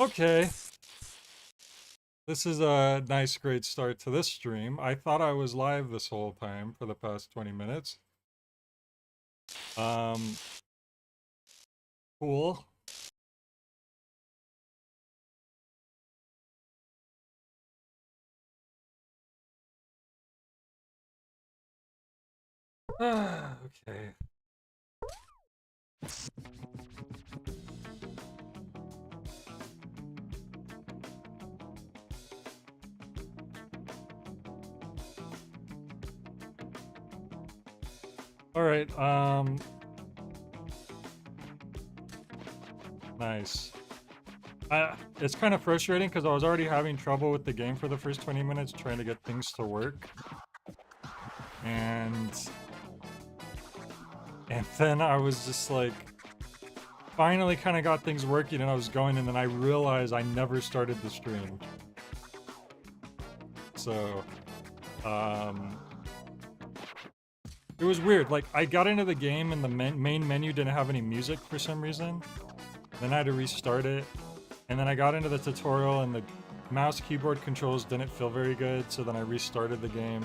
Okay. This is a nice, great start to this stream. I thought I was live this whole time for the past 20 minutes. Um, cool. Okay. All right, nice. It's kind of frustrating because I was already having trouble with the game for the first 20 minutes trying to get things to work. And then I was just like, finally kind of got things working and I was going, and then I realized I never started the stream. So, it was weird. Like, I got into the game and the main menu didn't have any music for some reason. Then I had to restart it. And then I got into the tutorial and the mouse keyboard controls didn't feel very good, so then I restarted the game.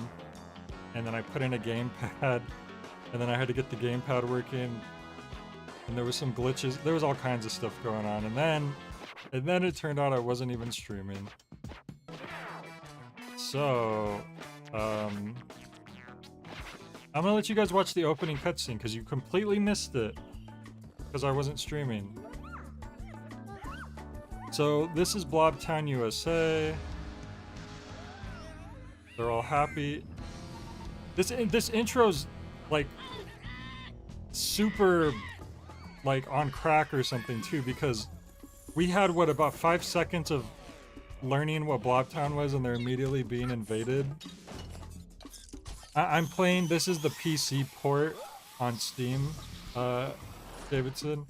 And then I put in a gamepad, and then I had to get the gamepad working. And there was some glitches. There was all kinds of stuff going on. And then it turned out I wasn't even streaming. So, I'm gonna let you guys watch the opening cutscene because you completely missed it because I wasn't streaming. So this is Blob Town, USA. They're all happy. This intro's like super like on crack or something too, because we had what, about 5 seconds of learning what Blob Town was and they're immediately being invaded. I'm playing, this is the PC port on Steam, Davidson.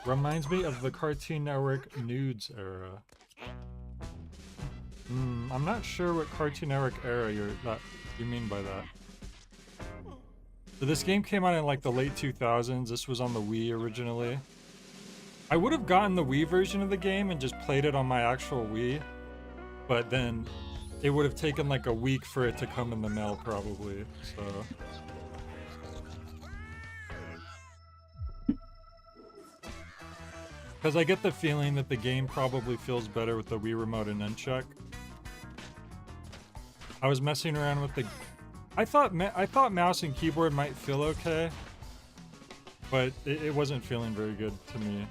Reminds me of the Cartoon Network nudes era. I'm not sure what Cartoon Network era you mean by that. So this game came out in like the late 2000s. This was on the Wii originally. I would have gotten the Wii version of the game and just played it on my actual Wii, but then it would have taken like a week for it to come in the mail probably, so. Because I get the feeling that the game probably feels better with the Wii Remote and Nunchuck. I was messing around with the... I thought mouse and keyboard might feel okay, but it wasn't feeling very good to me.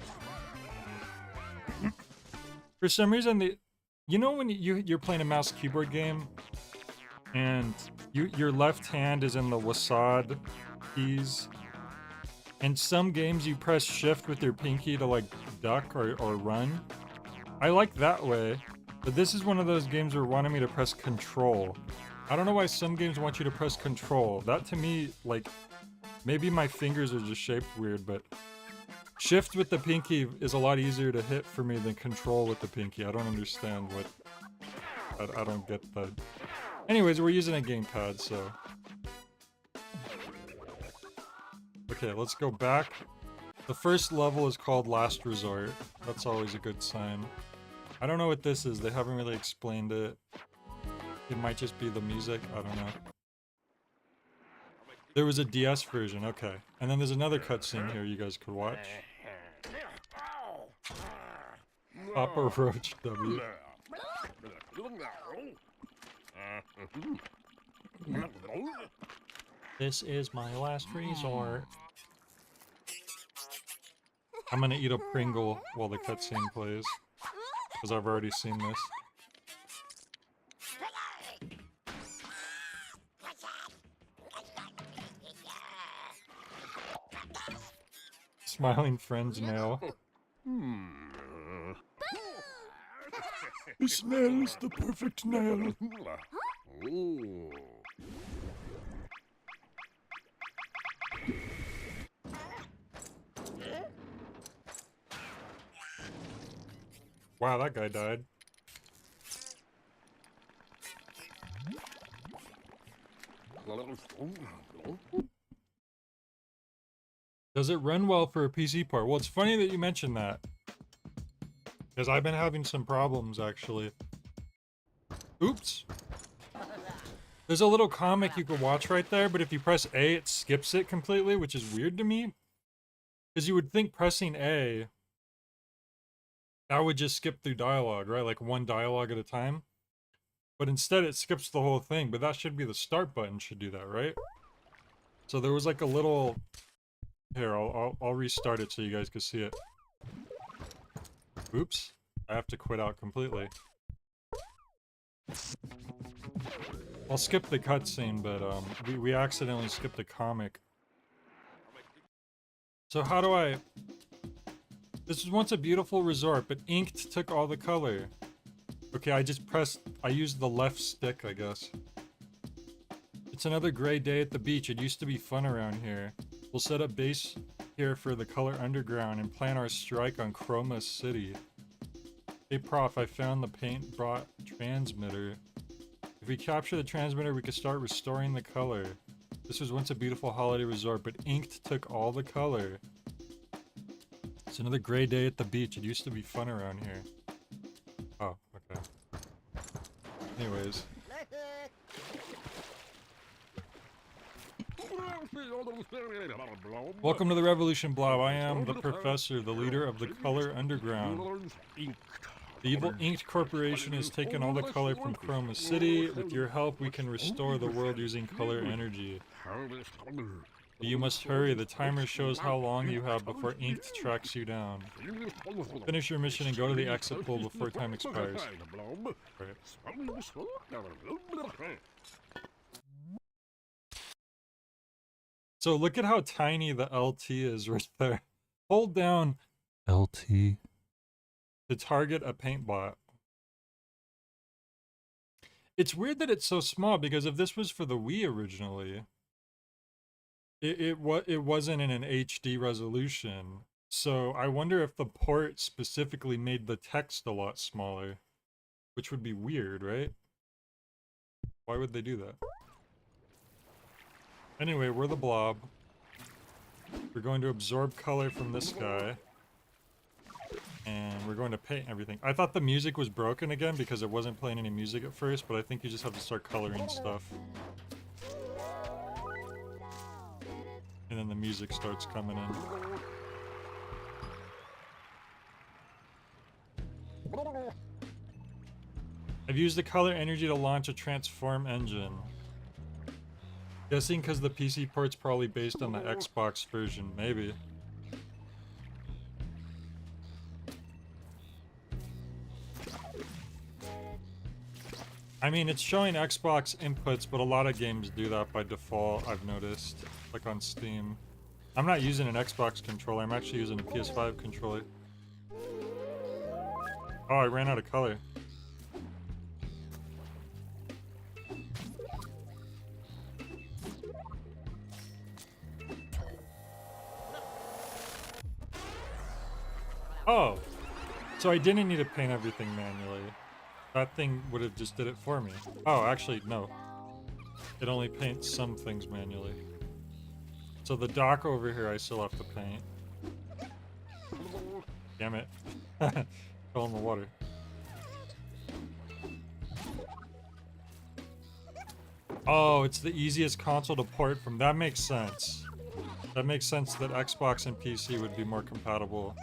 For some reason, you know when you're playing a mouse keyboard game, and your left hand is in the WASD keys, and some games you press shift with your pinky to like duck or run. I like that way, but this is one of those games where it wanted me to press control. I don't know why some games want you to press control. That to me, like, maybe my fingers are just shaped weird, but shift with the pinky is a lot easier to hit for me than control with the pinky. I don't understand what... I don't get that. Anyways, we're using a gamepad, so... Okay, let's go back. The first level is called Last Resort. That's always a good sign. I don't know what this is. They haven't really explained it. It might just be the music. I don't know. There was a DS version. Okay. And then there's another cutscene here you guys could watch. Papa Roach W. This is my last resort. I'm gonna eat a Pringle while the cutscene plays, because I've already seen this. Smiling friend's nail. This nail is the perfect nail. Wow, that guy died. Does it run well for a PC port? Well, it's funny that you mentioned that. Because I've been having some problems, actually. Oops. There's a little comic you can watch right there, but if you press A, it skips it completely, which is weird to me. Because you would think pressing A, that would just skip through dialogue, right? Like one dialogue at a time. But instead it skips the whole thing, but that should be the start button should do that, right? So there was like a little... Here, I'll restart it so you guys can see it. Oops. I have to quit out completely. I'll skip the cutscene, but we accidentally skipped the comic. So how do I... This was once a beautiful resort, but Inked took all the color. Okay, I used the left stick, I guess. It's another gray day at the beach. It used to be fun around here. We'll set up base here for the Color Underground and plan our strike on Chroma City. Hey prof, I found the paint brought transmitter. If we capture the transmitter, we could start restoring the color. This was once a beautiful holiday resort, but Inked took all the color. It's another gray day at the beach. It used to be fun around here. Oh, okay. Anyways. Welcome to the revolution, Blob. I am the professor, the leader of the Color Underground. The evil Inked Corporation has taken all the color from Chroma City. With your help, we can restore the world using color energy. But you must hurry. The timer shows how long you have before Inked tracks you down. Finish your mission and go to the exit pool before time expires. Right. So look at how tiny the LT is right there. Hold down LT to target a paint bot. It's weird that it's so small because if this was for the Wii originally, it wasn't in an HD resolution. So I wonder if the port specifically made the text a lot smaller, which would be weird, right? Why would they do that? Anyway, we're the Blob. We're going to absorb color from this guy. And we're going to paint everything. I thought the music was broken again because it wasn't playing any music at first, but I think you just have to start coloring stuff. And then the music starts coming in. I've used the color energy to launch a transform engine. Guessing because the PC port's probably based on the Xbox version, maybe. I mean, it's showing Xbox inputs, but a lot of games do that by default, I've noticed. Like on Steam. I'm not using an Xbox controller, I'm actually using a PS5 controller. Oh, I ran out of color. Oh, so I didn't need to paint everything manually. That thing would have just did it for me. Oh, actually, no. It only paints some things manually. So the dock over here I still have to paint. Damn it. Fell in the water. Oh, it's the easiest console to port from. That makes sense. That makes sense that Xbox and PC would be more compatible.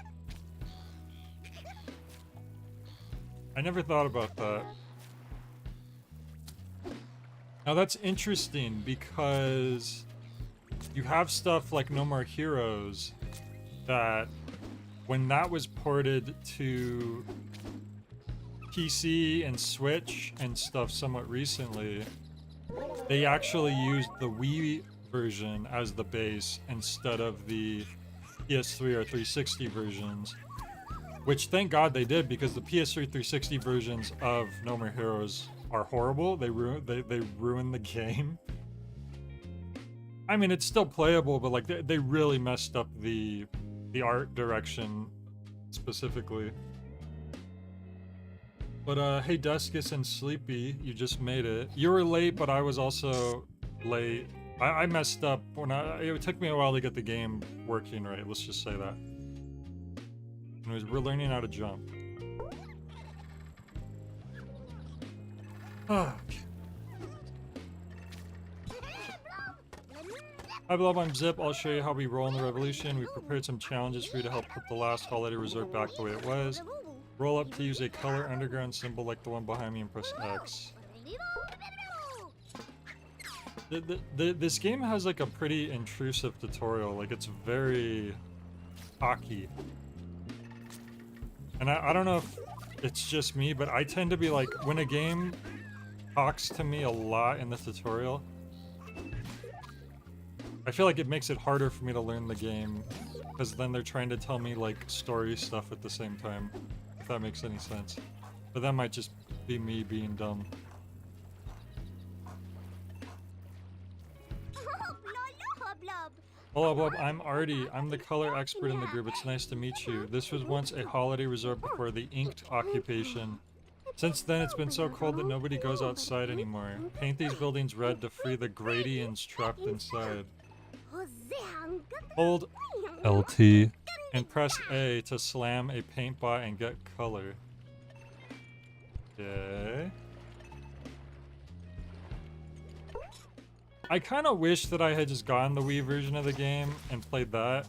I never thought about that. Now that's interesting because you have stuff like No More Heroes that when that was ported to PC and Switch and stuff somewhat recently, they actually used the Wii version as the base instead of the PS3 or 360 versions. Which, thank God they did, because the PS3 360 versions of No More Heroes are horrible. They ruined the game. I mean, it's still playable, but like they really messed up the art direction specifically. But hey Duskus and Sleepy, you just made it. You were late, but I was also late. I messed up when it took me a while to get the game working right, let's just say that. Anyways, we're learning how to jump. Hi Blob, I'm Zip. I'll show you how we roll in the Revolution. We prepared some challenges for you to help put the last holiday resort back the way it was. Roll up to use a color underground symbol like the one behind me and press X. This game has like a pretty intrusive tutorial. Like it's very hockey. And I don't know if it's just me, but I tend to be like, when a game talks to me a lot in the tutorial, I feel like it makes it harder for me to learn the game, because then they're trying to tell me like story stuff at the same time, if that makes any sense. But that might just be me being dumb. Hello Blob, I'm Artie. I'm the color expert in the group. It's nice to meet you. This was once a holiday resort before the inked occupation. Since then, it's been so cold that nobody goes outside anymore. Paint these buildings red to free the Gradians trapped inside. Hold LT and press A to slam a paint bot and get color. Okay. I kind of wish that I had just gotten the Wii version of the game and played that.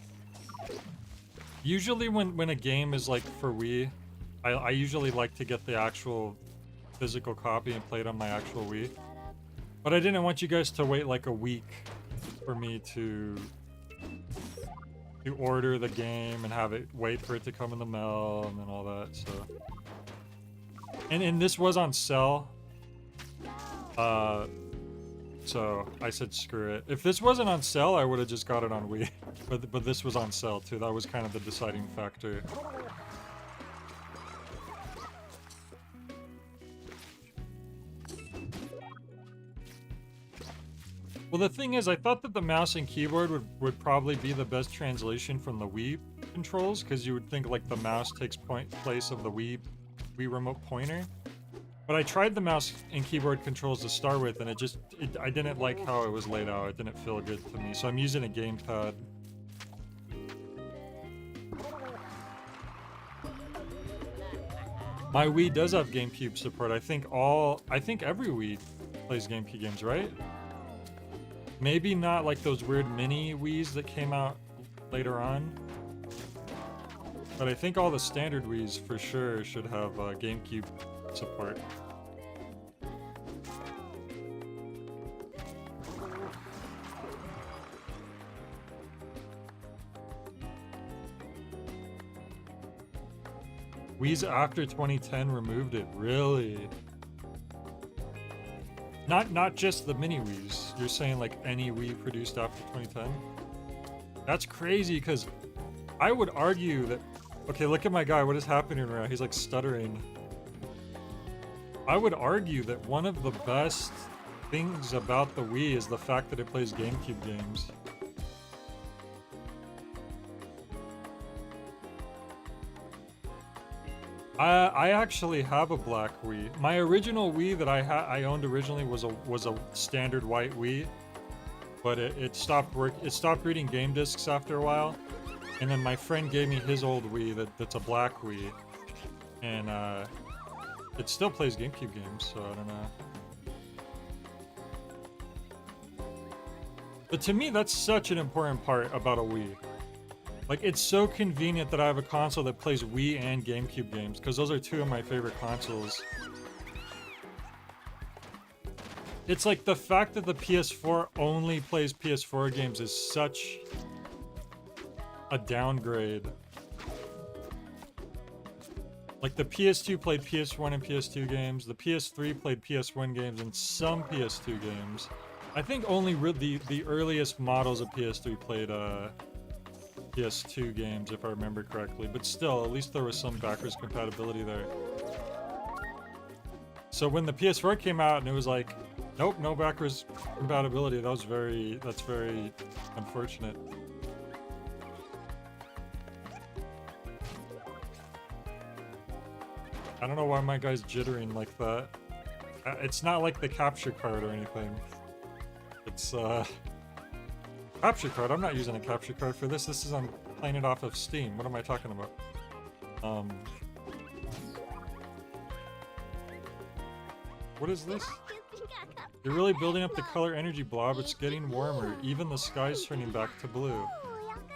Usually when a game is like for Wii, I usually like to get the actual physical copy and play it on my actual Wii. But I didn't want you guys to wait like a week for me to order the game and have it wait for it to come in the mail and then all that, so. And this was on sale. So I said screw it. If this wasn't on sale, I would have just got it on Wii. But this was on sale too. That was kind of the deciding factor. Well, the thing is, I thought that the mouse and keyboard would probably be the best translation from the Wii controls, because you would think like the mouse takes place of the Wii remote pointer. But I tried the mouse and keyboard controls to start with, and I didn't like how it was laid out. It didn't feel good to me, so I'm using a gamepad. My Wii does have GameCube support. I think every Wii plays GameCube games, right? Maybe not like those weird mini Wiis that came out later on. But I think all the standard Wiis for sure should have GameCube support. Wii's after 2010 removed it, really? Not just the mini Wiis. You're saying like any Wii produced after 2010? That's crazy, because I would argue that... Okay, look at my guy. What is happening right now? He's like stuttering. I would argue that one of the best things about the Wii is the fact that it plays GameCube games. I actually have a black Wii. My original Wii that I owned originally was a standard white Wii, but it stopped reading game discs after a while, and then my friend gave me his old Wii that's a black Wii, and it still plays GameCube games, so I don't know. But to me, that's such an important part about a Wii. Like, it's so convenient that I have a console that plays Wii and GameCube games, because those are two of my favorite consoles. It's like the fact that the PS4 only plays PS4 games is such a downgrade. Like, the PS2 played PS1 and PS2 games, the PS3 played PS1 games and some PS2 games. I think only the earliest models of PS3 played PS2 games, if I remember correctly, but still, at least there was some backwards compatibility there. So when the PS4 came out and it was like, nope, no backwards compatibility, that's very unfortunate. I don't know why my guy's jittering like that. It's not like the capture card or anything. It's Capture card? I'm not using a capture card for this. This is I'm playing it off of Steam. What am I talking about? What is this? You're really building up the color energy, Blob. It's getting warmer. Even the sky's turning back to blue.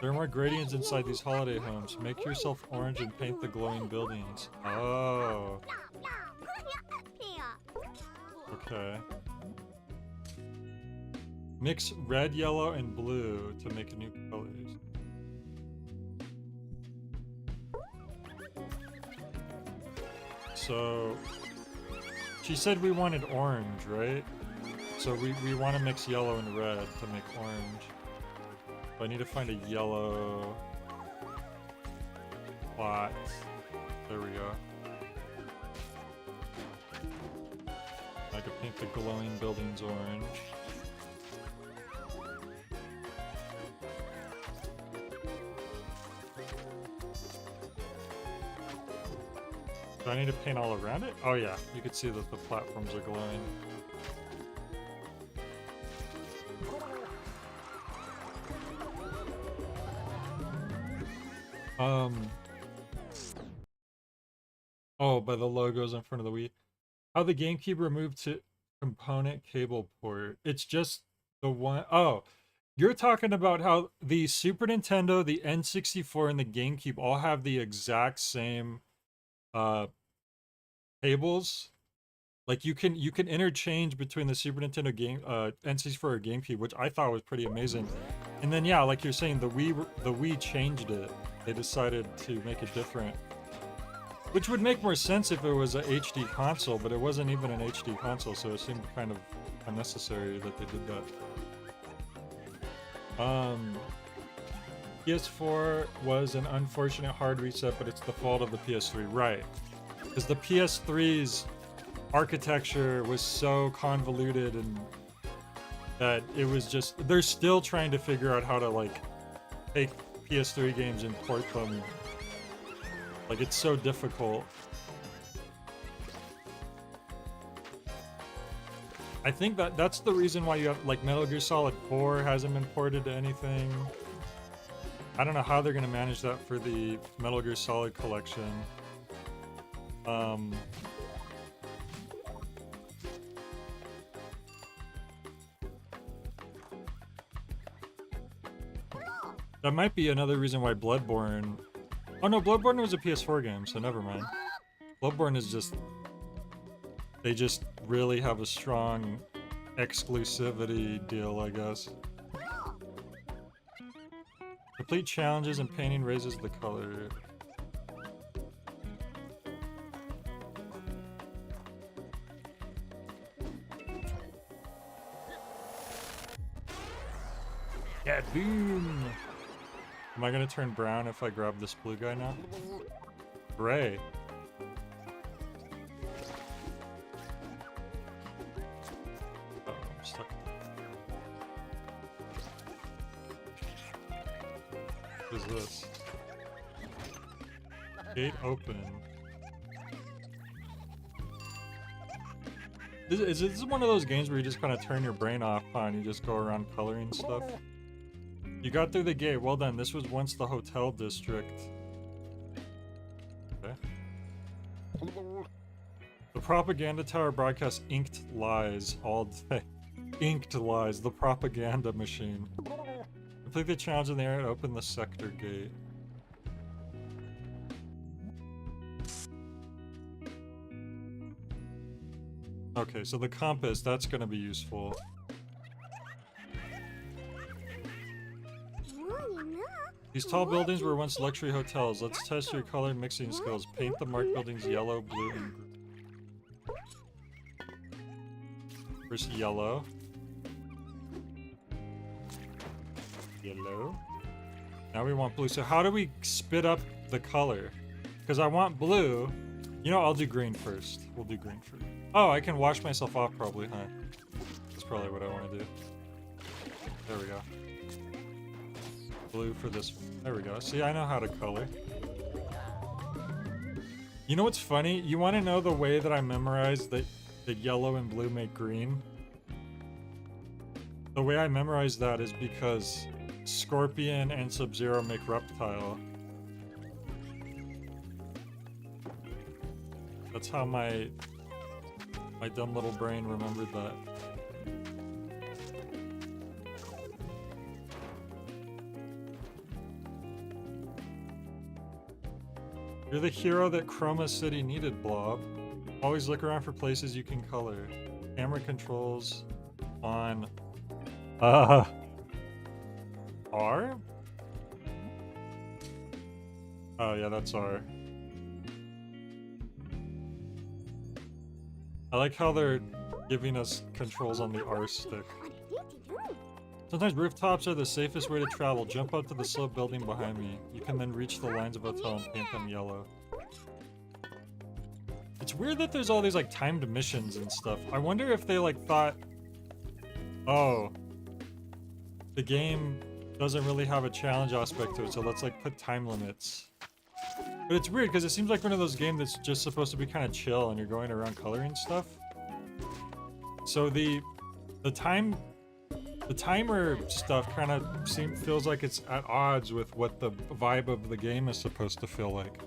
There are more gradients inside these holiday homes. Make yourself orange and paint the glowing buildings. Oh. Okay. Mix red, yellow, and blue to make new colors. So... she said we wanted orange, right? So we want to mix yellow and red to make orange. So I need to find a yellow plot. There we go. I could paint the glowing buildings orange. Do I need to paint all around it? Oh yeah, you can see that the platforms are glowing. Oh, by the logos in front of the Wii. How the GameCube removed to component cable port. It's just the one. Oh, you're talking about how the Super Nintendo, the N64, and the GameCube all have the exact same cables. Like you can interchange between the Super Nintendo game N64 or GameCube, which I thought was pretty amazing. And then yeah, like you're saying, the Wii changed it. They decided to make it different. Which would make more sense if it was a HD console, but it wasn't even an HD console, so it seemed kind of unnecessary that they did that. PS4 was an unfortunate hard reset, but it's the fault of the PS3. Right. Because the PS3's architecture was so convoluted and that it was just... they're still trying to figure out how to, like, take PS3 games and port them. Like, it's so difficult. I think that's the reason why you have, like, Metal Gear Solid 4 hasn't been ported to anything. I don't know how they're gonna manage that for the Metal Gear Solid collection. That might be another reason why Bloodborne... oh no, Bloodborne was a PS4 game, so never mind. Bloodborne is just... they just really have a strong exclusivity deal, I guess. Complete challenges and painting raises the color. Yeah, boom! Am I gonna turn brown if I grab this blue guy now? Gray. Uh-oh, I'm stuck. What is this? Gate open. Is this one of those games where you just kind of turn your brain off, huh, and you just go around coloring stuff? You got through the gate. Well done. This was once the hotel district. Okay. The propaganda tower broadcasts inked lies all day. Inked lies. The propaganda machine. Complete the challenge in the area and open the sector gate. Okay, so the compass, that's gonna be useful. These tall buildings were once luxury hotels. Let's test your color mixing skills. Paint the marked buildings yellow, blue, and green. First yellow. Yellow. Now we want blue. So how do we spit up the color? Because I want blue. You know, I'll do green first. We'll do green first. Oh, I can wash myself off probably, huh? That's probably what I want to do. There we go. Blue for this one. There we go. See, I know how to color. You know what's funny? You want to know the way that I memorized that yellow and blue make green? The way I memorized that is because Scorpion and Sub-Zero make Reptile. That's how my dumb little brain remembered that. You're the hero that Chroma City needed, Blob. Always look around for places you can color. Camera controls on R? Oh yeah, that's R. I like how they're giving us controls on the R stick. Sometimes rooftops are the safest way to travel. Jump up to the slope building behind me. You can then reach the lines of hotel and paint them yellow. It's weird that there's all these like timed missions and stuff. I wonder if they like thought, oh, the game doesn't really have a challenge aspect to it, so let's like put time limits. But it's weird because it seems like one of those games that's just supposed to be kind of chill and you're going around coloring stuff. So the timer stuff kind of feels like it's at odds with what the vibe of the game is supposed to feel like.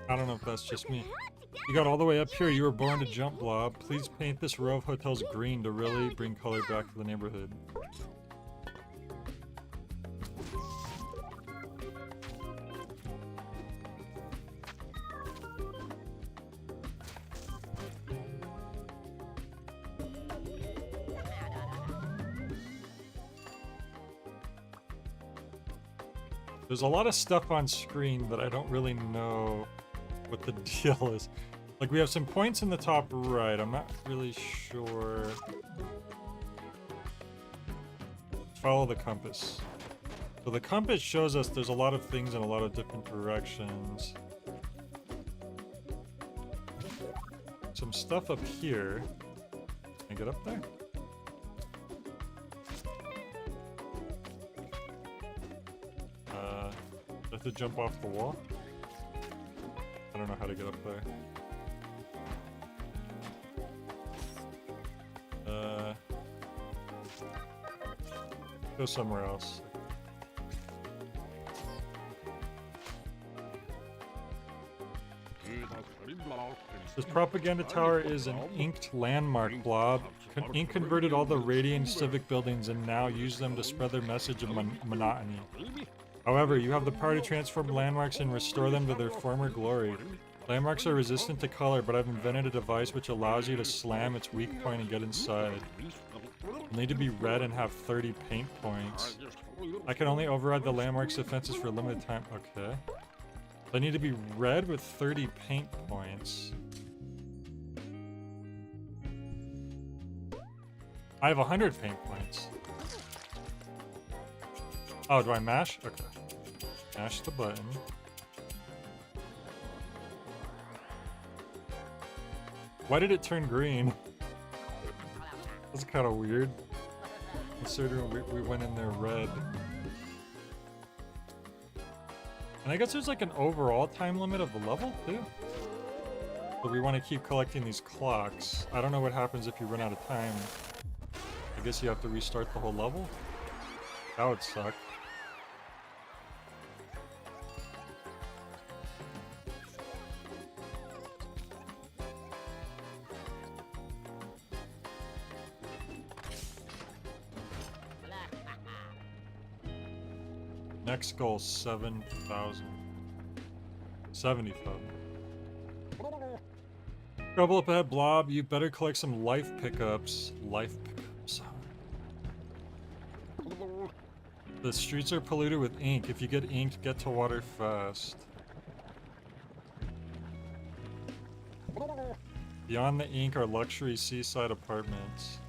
I don't know if that's just me. You got all the way up here. You were born to jump, Blob. Please paint this row of hotels green to really bring color back to the neighborhood. There's a lot of stuff on screen that I don't really know what the deal is. Like, we have some points in the top right. I'm not really sure. Follow the compass. So the compass shows us there's a lot of things in a lot of different directions. Some stuff up here. Can I get up there? Do I have to jump off the wall? I don't know how to get up there. Go somewhere else. This propaganda tower is an inked landmark, Blob. Ink converted all the radiant civic buildings and now use them to spread their message of monotony. However, you have the power to transform landmarks and restore them to their former glory. Landmarks are resistant to color, but I've invented a device which allows you to slam its weak point and get inside. You'll need to be red and have 30 paint points. I can only override the landmark's defenses for a limited time. Okay. I need to be red with 30 paint points. I have 100 paint points. Oh, do I mash? Okay. Mash the button. Why did it turn green? That's kind of weird. Considering we went in there red. And I guess there's like an overall time limit of the level too. But we want to keep collecting these clocks. I don't know what happens if you run out of time. I guess you have to restart the whole level? That would suck. Next goal, 7,000. 70,000. Trouble up ahead, Blob. You better collect some life pickups. Life pickups. The streets are polluted with ink. If you get inked, get to water fast. Beyond the ink are luxury seaside apartments.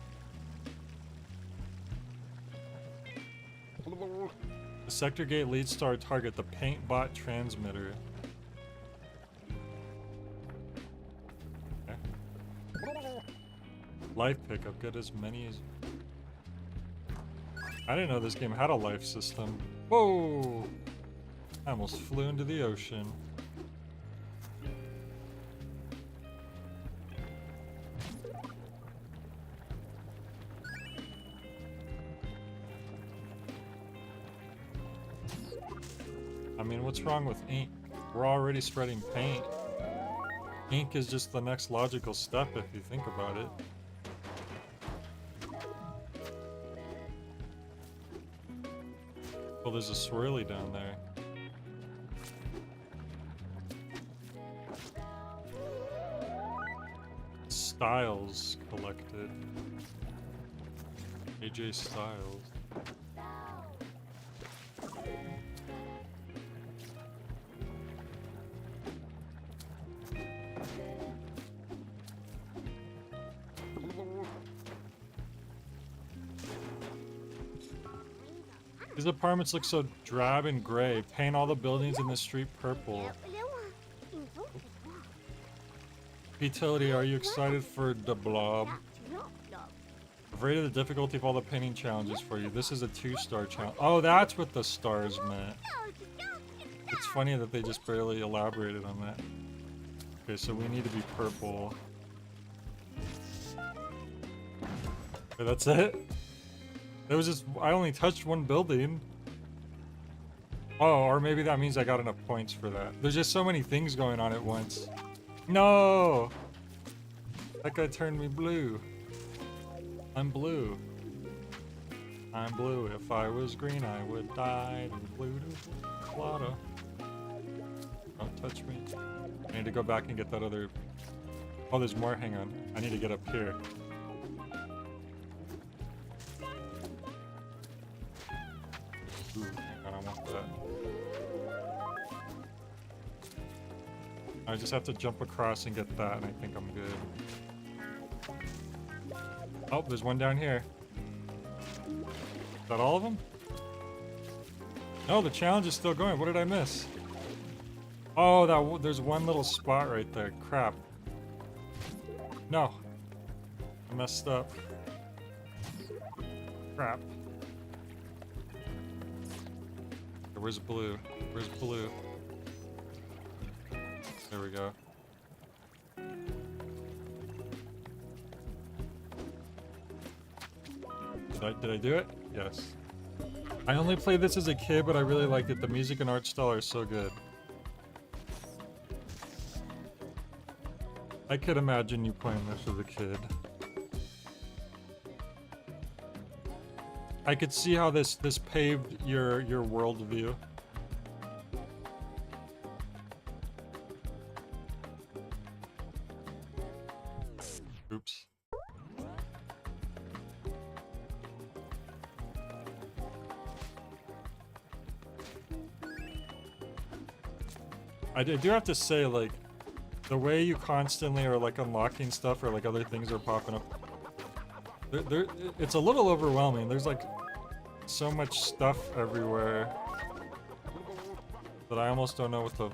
The sector gate leads to our target, the paintbot transmitter. Okay. Life pickup, get as many as... I didn't know this game had a life system. Whoa! I almost flew into the ocean. I mean, what's wrong with ink? We're already spreading paint. Ink is just the next logical step if you think about it. Well, there's a swirly down there. Styles collected. AJ Styles. These apartments look so drab and gray. Paint all the buildings in the street purple. Utility, are you excited for the Blob? I've rated the difficulty of all the painting challenges for you. This is a 2-star challenge. Oh, that's what the stars meant. It's funny that they just barely elaborated on that. Okay, so we need to be purple. Okay, that's it? It was just, I only touched one building. Oh, or maybe that means I got enough points for that. There's just so many things going on at once. No! That guy turned me blue. I'm blue. I'm blue. If I was green, I would die. Blue to Plata. Don't touch me. I need to go back and get that other... Oh, there's more. Hang on. I need to get up here. Ooh, hang on, I want that. I just have to jump across and get that, and I think I'm good. Oh, there's one down here. Is that all of them? No, the challenge is still going. What did I miss? Oh, there's one little spot right there. Crap. No. I messed up. Crap. Where's blue? Where's blue? There we go. Did I do it? Yes. I only played this as a kid, but I really liked it. The music and art style are so good. I could imagine you playing this as a kid. I could see how this paved your worldview. Oops. I do have to say, like, the way you constantly are like unlocking stuff or like other things are popping up, it's a little overwhelming. There's like so much stuff everywhere that I almost don't know what to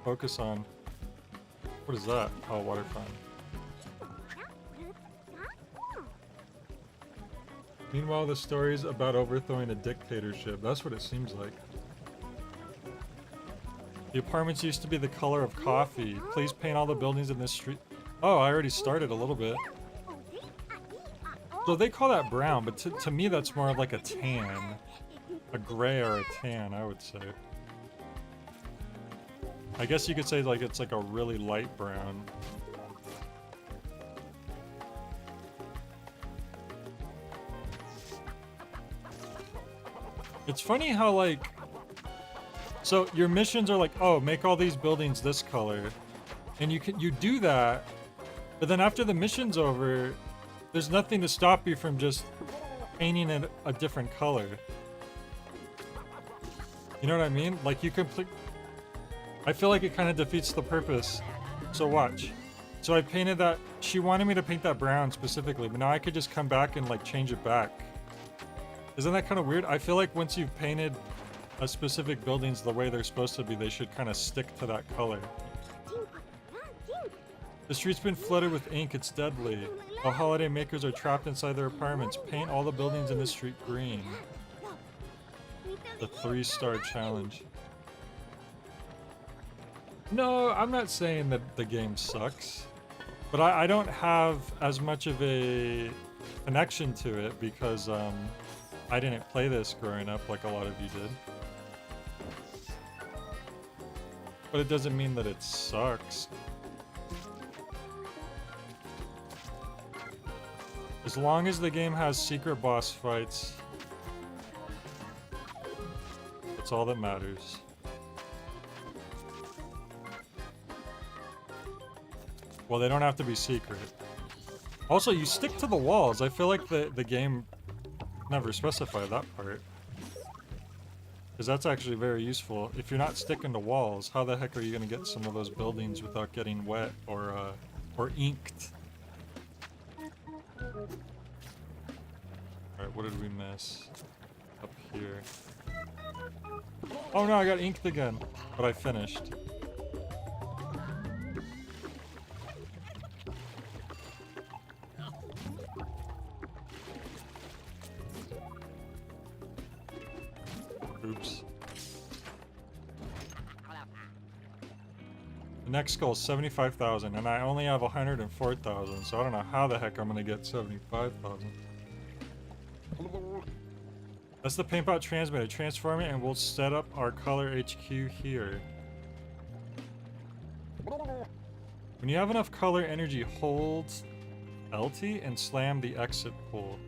focus on. What is that? Oh, water fountain. Meanwhile, the story's about overthrowing a dictatorship. That's what it seems like. The apartments used to be the color of coffee. Please paint all the buildings in this street. Oh, I already started a little bit. So they call that brown, but to me that's more of like a tan. A gray or a tan, I would say. I guess you could say like it's like a really light brown. It's funny how like... So your missions are like, oh, make all these buildings this color. And you do that, but then after the mission's over, there's nothing to stop you from just painting it a different color. You know what I mean? Like you complete... I feel like it kind of defeats the purpose. So watch. So I painted that... She wanted me to paint that brown specifically, but now I could just come back and like change it back. Isn't that kind of weird? I feel like once you've painted a specific buildings the way they're supposed to be, they should kind of stick to that color. The street's been flooded with ink. It's deadly. The holiday makers are trapped inside their apartments. Paint all the buildings in the street green. The 3-star challenge. No, I'm not saying that the game sucks, but I don't have as much of a connection to it because I didn't play this growing up like a lot of you did. But it doesn't mean that it sucks. As long as the game has secret boss fights, that's all that matters. Well, they don't have to be secret. Also, you stick to the walls. I feel like the game never specified that part. Because that's actually very useful. If you're not sticking to walls, how the heck are you going to get some of those buildings without getting wet or inked? Alright, what did we miss? Up here. Oh no, I got inked again. But I finished. Oops. The next goal is 75,000, and I only have 104,000, so I don't know how the heck I'm gonna get 75,000. That's the paintbot transmitter. Transform it and we'll set up our color HQ here. When you have enough color energy, hold LT and slam the exit pull.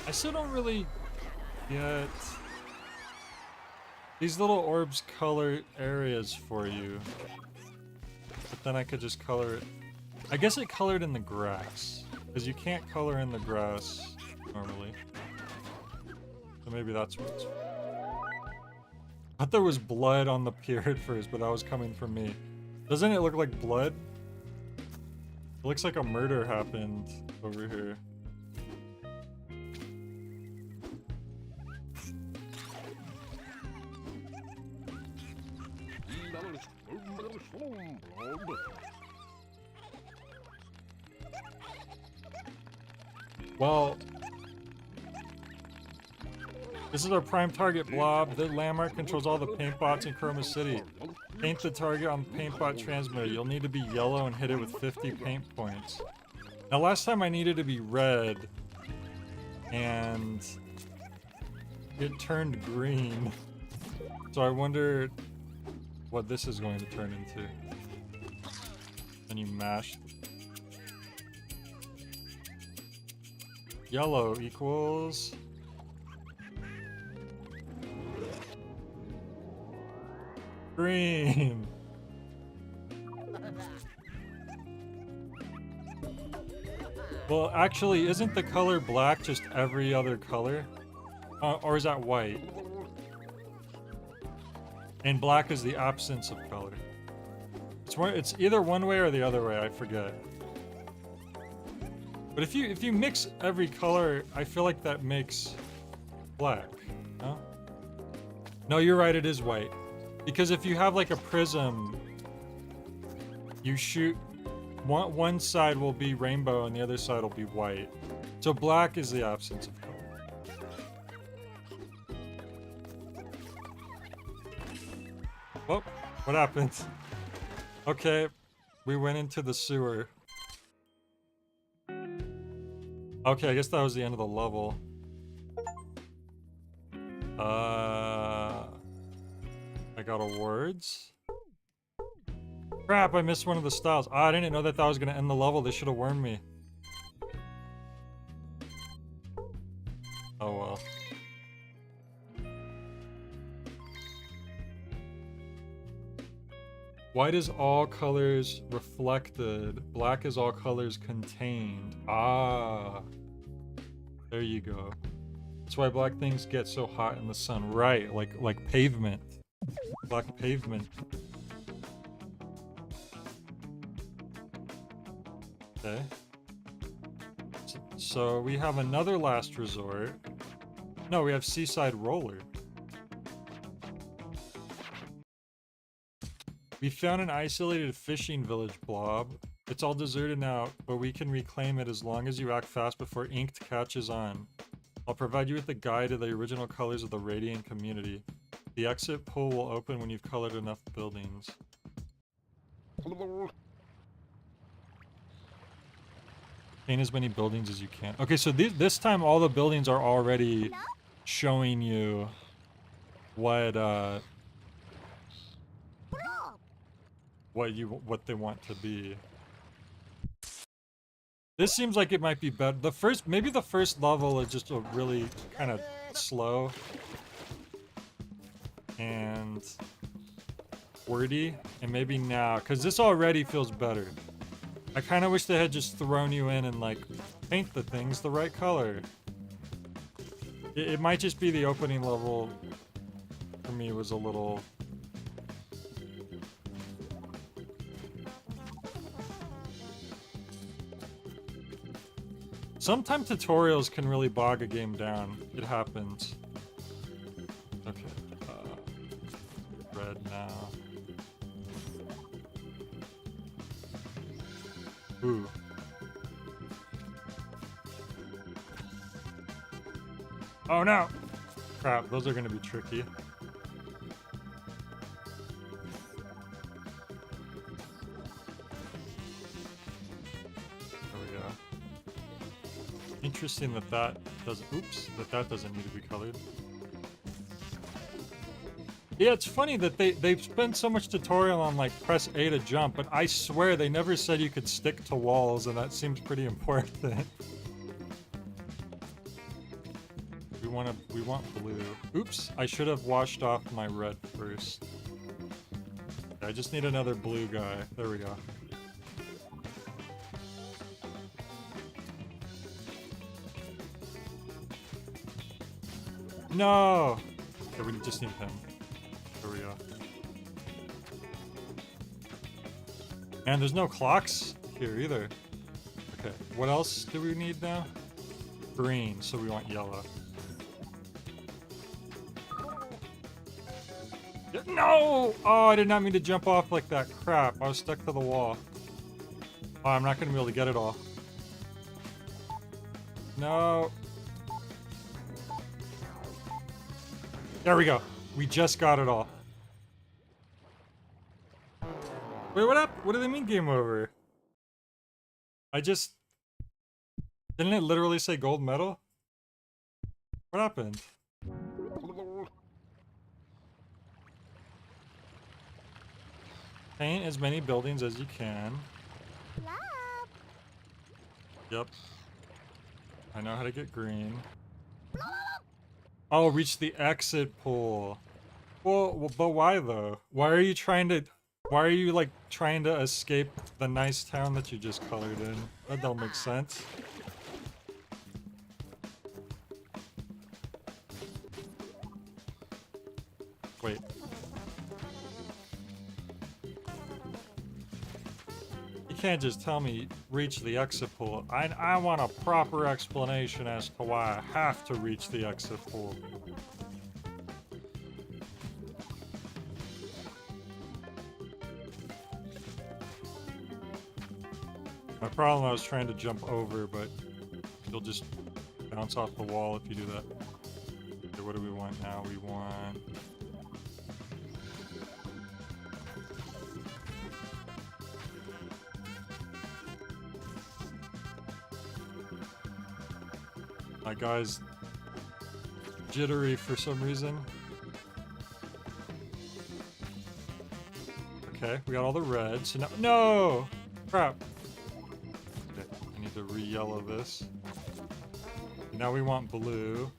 I still don't really get these little orbs color areas for you. But then I could just color it. I guess it colored in the grass. Because you can't color in the grass normally. So maybe that's what's... I thought there was blood on the pier at first, but that was coming from me. Doesn't it look like blood? It looks like a murder happened over here. Well, this is our prime target, Blob. The landmark controls all the paint bots in Chroma City. Paint the target on the paintbot transmitter. You'll need to be yellow and hit it with 50 paint points. Now, last time I needed to be red, and it turned green. So I wonder what this is going to turn into. Then you mash. Yellow equals... green. Well, actually, isn't the color black just every other color? Or is that white? And black is the absence of color. It's either one way or the other way, I forget. But if you mix every color, I feel like that makes black, no? No, you're right, it is white. Because if you have like a prism, you shoot, one side will be rainbow and the other side will be white. So black is the absence of color. Oh, what happened? Okay, we went into the sewer. Okay, I guess that was the end of the level. I got awards. Crap, I missed one of the styles. I didn't know that was gonna end the level. They should have warned me. Oh well. White is all colors reflected. Black is all colors contained. Ah. There you go. That's why black things get so hot in the sun. Right, like pavement. Black pavement. Okay. So we have another last resort. No, we have Seaside Roller. We found an isolated fishing village, Blob. It's all deserted now, but we can reclaim it as long as you act fast before Inked catches on. I'll provide you with a guide to the original colors of the Radiant community. The exit pool will open when you've colored enough buildings. Paint as many buildings as you can. Okay, so this time all the buildings are already showing you what what they want to be. This seems like it might be better. Maybe the first level is just a really kind of slow and wordy, and maybe now, because this already feels better. I kind of wish they had just thrown you in and like paint the things the right color. It might just be the opening level for me was a little. Sometimes tutorials can really bog a game down. It happens. Okay. Red now. Ooh. Oh no! Crap, those are gonna be tricky. Interesting that that doesn't need to be colored. Yeah, it's funny that they've spent so much tutorial on like press A to jump, but I swear they never said you could stick to walls, and that seems pretty important. we want blue. Oops, I should have washed off my red first. I just need another blue guy. There we go. No! Okay, we just need him. There we go. And there's no clocks here either. Okay, what else do we need now? Green, so we want yellow. No! Oh, I did not mean to jump off like that. Crap, I was stuck to the wall. Oh, I'm not gonna be able to get it all. No. There we go. We just got it all. Wait, what up? What do they mean game over? Didn't it literally say gold medal? What happened? Paint as many buildings as you can. Blob. Yep. I know how to get green. Oh, reach the exit pool. Well, but why though? Why are you like trying to escape the nice town that you just colored in? That don't make sense. Wait. You can't just tell me reach the exit pool. I want a proper explanation as to why I have to reach the exit pool. My problem, I was trying to jump over, but you'll just bounce off the wall if you do that. Okay, what do we want now? We want... My guy's jittery for some reason. Okay, we got all the red, so now... No! Crap. I need to re-yellow this. Now we want blue.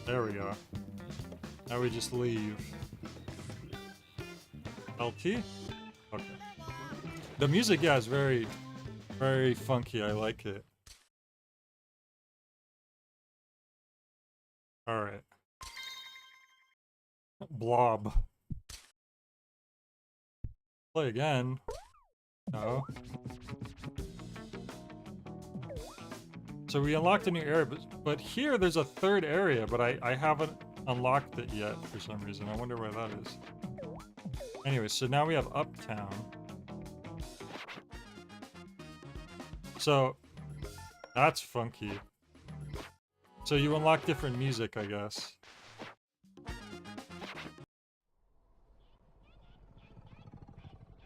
There we go. Now we just leave. LT? Okay. The music, yeah, is very, very funky. I like it. Alright. Blob. Play again. No. So we unlocked a new area, but here there's a third area, but I haven't unlocked it yet for some reason. I wonder why that is. Anyway, so now we have Uptown. So, That's funky. So you unlock different music, I guess.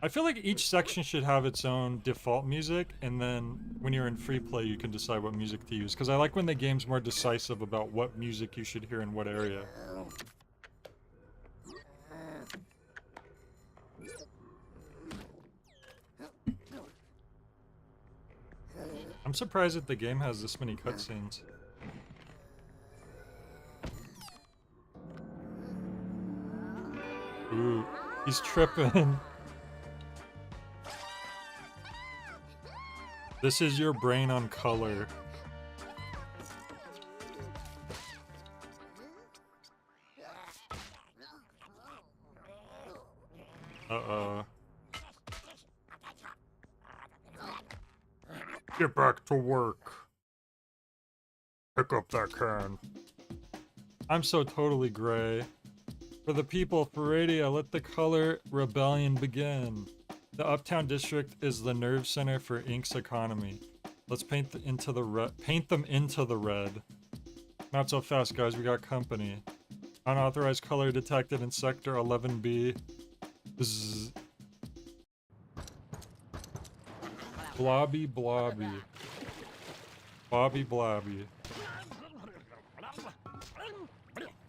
I feel like each section should have its own default music, and then when you're in free play, you can decide what music to use. Because I like when the game's more decisive about what music you should hear in what area. I'm surprised that the game has this many cutscenes. Ooh, he's tripping. This is your brain on color. Uh-oh. Get back to work. Pick up that can. I'm so totally gray. For the people, for radio, let the color rebellion begin. The Uptown District is the nerve center for Inc.'s economy. Let's paint them into the red. Not so fast, guys. We got company. Unauthorized color detected in Sector 11B. Bzz. Blobby blobby. Bobby blobby.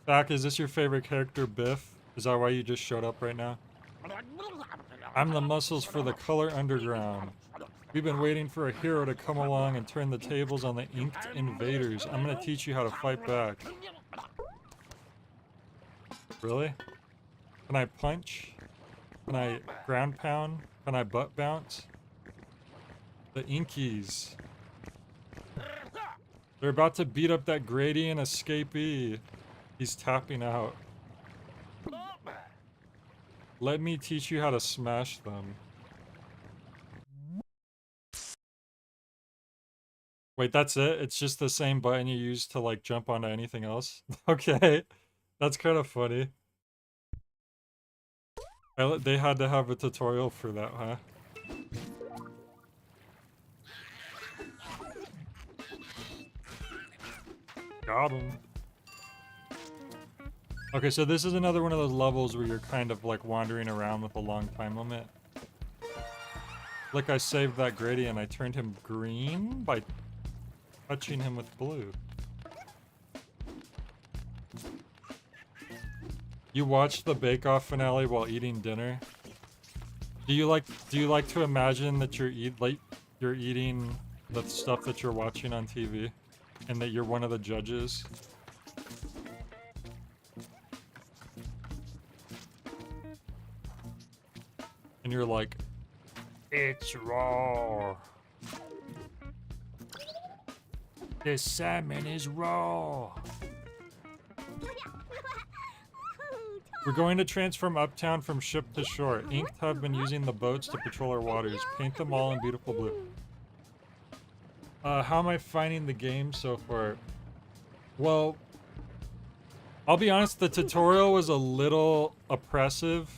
Back, is this your favorite character, Biff? Is that why you just showed up right now? I'm the muscles for the color underground. We've been waiting for a hero to come along and turn the tables on the inked invaders. I'm gonna teach you how to fight back. Really? Can I punch? Can I ground pound? Can I butt bounce? The Inkies. They're about to beat up that gradient escapee. He's tapping out. Let me teach you how to smash them. Wait, that's it? It's just the same button you use to, like, jump onto anything else? Okay. That's kind of funny. They had to have a tutorial for that, huh? Got him. Okay, so this is another one of those levels where you're kind of like wandering around with a long time limit. Like I saved that gradient, I turned him green by touching him with blue. You watched the Bake Off finale while eating dinner? Do you like to imagine that you're eating the stuff that you're watching on TV and that you're one of the judges? And you're like, it's raw. This salmon is raw. We're going to transform Uptown from ship to shore. Inked have been using the boats to patrol our waters. Paint them all in beautiful blue. How am I finding the game so far? Well, I'll be honest, the tutorial was a little oppressive.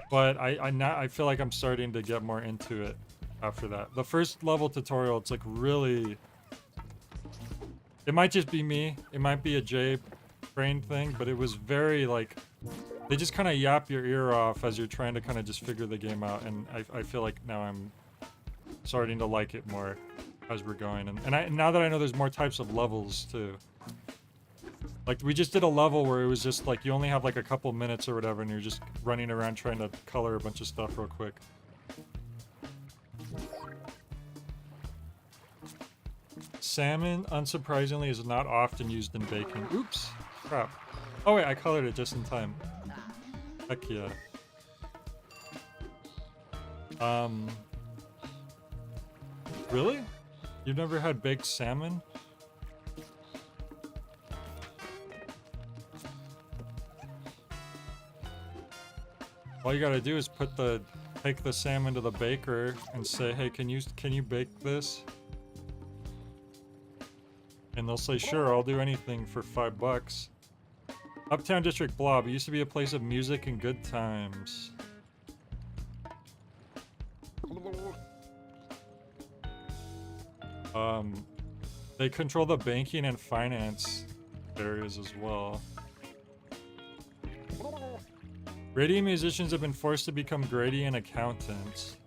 But I feel like I'm starting to get more into it after that. The first level tutorial, it's like really... It might just be me. It might be a J-brain thing, but it was very like... They just kind of yap your ear off as you're trying to kind of just figure the game out. And I feel like now I'm starting to like it more as we're going. And now that I know there's more types of levels too. Like, we just did a level where it was just, like, you only have, like, a couple minutes or whatever, and you're just running around trying to color a bunch of stuff real quick. Salmon, unsurprisingly, is not often used in baking. Oops! Crap. Oh wait, I colored it just in time. Heck yeah. Really? You've never had baked salmon? All you gotta do is take the salmon to the baker and say, hey, can you bake this? And they'll say, sure, I'll do anything for $5. Uptown District Blob. It used to be a place of music and good times. They control the banking and finance areas as well. Grady musicians have been forced to become Gradian accountants.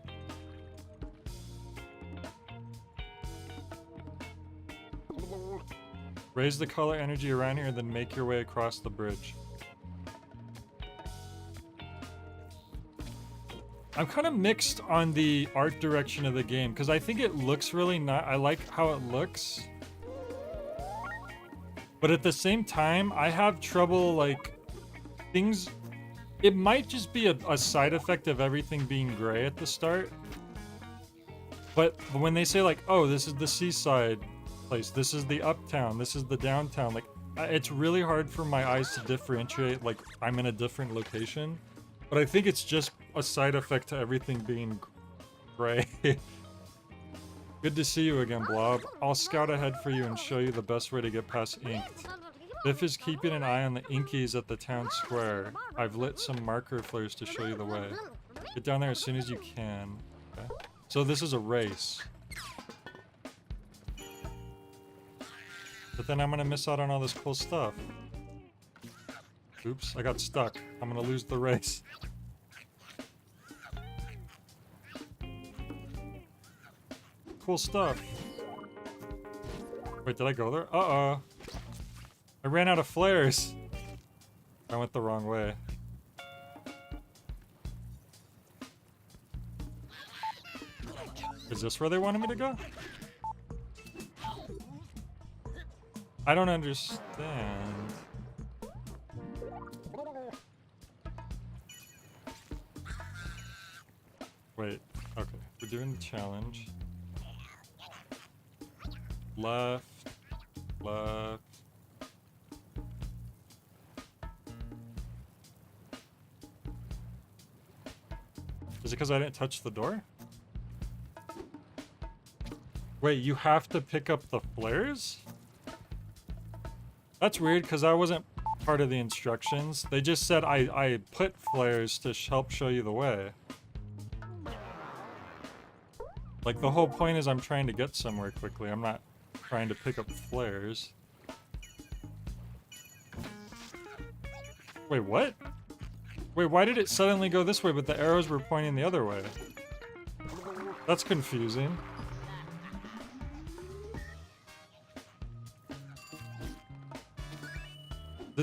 Raise the color energy around here, then make your way across the bridge. I'm kind of mixed on the art direction of the game, because I think it looks really nice. I like how it looks. But at the same time, I have trouble, like, things... It might just be a side effect of everything being gray at the start. But when they say, like, oh, this is the seaside place, this is the uptown, this is the downtown, like, it's really hard for my eyes to differentiate, like, I'm in a different location. But I think it's just a side effect to everything being gray. Good to see you again, Blob. I'll scout ahead for you and show you the best way to get past Inked. Biff is keeping an eye on the Inkies at the town square. I've lit some marker flares to show you the way. Get down there as soon as you can. Okay. So this is a race. But then I'm gonna miss out on all this cool stuff. Oops, I got stuck. I'm gonna lose the race. Cool stuff. Wait, did I go there? Uh-oh. I ran out of flares. I went the wrong way. Is this where they wanted me to go? I don't understand. Wait, okay. We're doing the challenge. Left. Left. Is it because I didn't touch the door? Wait, you have to pick up the flares? That's weird, because I wasn't part of the instructions. They just said I put flares to help show you the way. Like, the whole point is I'm trying to get somewhere quickly. I'm not trying to pick up flares. Wait, what? Wait, why did it suddenly go this way, but the arrows were pointing the other way? That's confusing.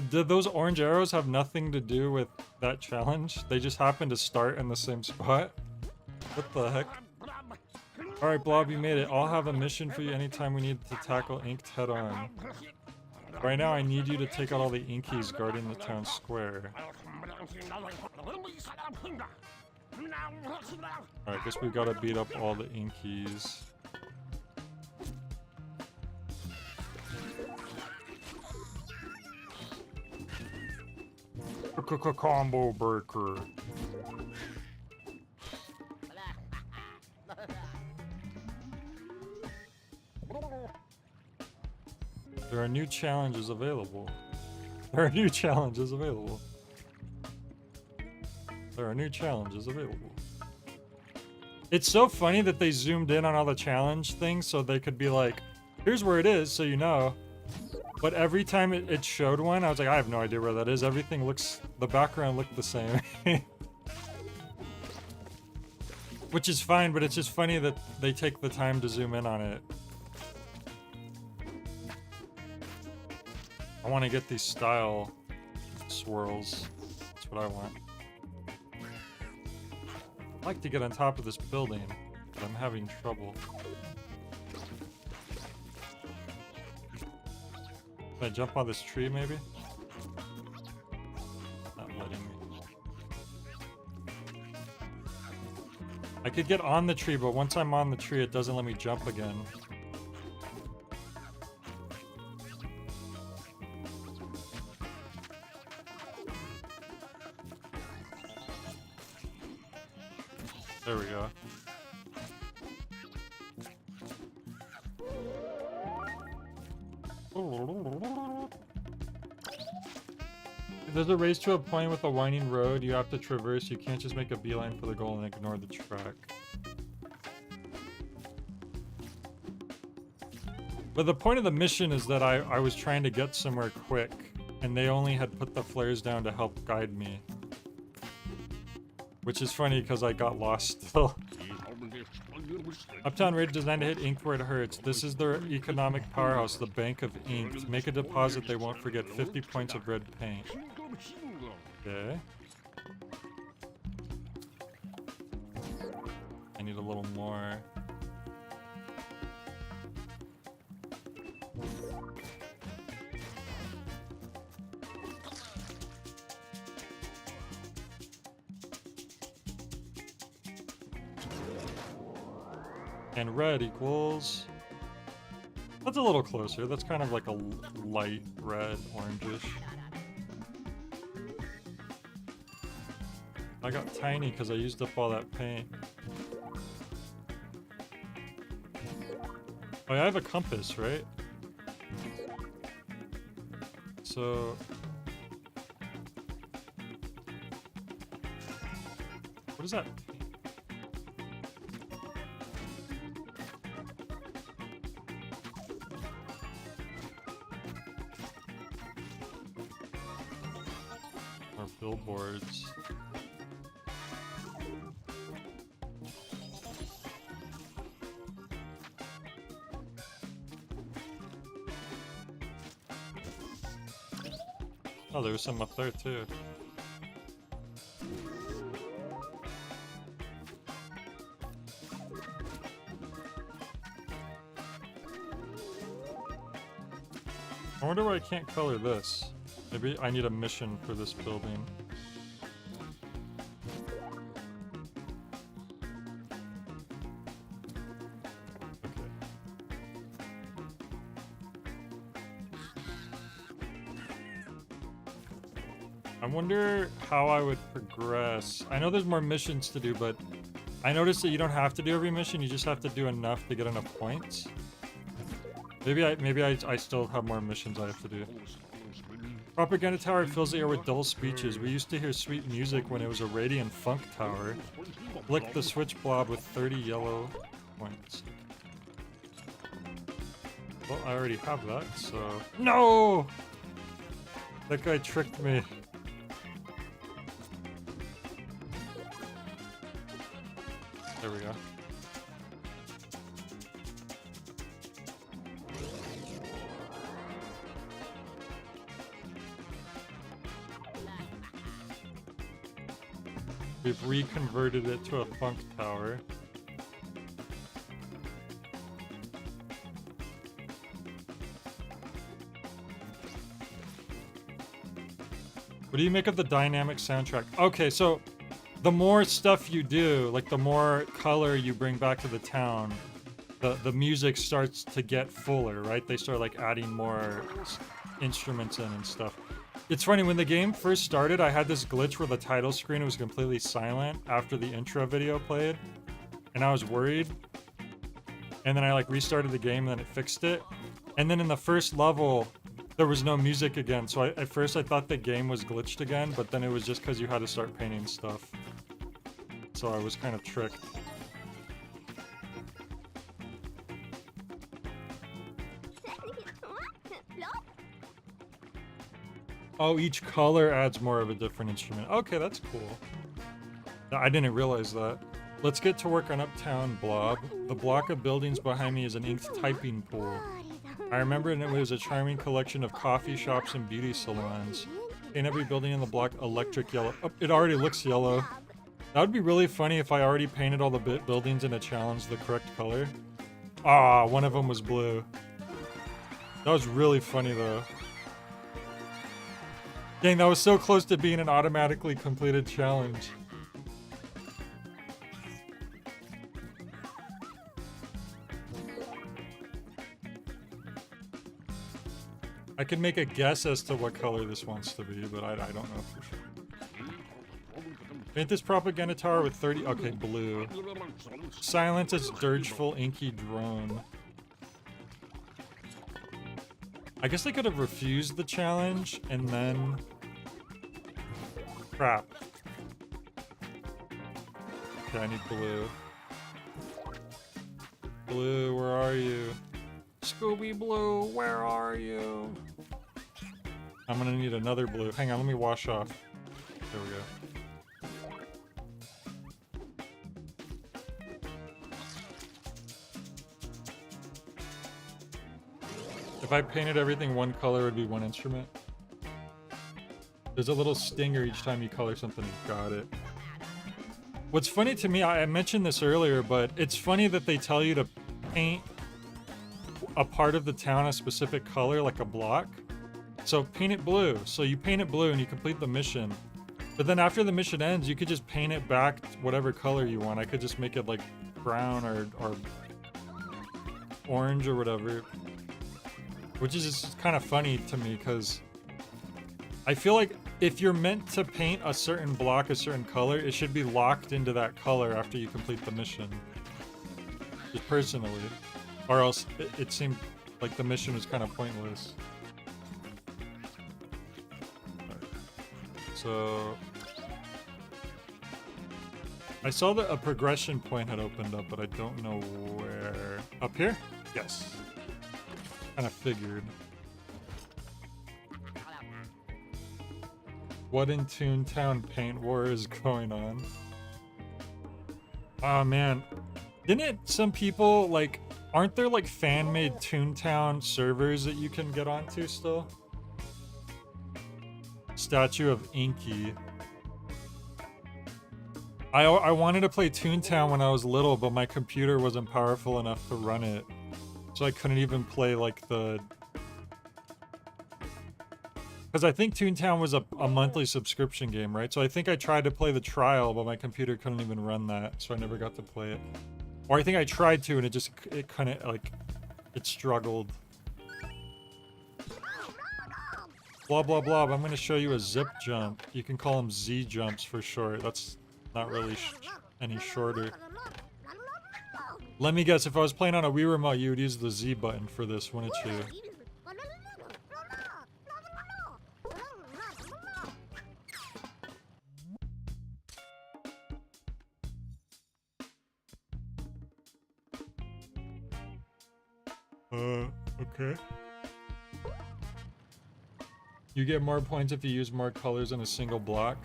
Did those orange arrows have nothing to do with that challenge? They just happened to start in the same spot? What the heck? Alright, Blob, you made it. I'll have a mission for you anytime we need to tackle Inked head on. Right now, I need you to take out all the Inkies guarding the town square. Alright, guess we've got to beat up all the Inkies. Combo breaker. There are new challenges available. There are new challenges available. There are new challenges available. It's so funny that they zoomed in on all the challenge things so they could be like, here's where it is, so you know. But every time it showed one, I was like, I have no idea where that is. Everything looks... The background looked the same. Which is fine, but it's just funny that they take the time to zoom in on it. I want to get these style swirls. That's what I want. I'd like to get on top of this building, but I'm having trouble. Can I jump on this tree, maybe? Not letting me. I could get on the tree, but once I'm on the tree, it doesn't let me jump again. There we go. If there's a race to a point with a winding road you have to traverse, you can't just make a beeline for the goal and ignore the track. But the point of the mission is that I was trying to get somewhere quick, and they only had put the flares down to help guide me. Which is funny because I got lost still. Uptown Ridge designed to hit ink where it hurts. This is their economic powerhouse, the Bank of Ink. To make a deposit, they won't forget 50 points of red paint. Okay. I need a little more. And red equals... That's a little closer. That's kind of like a light red, orangish. I got tiny because I used up all that paint. Oh yeah, I have a compass, right? So... What is that? Or billboards. Oh, there was some up there too. I wonder why I can't color this. Maybe I need a mission for this building. I wonder how I would progress. I know there's more missions to do, but I noticed that you don't have to do every mission, you just have to do enough to get enough points. Maybe I still have more missions I have to do. Propaganda Tower fills the air with dull speeches. We used to hear sweet music when it was a radiant funk tower. Flick the switch blob with 30 yellow points. Well, I already have that, so... No! That guy tricked me. There we go. We've reconverted it to a funk tower. What do you make of the dynamic soundtrack? Okay, so the more stuff you do, like the more color you bring back to the town, the music starts to get fuller, right? They start like adding more instruments in and stuff. It's funny, when the game first started, I had this glitch where the title screen was completely silent after the intro video played, and I was worried. And then I like restarted the game and then it fixed it. And then in the first level, there was no music again, so at first I thought the game was glitched again, but then it was just because you had to start painting stuff. So I was kind of tricked. Oh, each color adds more of a different instrument. Okay, that's cool. I didn't realize that. Let's get to work on Uptown Blob. The block of buildings behind me is an inked typing pool. I remember it was a charming collection of coffee shops and beauty salons. In every building in the block, electric yellow. Oh, it already looks yellow. That would be really funny if I already painted all the buildings in a challenge the correct color. Ah, one of them was blue. That was really funny though. Dang, that was so close to being an automatically completed challenge. I can make a guess as to what color this wants to be, but I don't know for sure. Paint this propaganda tower with 30... Okay, blue. Silence its dirgeful, inky drone. I guess I could have refused the challenge, and then... Crap. Okay, I need blue. Blue, where are you? Scooby Blue, where are you? I'm gonna need another blue. Hang on, let me wash off. There we go. If I painted everything one color, it would be one instrument. There's a little stinger each time you color something. Got it. What's funny to me, I mentioned this earlier, but it's funny that they tell you to paint a part of the town a specific color, like a block. So paint it blue. So you paint it blue and you complete the mission. But then after the mission ends, you could just paint it back whatever color you want. I could just make it like brown or orange or whatever. Which is just kind of funny to me because I feel like if you're meant to paint a certain block a certain color, it should be locked into that color after you complete the mission. Just personally. Or else it seemed like the mission was kind of pointless. So I saw that a progression point had opened up, but I don't know where. Up here? Yes. Kind of figured. What in Toontown paint war is going on? Oh man. Didn't some people like, aren't there like fan-made Toontown servers that you can get onto still? Statue of Inky. I wanted to play Toontown when I was little, but my computer wasn't powerful enough to run it. So I couldn't even play like the... Because I think Toontown was a monthly subscription game, right? So I think I tried to play the trial, but my computer couldn't even run that, so I never got to play it. Or I think I tried to, and it couldn't, like, it struggled. Blah, blah, blah. I'm going to show you a zip jump. You can call them Z jumps for short. That's not really any shorter. Let me guess, if I was playing on a Wii remote, you would use the Z button for this, wouldn't you? Okay. You get more points if you use more colors in a single block.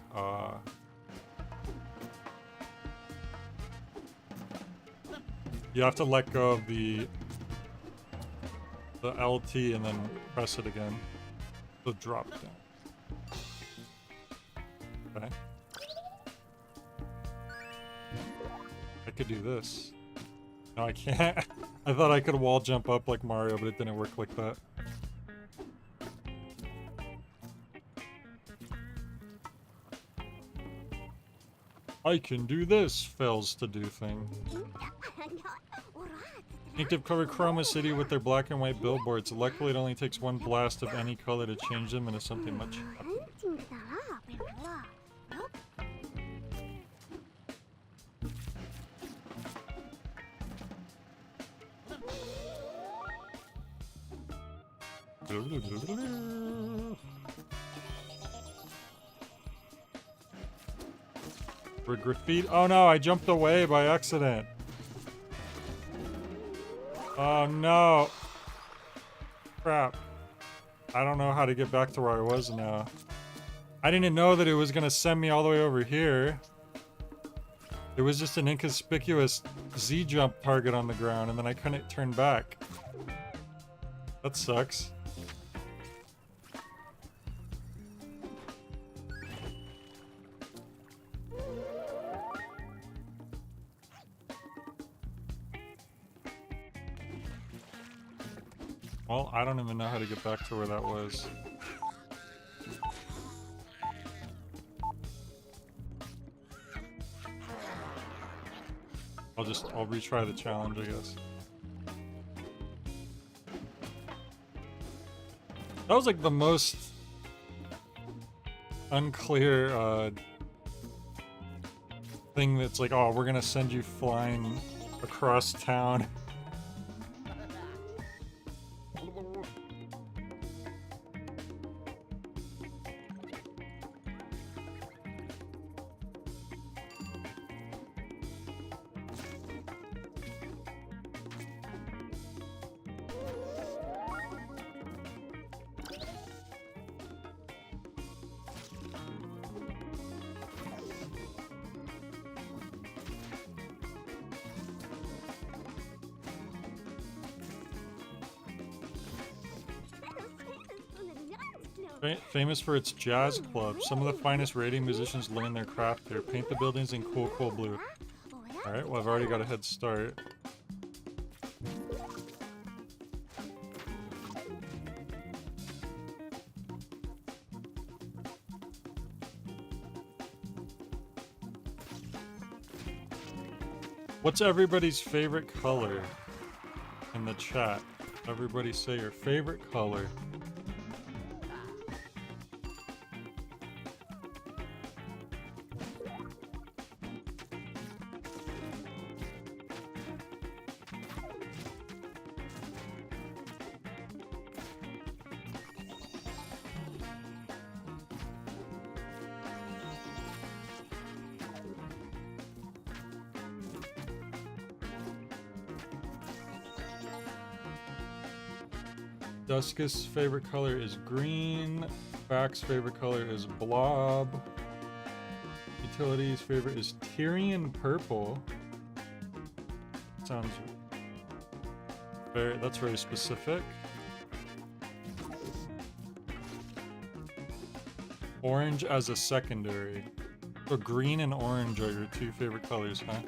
You have to let go of the LT and then press it again. So drop down. Okay. I could do this. No, I can't. I thought I could wall jump up like Mario, but it didn't work like that. I can do this, fails to do thing. Distinctive cover Chroma City with their black and white billboards. Luckily, it only takes one blast of any color to change them into something much happier. For graffiti. Oh no, I jumped away by accident. Oh no. Crap. I don't know how to get back to where I was now. I didn't know that it was gonna send me all the way over here. It was just an inconspicuous Z jump target on the ground, and then I couldn't turn back. That sucks. Well, I don't even know how to get back to where that was. I'll retry the challenge, I guess. That was like the most unclear thing that's like, oh, we're gonna send you flying across town. Famous for its jazz club. Some of the finest radio musicians learn their craft there. Paint the buildings in cool, cool blue. Alright, well I've already got a head start. What's everybody's favorite color in the chat? Everybody say your favorite color. Duska's favorite color is green. Back's favorite color is Blob. Utility's favorite is Tyrian purple. Sounds that's very specific. Orange as a secondary. So green and orange are your two favorite colors, huh?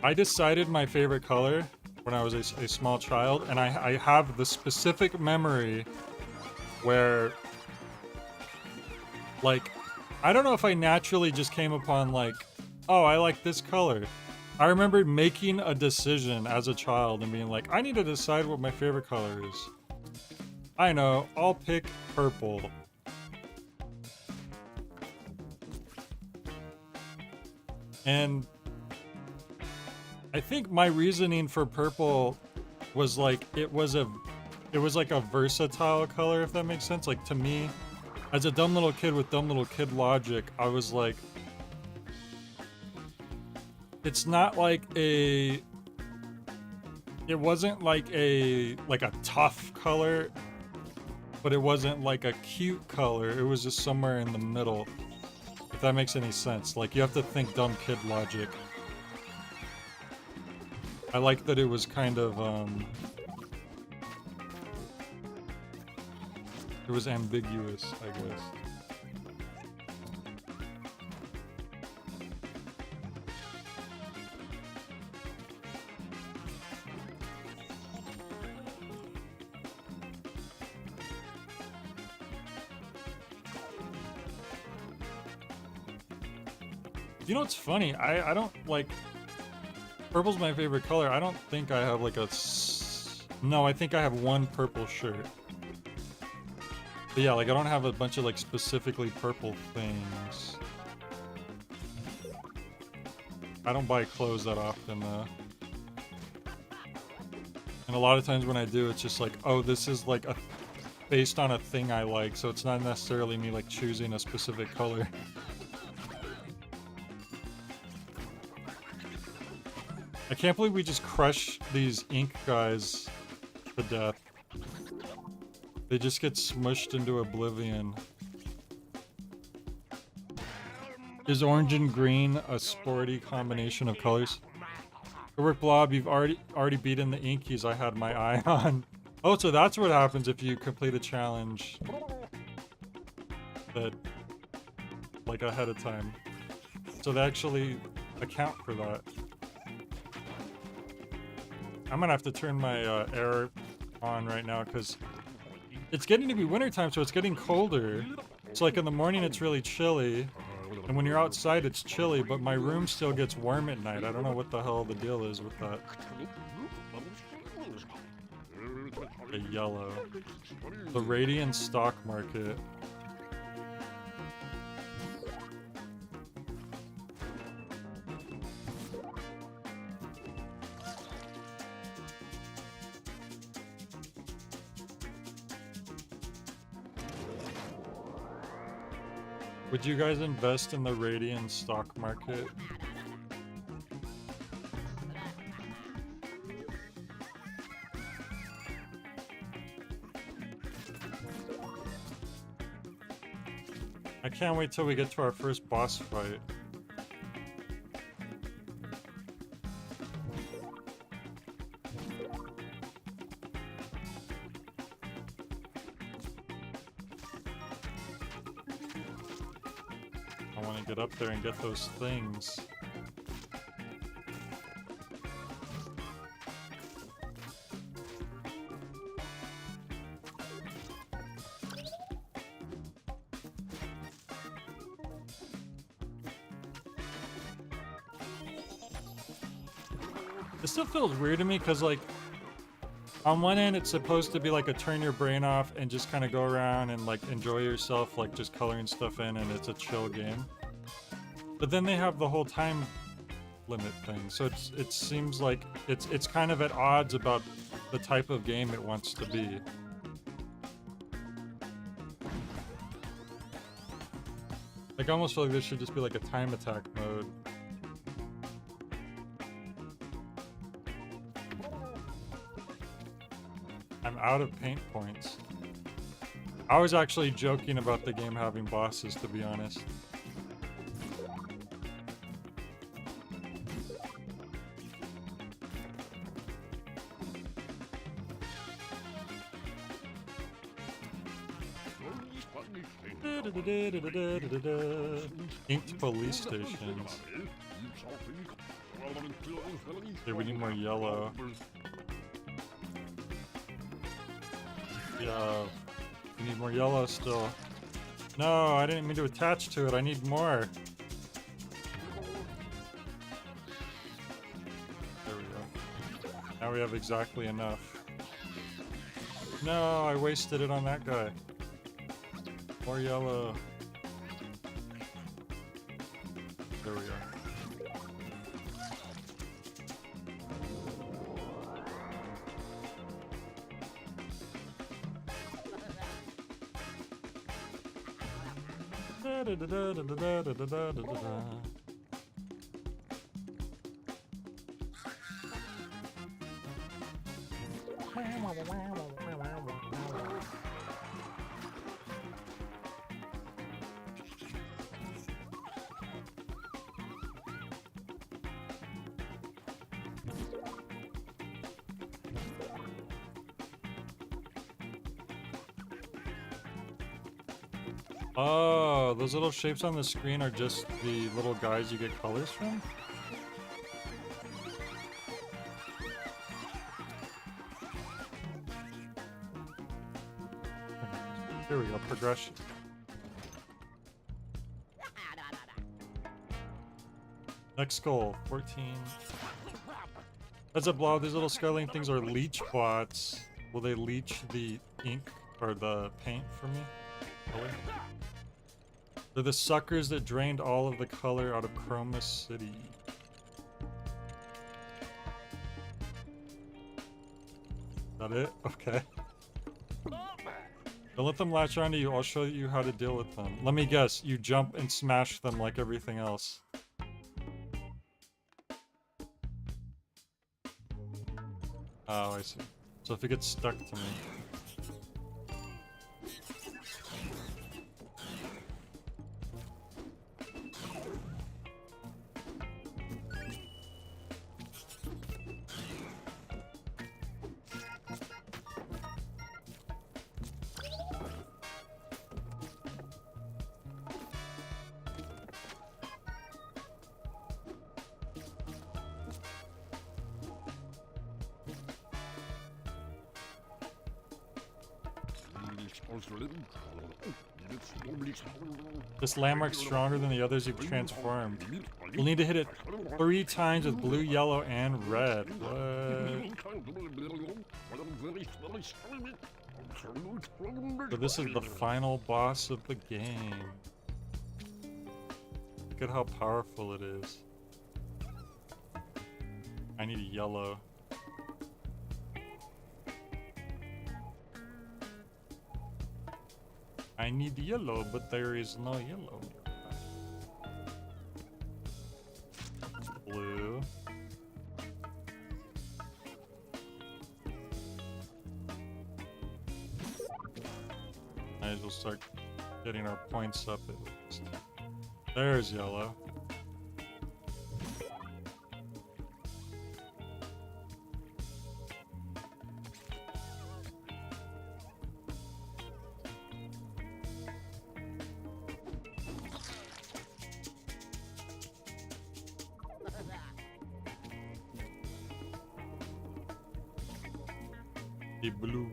I decided my favorite color when I was a small child, and I have the specific memory where, like, I don't know if I naturally just came upon, like, oh, I like this color. I remember making a decision as a child and being like, I need to decide what my favorite color is. I know, I'll pick purple. And I think my reasoning for purple was like it was like a versatile color, if that makes sense. Like, to me, as a dumb little kid with dumb little kid logic, I was like, it's not like it wasn't like a tough color, but it wasn't like a cute color. It was just somewhere in the middle, if that makes any sense. Like, you have to think dumb kid logic. I like that it was kind of, it was ambiguous, I guess. You know what's funny? I don't, like... Purple's my favorite color. I don't think I have like no, I think I have one purple shirt. But yeah, like I don't have a bunch of like specifically purple things. I don't buy clothes that often though. And a lot of times when I do, it's just like, oh, this is like based on a thing I like, so it's not necessarily me like choosing a specific color. I can't believe we just crushed these ink guys to death. They just get smushed into oblivion. Is orange and green a sporty combination of colors? Good work, Blob. You've already beaten the inkies I had my eye on. Oh, so that's what happens if you complete a challenge that, like, ahead of time. So they actually account for that. I'm gonna have to turn my air on right now because it's getting to be wintertime, so it's getting colder. So like in the morning it's really chilly, and when you're outside it's chilly, but my room still gets warm at night. I don't know what the hell the deal is with that. The yellow. The Radiant stock market. Would you guys invest in the Radiant stock market? I can't wait till we get to our first boss fight. I want to get up there and get those things. It still feels weird to me because, like, on one end it's supposed to be like a turn your brain off and just kind of go around and like enjoy yourself, like just coloring stuff in, and it's a chill game. But then they have the whole time limit thing, so it seems like it's kind of at odds about the type of game it wants to be. Like, I almost feel like this should just be like a time attack mode. I'm out of paint points. I was actually joking about the game having bosses, to be honest. Inked police stations. Okay, we need more yellow. Yeah, we need more yellow still. No, I didn't mean to attach to it. I need more. There we go. Now we have exactly enough. No, I wasted it on that guy. More yellow. There we are. Oh, those little shapes on the screen are just the little guys you get colors from? Here we go, progression. Next goal, 14. That's a Blob. These little scuttling things are leech bots. Will they leech the ink or the paint for me? Color? They're the suckers that drained all of the color out of Chroma City. That it? Okay. Don't let them latch onto you. I'll show you how to deal with them. Let me guess. You jump and smash them like everything else. Oh, I see. So if it gets stuck to me. This landmark's stronger than the others you've transformed. You'll need to hit it 3 times with blue, yellow, and red. What? So this is the final boss of the game. Look at how powerful it is. I need a yellow. I need yellow, but there is no yellow. Blue. Might as well start getting our points up. There's yellow. The blue.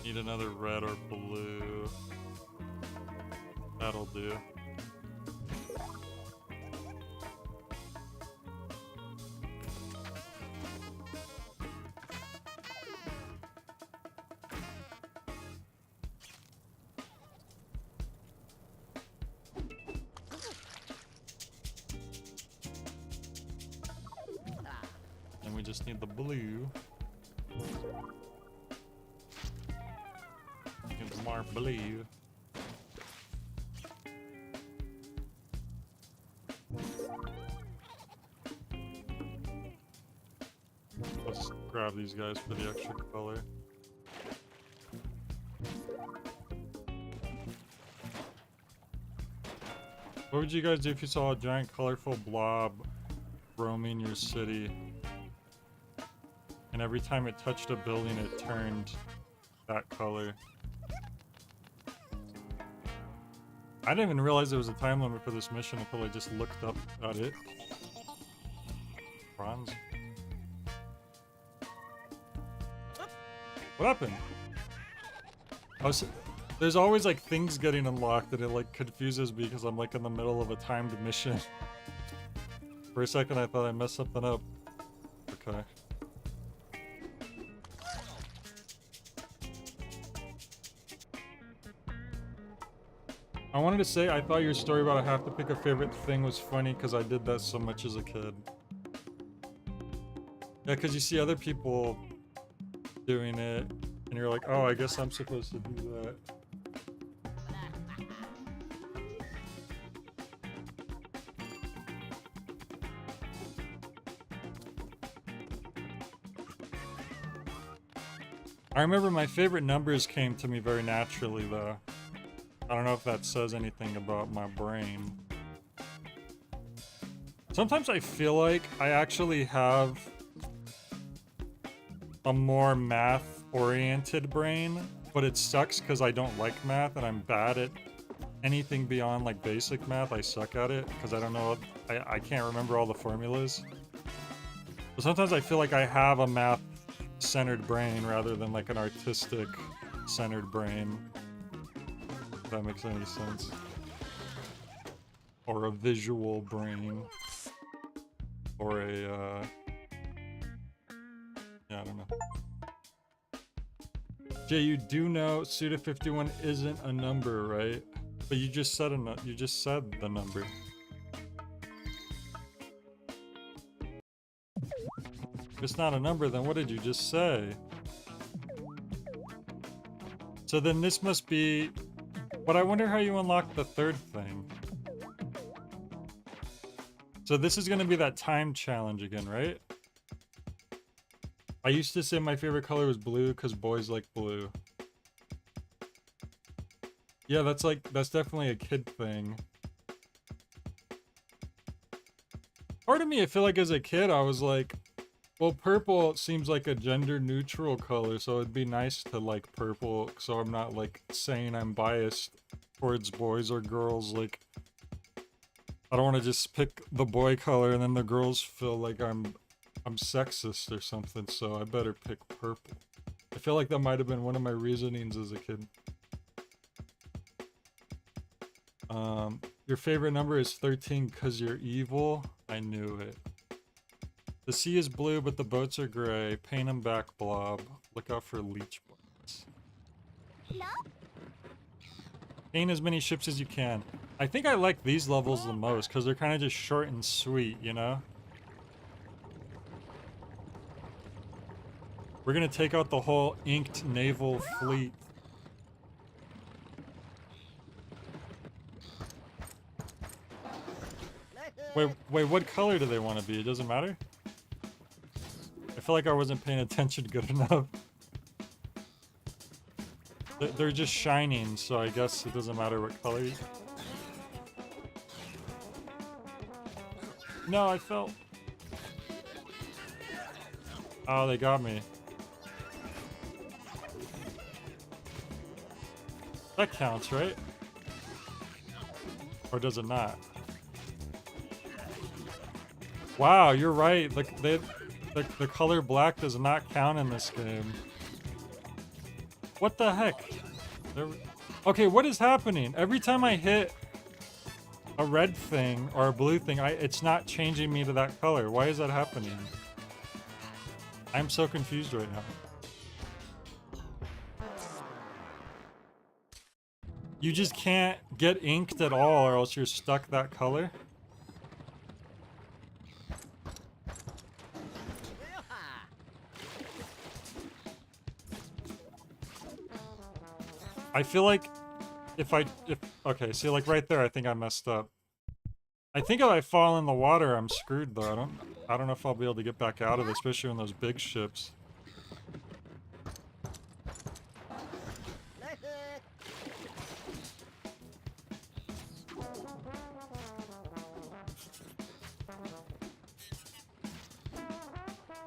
Need another red or blue. That'll do. And we just need the blue. Get more blue. Let's grab these guys for the extra color. What would you guys do if you saw a giant colorful blob roaming your city? And every time it touched a building, it turned that color. I didn't even realize there was a time limit for this mission until I just looked up at it. Bronze. What happened? There's always like things getting unlocked and it like confuses me because I'm like in the middle of a timed mission. For a second I thought I messed something up. Okay. I wanted to say I thought your story about I have to pick a favorite thing was funny because I did that so much as a kid. Yeah, because you see other people doing it and you're like, oh, I guess I'm supposed to do that. I remember my favorite numbers came to me very naturally though. I don't know if that says anything about my brain. Sometimes I feel like I actually have a more math-oriented brain, but it sucks because I don't like math and I'm bad at anything beyond like basic math. I suck at it because I don't know, I can't remember all the formulas. But sometimes I feel like I have a math-centered brain rather than like an artistic-centered brain. If that makes any sense. Or a visual brain. Or a, yeah, I don't know. Jay, you do know Suda 51 isn't a number, right? But you just said you just said the number. If it's not a number, then what did you just say? So then this must be... But I wonder how you unlock the third thing. So this is gonna be that time challenge again, right? I used to say my favorite color was blue because boys like blue. Yeah, that's definitely a kid thing. Part of me, I feel like as a kid, I was like, well, purple seems like a gender neutral color, so it'd be nice to like purple, so I'm not like saying I'm biased towards boys or girls. Like, I don't want to just pick the boy color and then the girls feel like I'm sexist or something, so I better pick purple. I feel like that might have been one of my reasonings as a kid. Your favorite number is 13 because you're evil? I knew it. The sea is blue, but the boats are gray. Paint them back, Blob. Look out for leech bugs. Paint as many ships as you can. I think I like these levels the most because they're kind of just short and sweet, you know? We're gonna take out the whole inked naval fleet. Wait, what color do they want to be? It doesn't matter? feel like I wasn't paying attention good enough. They're just shining, so I guess it doesn't matter what color you... No, I fell. Oh, they got me. That counts, right? Or does it not? Wow, you're right. The color black does not count in this game. What the heck? Okay, what is happening? Every time I hit a red thing or a blue thing, it's not changing me to that color. Why is that happening? I'm so confused right now. You just can't get inked at all or else you're stuck that color? I feel like okay, see, like right there, I think I messed up. I think if I fall in the water, I'm screwed though. I don't know if I'll be able to get back out of it, especially on those big ships.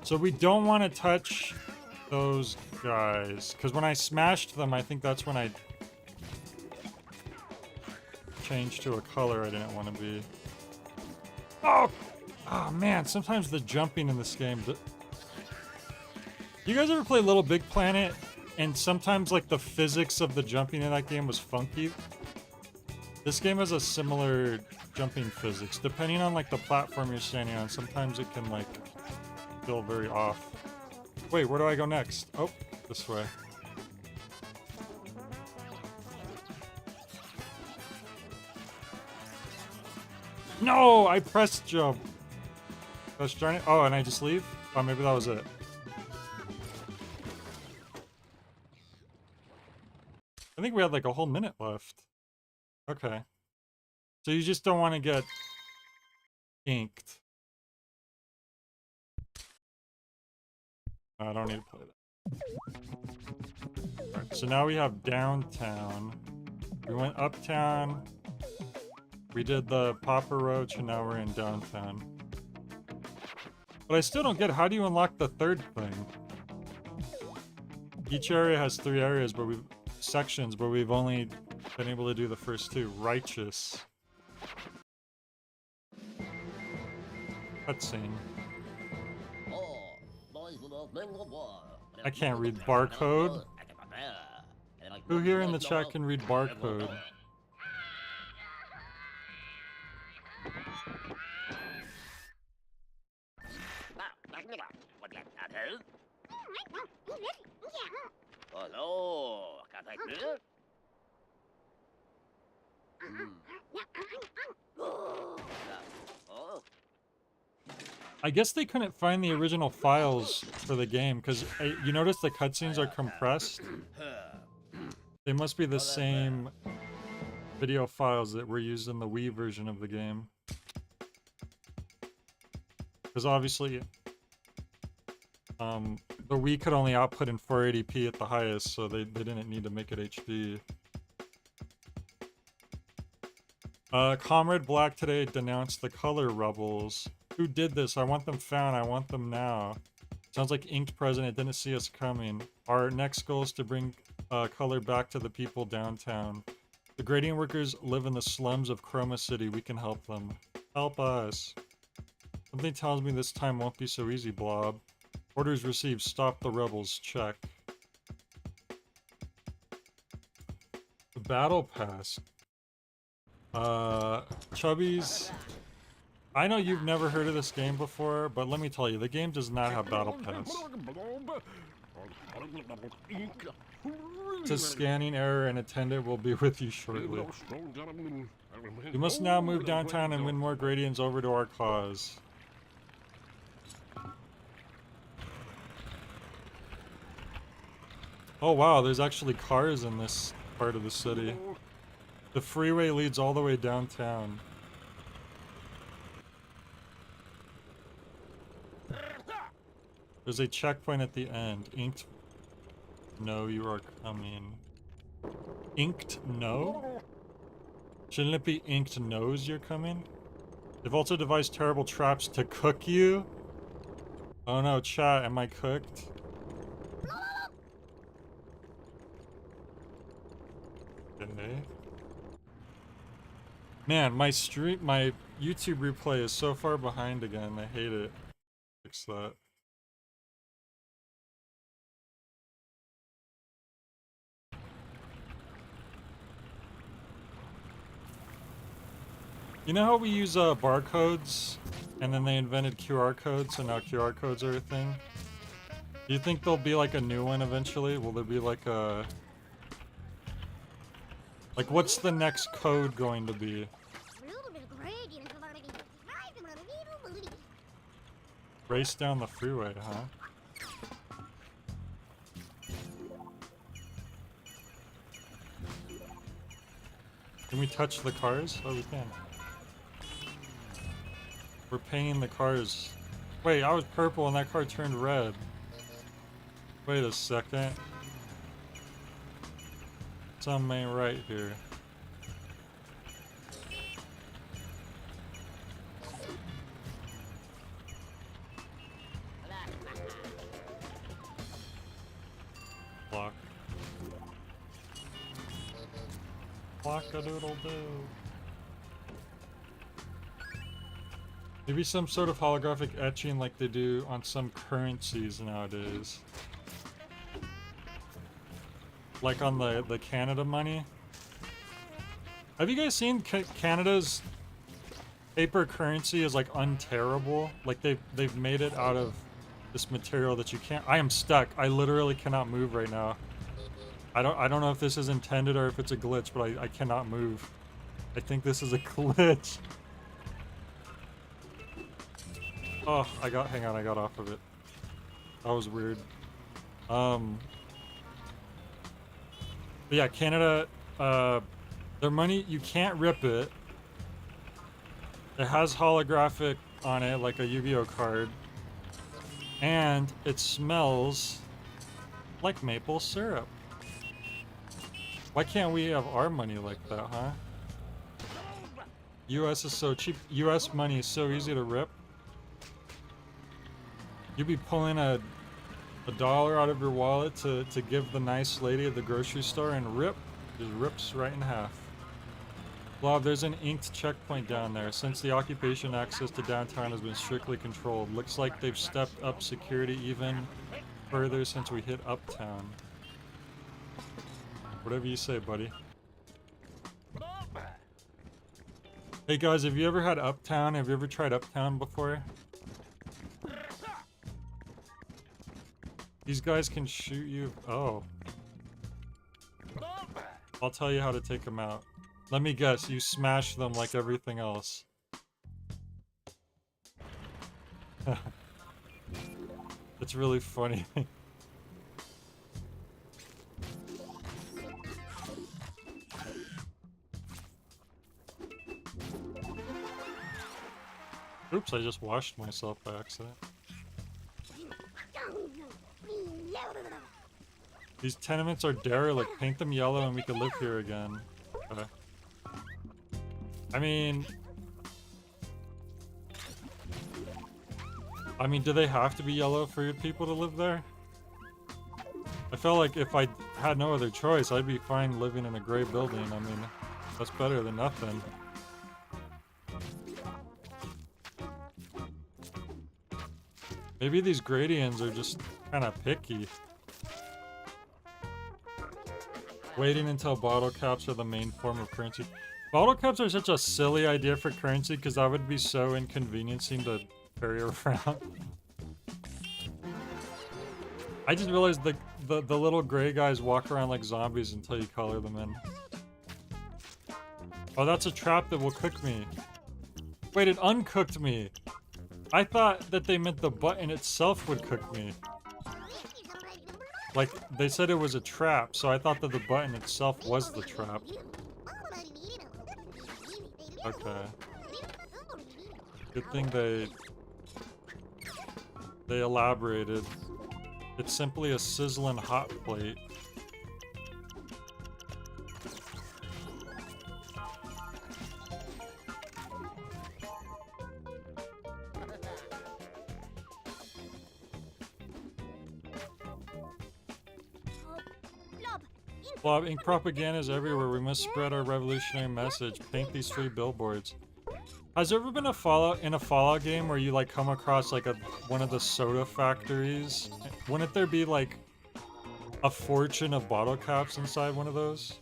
So we don't want to touch those guys, because when I smashed them, I think that's when I changed to a color I didn't want to be. Oh! Oh man, sometimes the jumping in this game... You guys ever play Little Big Planet? And sometimes like the physics of the jumping in that game was funky? This game has a similar jumping physics. Depending on like the platform you're standing on, sometimes it can like feel very off. Wait, where do I go next? Oh, this way. No, I pressed jump. I was trying to, oh, and I just leave? Oh, maybe that was it. I think we had like a whole minute left. Okay. So you just don't want to get inked. I don't need to play that. Alright, so now we have downtown. We went uptown. We did the Papa Roach, and now we're in downtown. But I still don't get, how do you unlock the third thing? Each area has 3 areas, but sections, but we've only been able to do the first 2. Righteous. Cutscene. I can't read barcode. Who here in the chat can read barcode? I guess they couldn't find the original files for the game, because you notice the cutscenes are compressed? They must be the same video files that were used in the Wii version of the game. Because obviously, the Wii could only output in 480p at the highest, so they didn't need to make it HD. Comrade Black today denounced the color rebels. Who did this? I want them found. I want them now. Sounds like Inked President didn't see us coming. Our next goal is to bring color back to the people downtown. The grading workers live in the slums of Chroma City. We can help them. Help us. Something tells me this time won't be so easy, Blob. Orders received. Stop the rebels. Check. The Battle Pass. Chubbies. I know you've never heard of this game before, but let me tell you, the game does not have Battle Pass. It's a scanning error, and attendant will be with you shortly. You must now move downtown and win more gradients over to our cause. Oh wow, there's actually cars in this part of the city. The freeway leads all the way downtown. There's a checkpoint at the end. Inked. No, you are coming. Inked no? Shouldn't it be inked knows you're coming? They've also devised terrible traps to cook you. Oh no, chat, am I cooked? Okay. Man, my YouTube replay is so far behind again. I hate it. Fix that. You know how we use barcodes, and then they invented QR codes, so now QR codes are a thing? Do you think there'll be like a new one eventually? Will there be like a... Like, what's the next code going to be? Race down the freeway, huh? Can we touch the cars? Oh, we can. We're painting the cars. Wait, I was purple and that car turned red. Wait a second. Something ain't right here. Block. Block-a-doodle-doo. Maybe some sort of holographic etching like they do on some currencies nowadays. Like on the Canada money. Have you guys seen Canada's paper currency is like unterrible? Like they've made it out of this material that you can't. I am stuck. I literally cannot move right now. I don't know if this is intended or if it's a glitch, but I cannot move. I think this is a glitch. Oh, hang on, I got off of it. That was weird. But yeah, Canada, their money, you can't rip it. It has holographic on it, like a Yu-Gi-Oh card. And it smells like maple syrup. Why can't we have our money like that, huh? US is so cheap. US money is so easy to rip. You'd be pulling a dollar out of your wallet to give the nice lady at the grocery store and rip. Just rips right in half. Blob, there's an inked checkpoint down there. Since the occupation, access to downtown has been strictly controlled. Looks like they've stepped up security even further since we hit Uptown. Whatever you say, buddy. Hey guys, have you ever had Uptown? Have you ever tried Uptown before? These guys can shoot you. Oh. I'll tell you how to take them out. Let me guess, you smash them like everything else. It's really funny. Oops, I just washed myself by accident. These tenements are derelict. Paint them yellow and we can live here again. Okay. I mean, do they have to be yellow for people to live there? I felt like if I had no other choice, I'd be fine living in a gray building. I mean, that's better than nothing. Maybe these Gradians are just kind of picky. Waiting until bottle caps are the main form of currency. Bottle caps are such a silly idea for currency because that would be so inconveniencing to carry around. I just realized the little gray guys walk around like zombies until you color them in. Oh, that's a trap that will cook me. Wait, it uncooked me. I thought that they meant the button itself would cook me. Like, they said it was a trap, so I thought that the button itself was the trap. Okay. Good thing they... They elaborated. It's simply a sizzling hot plate. Blob, Blob, ink propaganda is everywhere. We must spread our revolutionary message. Paint these 3 billboards. Has there ever been a Fallout game where you like come across like one of the soda factories? Wouldn't there be like a fortune of bottle caps inside one of those?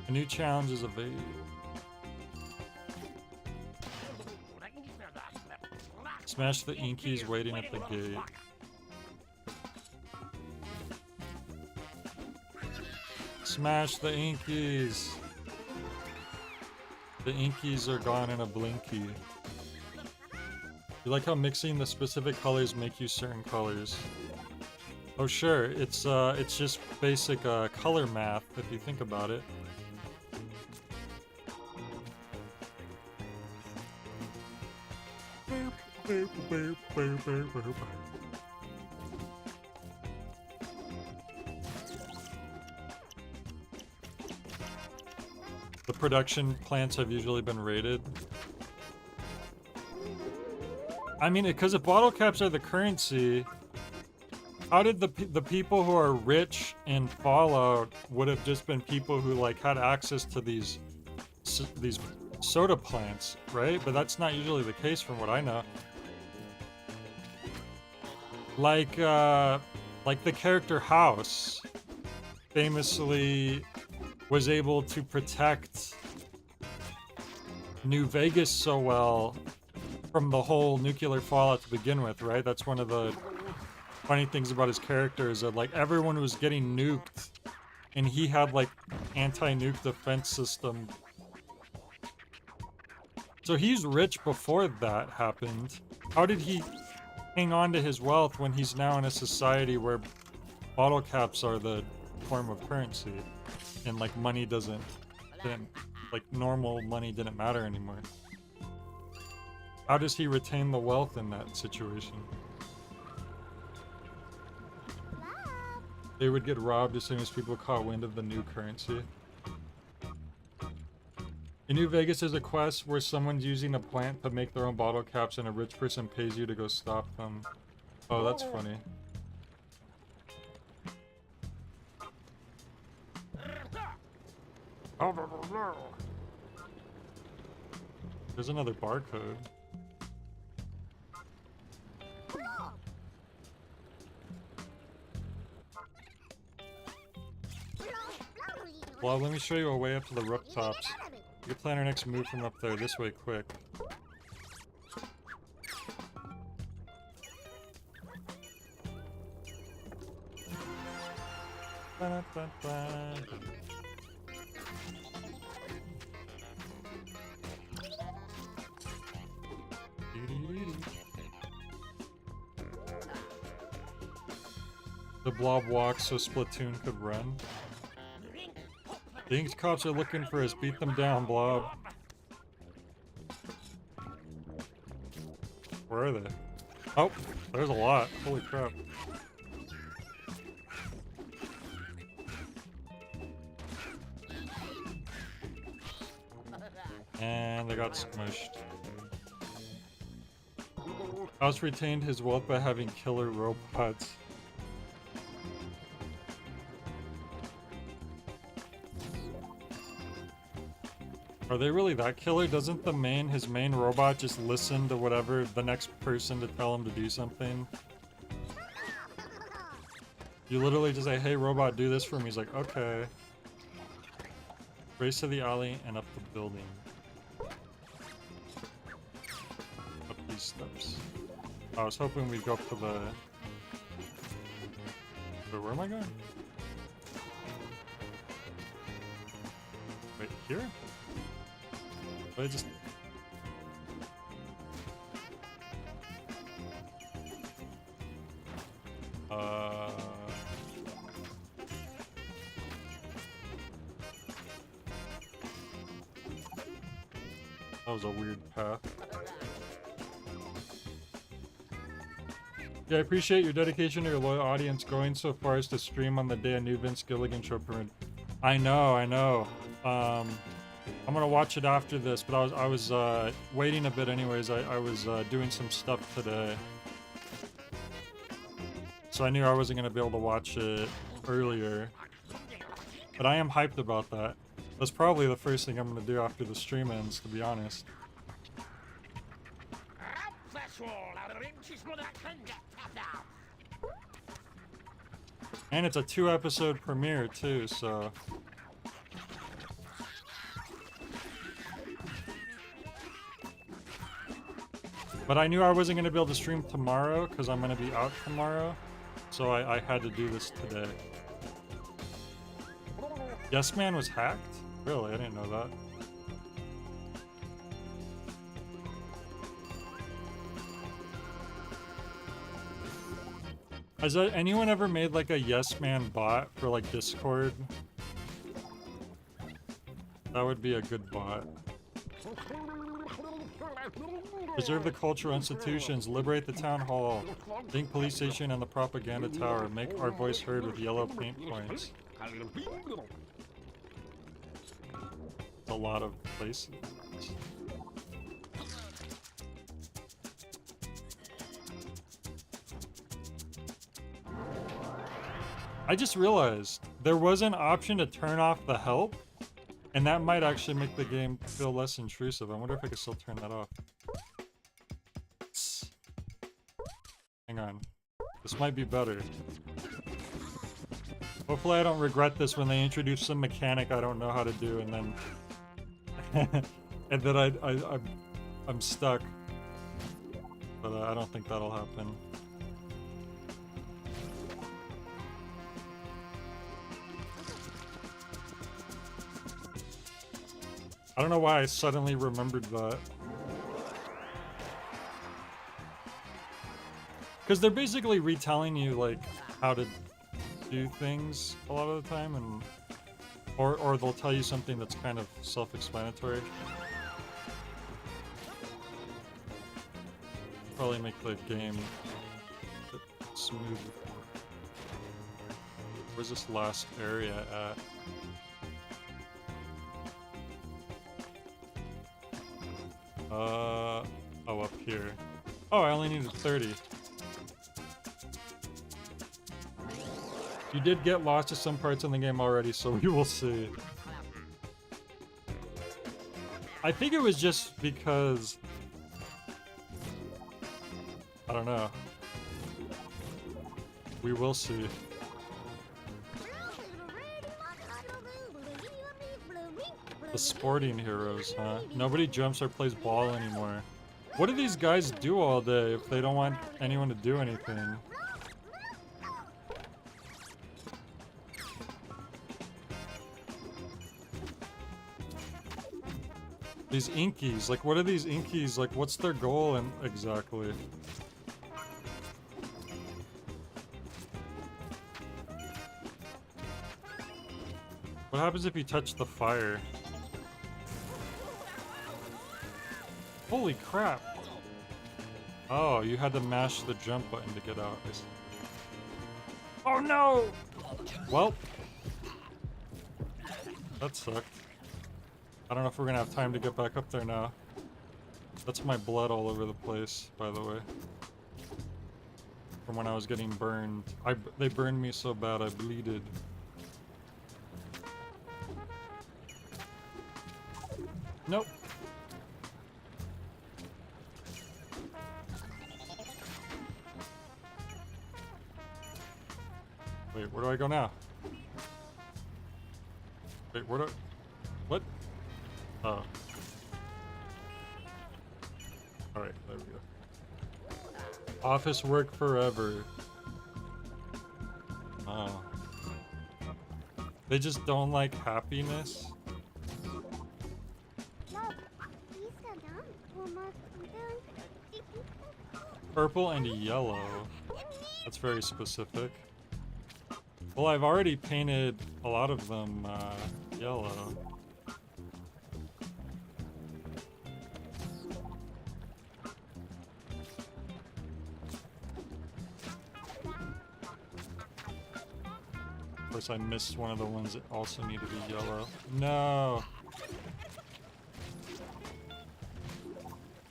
A new challenge is available. Smash the inkies waiting at the gate. Smash the inkies. The inkies are gone in a blinky. You like how mixing the specific colors make you certain colors? Oh sure, it's just basic color math if you think about it. The production plants have usually been raided. I mean, because if bottle caps are the currency, how did the people who are rich in Fallout would have just been people who like had access to these soda plants, right? But that's not usually the case from what I know. Like the character House famously was able to protect New Vegas so well from the whole nuclear fallout to begin with, right? That's one of the funny things about his character is that like everyone was getting nuked and he had like anti-nuke defense system. So he's rich before that happened. How did he hang on to his wealth when he's now in a society where bottle caps are the form of currency and like money didn't like normal money didn't matter anymore? How does he retain the wealth in that situation? They would get robbed as soon as people caught wind of the new currency. In New Vegas, there's a quest where someone's using a plant to make their own bottle caps and a rich person pays you to go stop them. Oh, that's funny. There's another barcode. Well, let me show you a way up to the rooftops. We can plan our next move from up there. This way, quick. The Blob walks so Splatoon could run. The Inked cops are looking for us. Beat them down, Blob. Where are they? Oh, there's a lot. Holy crap. And they got smushed. House retained his wealth by having killer robots. Are they really that killer? Doesn't his main robot just listen to whatever the next person to tell him to do something? You literally just say, hey robot, do this for me. He's like, okay. Race to the alley and up the building. Up these steps. I was hoping we'd go up to the... But where am I going? Wait, here? I just... That was a weird path. Yeah, I appreciate your dedication to your loyal audience going so far as to stream on the day a new Vince Gilligan show premiered. I know. I'm gonna watch it after this, but I was waiting a bit anyways. I was doing some stuff today. So I knew I wasn't gonna be able to watch it earlier. But I am hyped about that. That's probably the first thing I'm gonna do after the stream ends, to be honest. And it's a 2-episode premiere too, so... But I knew I wasn't going to be able to stream tomorrow, because I'm going to be out tomorrow. So I had to do this today. Yes Man was hacked? Really? I didn't know that. Has anyone ever made like a Yes Man bot for like Discord? That would be a good bot. Preserve the cultural institutions, liberate the town hall, link police station and the propaganda tower, make our voice heard with yellow paint points. A lot of places. I just realized there was an option to turn off the help, and that might actually make the game feel less intrusive. I wonder if I can still turn that off. Hang on. This might be better. Hopefully I don't regret this when they introduce some mechanic I don't know how to do and then... and then I'm stuck. But I don't think that'll happen. I don't know why I suddenly remembered that. Because they're basically retelling you, like, how to do things a lot of the time, and... Or they'll tell you something that's kind of self-explanatory. Probably make the game a bit smooth. Where's this last area at? Oh, up here. Oh, I only needed 30. You did get lost to some parts in the game already, so we will see. I think it was just because... I don't know. We will see. The sporting heroes, huh? Nobody jumps or plays ball anymore. What do these guys do all day if they don't want anyone to do anything? These inkies, like what are these inkies, like what's their goal and exactly? What happens if you touch the fire? Holy crap! Oh, you had to mash the jump button to get out. Oh no! Well, that sucked. I don't know if we're gonna have time to get back up there now. That's my blood all over the place, by the way. From when I was getting burned. They burned me so bad I bleeded. Nope. Wait, where do I go now? Wait, where do I... What? Oh. Alright, there we go. Office work forever. Oh. They just don't like happiness? Purple and yellow. That's very specific. Well, I've already painted a lot of them yellow. course, I missed one of the ones that also need to be yellow. No!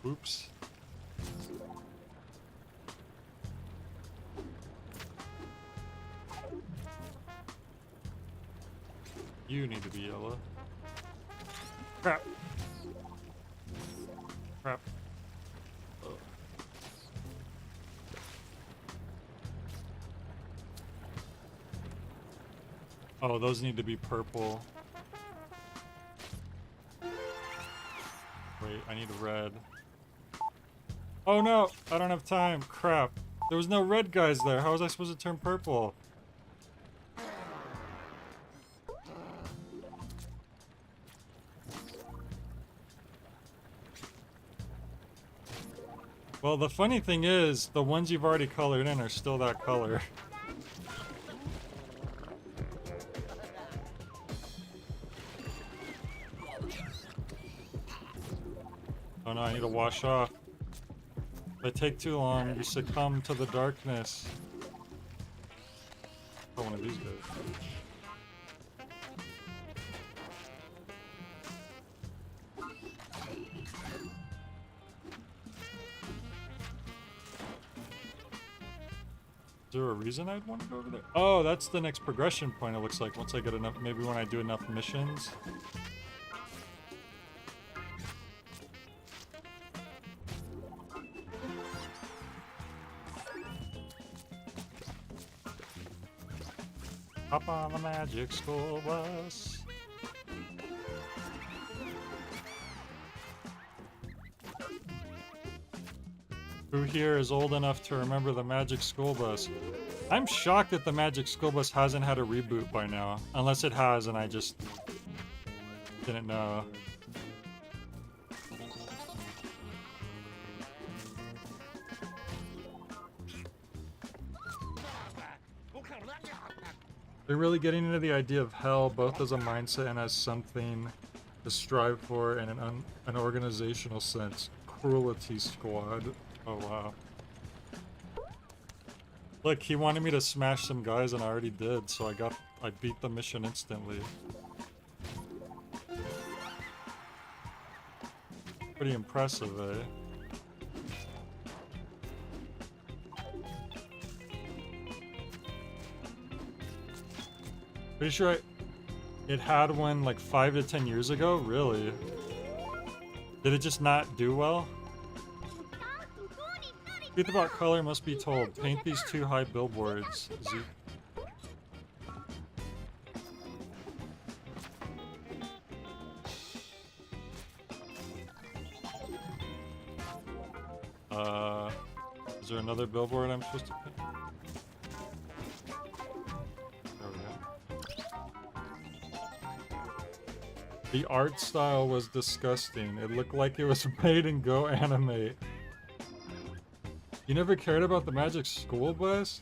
Oops. You need to be yellow. Crap! Crap. Ugh. Oh, those need to be purple. Wait, I need a red. Oh no! I don't have time. Crap. There was no red guys there. How was I supposed to turn purple? Well, the funny thing is, the ones you've already colored in are still that color. Oh no, I need to wash off. If I take too long, you succumb to the darkness. Oh, one of these guys. Is there a reason I'd want to go over there? Oh, that's the next progression point, it looks like, once I get enough, maybe when I do enough missions. Hop on the magic school bus. Who here is old enough to remember the magic school bus? I'm shocked that the magic school bus hasn't had a reboot by now. Unless it has and I just didn't know. They're really getting into the idea of hell, both as a mindset and as something to strive for in an organizational sense. Cruelty Squad. Oh wow. Look, he wanted me to smash some guys and I already did, so I beat the mission instantly. Pretty impressive, eh? Pretty sure it had one like 5 to 10 years ago? Really? Did it just not do well? Truth about color must be told. Paint these 2 high billboards. Is there another billboard I'm supposed to paint? There we go. The art style was disgusting. It looked like it was made in Go Animate. You never cared about the magic school bus?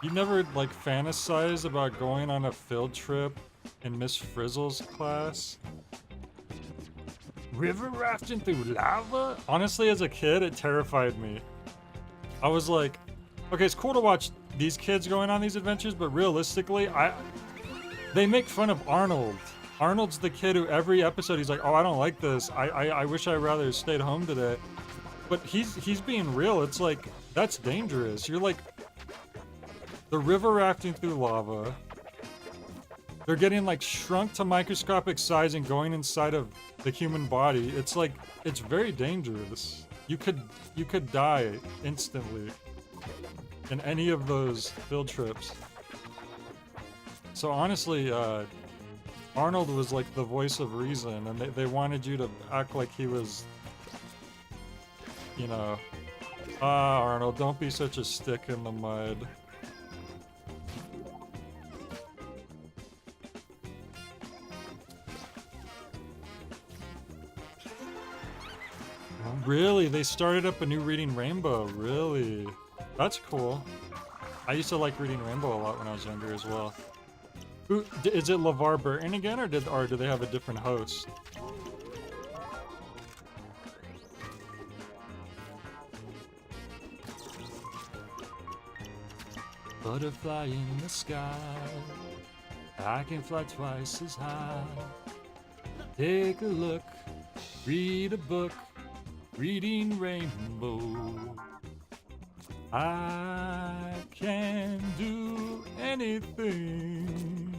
You never, like, fantasized about going on a field trip in Miss Frizzle's class? River rafting through lava? Honestly, as a kid, it terrified me. I was like, okay, it's cool to watch these kids going on these adventures, but realistically, they make fun of Arnold. Arnold's the kid who every episode he's like, oh, I don't like this. I wish I rather stayed home today. But he's being real. It's like, that's dangerous. You're like, the river rafting through lava. They're getting like shrunk to microscopic size and going inside of the human body. It's like, it's very dangerous. You could die instantly in any of those field trips. So honestly, Arnold was like the voice of reason, and they wanted you to act like he was, you know, Arnold, don't be such a stick in the mud. Really? They started up a new Reading Rainbow, really? That's cool. I used to like Reading Rainbow a lot when I was younger as well. Ooh, is it LeVar Burton again, or do they have a different host? Butterfly in the sky. I can fly twice as high. Take a look, read a book, reading rainbow. I can do anything.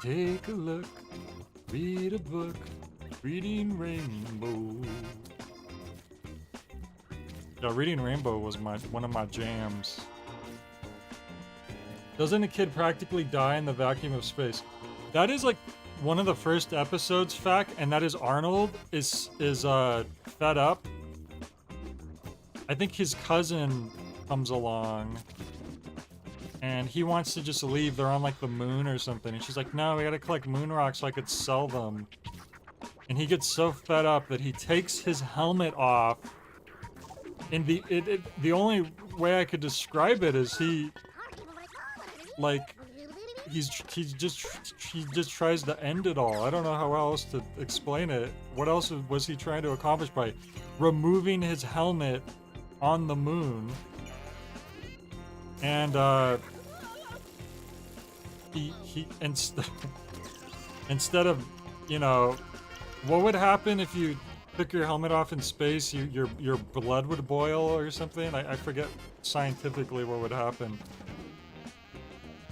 Take a look, read a book, reading rainbow. Yeah, reading rainbow was one of my jams. Doesn't a kid practically die in the vacuum of space? That is like one of the first episodes, fact, and that is Arnold is fed up. I think his cousin comes along and he wants to just leave. They're on like the moon or something. And she's like, no, we gotta collect moon rocks so I could sell them. And he gets so fed up that he takes his helmet off. And the only way I could describe it is he just tries to end it all. I don't know how else to explain it. What else was he trying to accomplish by removing his helmet on the moon? And instead of, you know, what would happen if you took your helmet off in space? Your blood would boil or something. I forget scientifically what would happen.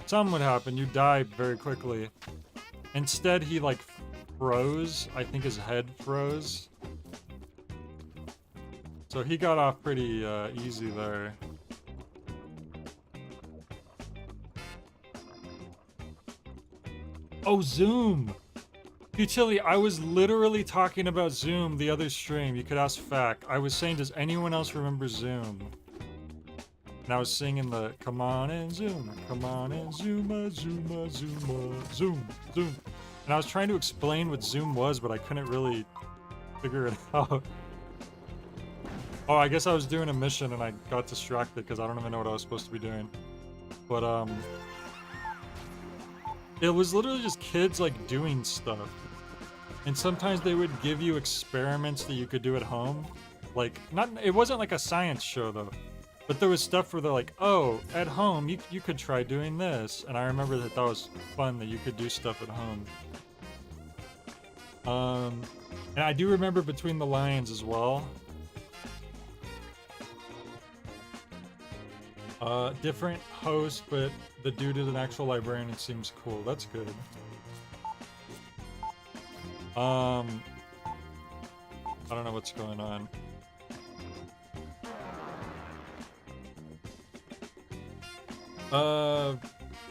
Something would happen. You die very quickly. Instead, he like froze. I think his head froze. So he got off pretty easy there. Oh, Zoom! Utility, I was literally talking about Zoom the other stream. You could ask Fac. I was saying, does anyone else remember Zoom? And I was singing the come on and zoom, come on and zooma, zooma, zooma, zoom, zoom. And I was trying to explain what Zoom was, but I couldn't really figure it out. Oh, I guess I was doing a mission and I got distracted because I don't even know what I was supposed to be doing. But, it was literally just kids, like, doing stuff. And sometimes they would give you experiments that you could do at home. Like, it wasn't like a science show, though. But there was stuff where they're like, oh, at home, you could try doing this. And I remember that was fun, that you could do stuff at home. And I do remember Between the Lines as well. Different host, but the dude is an actual librarian. It seems cool. That's good. I don't know what's going on.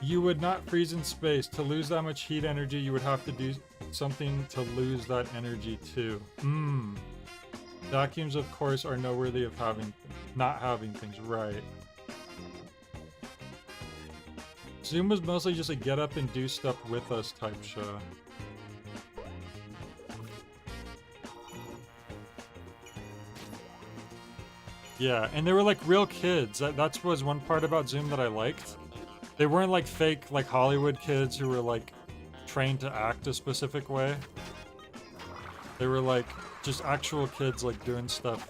You would not freeze in space. To lose that much heat energy, you would have to do something to lose that energy too. Vacuums, of course, are noteworthy of not having things right. Zoom was mostly just a get up and do stuff with us type show. Yeah, and they were like real kids. That was one part about Zoom that I liked. They weren't like fake, like Hollywood kids who were like trained to act a specific way. They were like just actual kids like doing stuff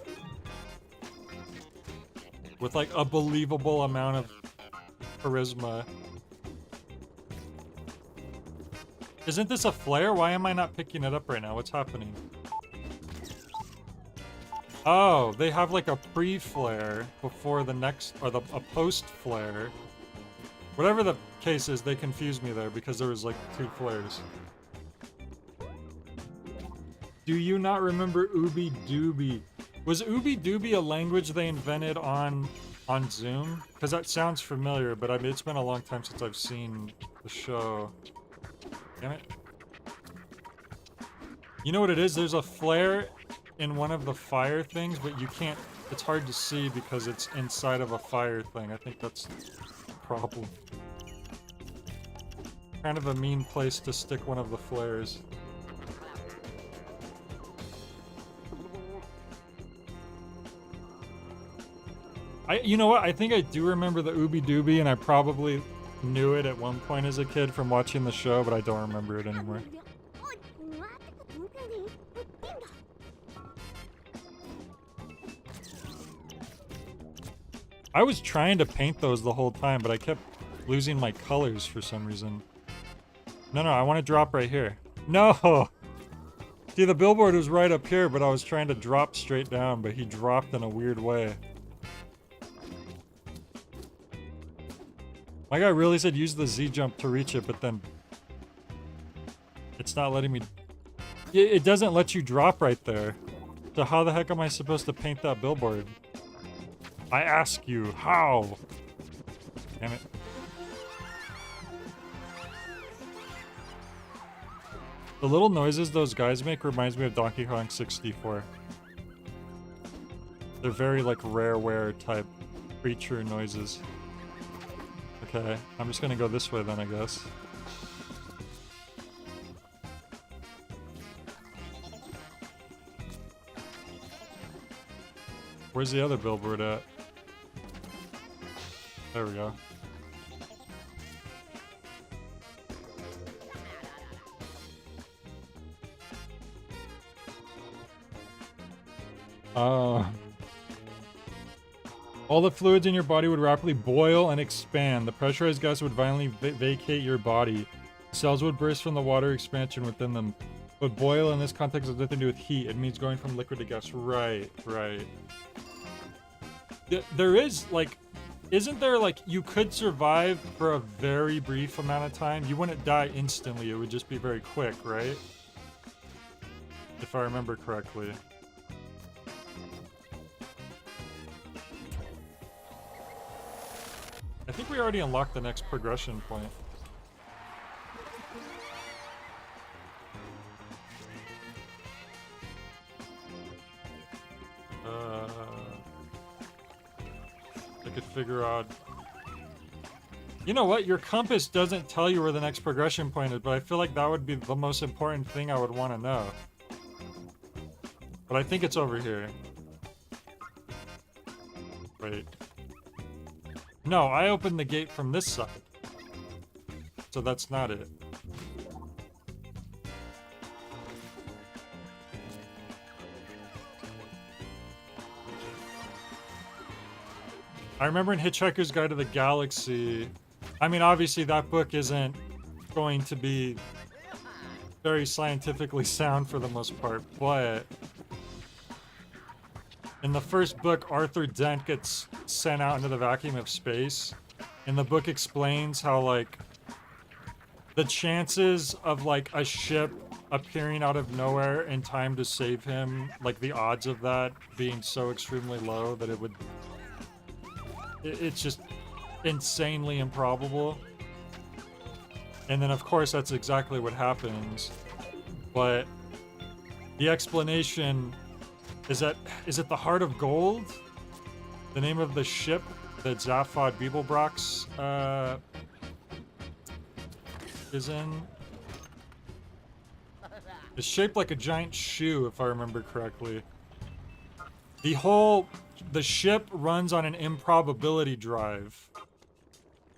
with like a believable amount of charisma. Isn't this a flare? Why am I not picking it up right now? What's happening? Oh, they have like a pre-flare before the next, or a post-flare. Whatever the case is, they confused me there because there was like 2 flares. Do you not remember Ooby Dooby? Was Ooby Dooby a language they invented on Zoom? Because that sounds familiar, but I mean, it's been a long time since I've seen the show. Damn it. You know what it is? There's a flare in one of the fire things, but you can't, it's hard to see because it's inside of a fire thing. I think that's the problem. Kind of a mean place to stick one of the flares. You know what? I think I do remember the Ooby Dooby, and I probably knew it at one point as a kid from watching the show, but I don't remember it anymore. I was trying to paint those the whole time, but I kept losing my colors for some reason. No, I want to drop right here. No! See, the billboard was right up here, but I was trying to drop straight down, but he dropped in a weird way. My guy really said use the Z jump to reach it, but then it's not letting me. It doesn't let you drop right there. So how the heck am I supposed to paint that billboard? I ask you, how? Damn it. The little noises those guys make reminds me of Donkey Kong 64. They're very like rareware type creature noises. Okay, I'm just gonna go this way then, I guess. Where's the other billboard at? There we go. All the fluids in your body would rapidly boil and expand. The pressurized gas would violently vacate your body. Cells would burst from the water expansion within them. But boil in this context has nothing to do with heat. It means going from liquid to gas. Right. There is, like... Isn't there, like, you could survive for a very brief amount of time? You wouldn't die instantly. It would just be very quick, right? If I remember correctly. I think we already unlocked the next progression point. I could figure out... You know what? Your compass doesn't tell you where the next progression point is, but I feel like that would be the most important thing I would want to know. But I think it's over here. Wait. No, I opened the gate from this side. So that's not it. I remember in Hitchhiker's Guide to the Galaxy... I mean, obviously that book isn't going to be very scientifically sound for the most part, but... In the first book, Arthur Dent gets sent out into the vacuum of space, and the book explains how, like, the chances of, like, a ship appearing out of nowhere in time to save him, like, the odds of that being so extremely low that it would... It's just insanely improbable. And then, of course, that's exactly what happens. But the explanation... Is it the Heart of Gold? The name of the ship that Zaphod Beeblebrox is in? It's shaped like a giant shoe, if I remember correctly. The ship runs on an improbability drive.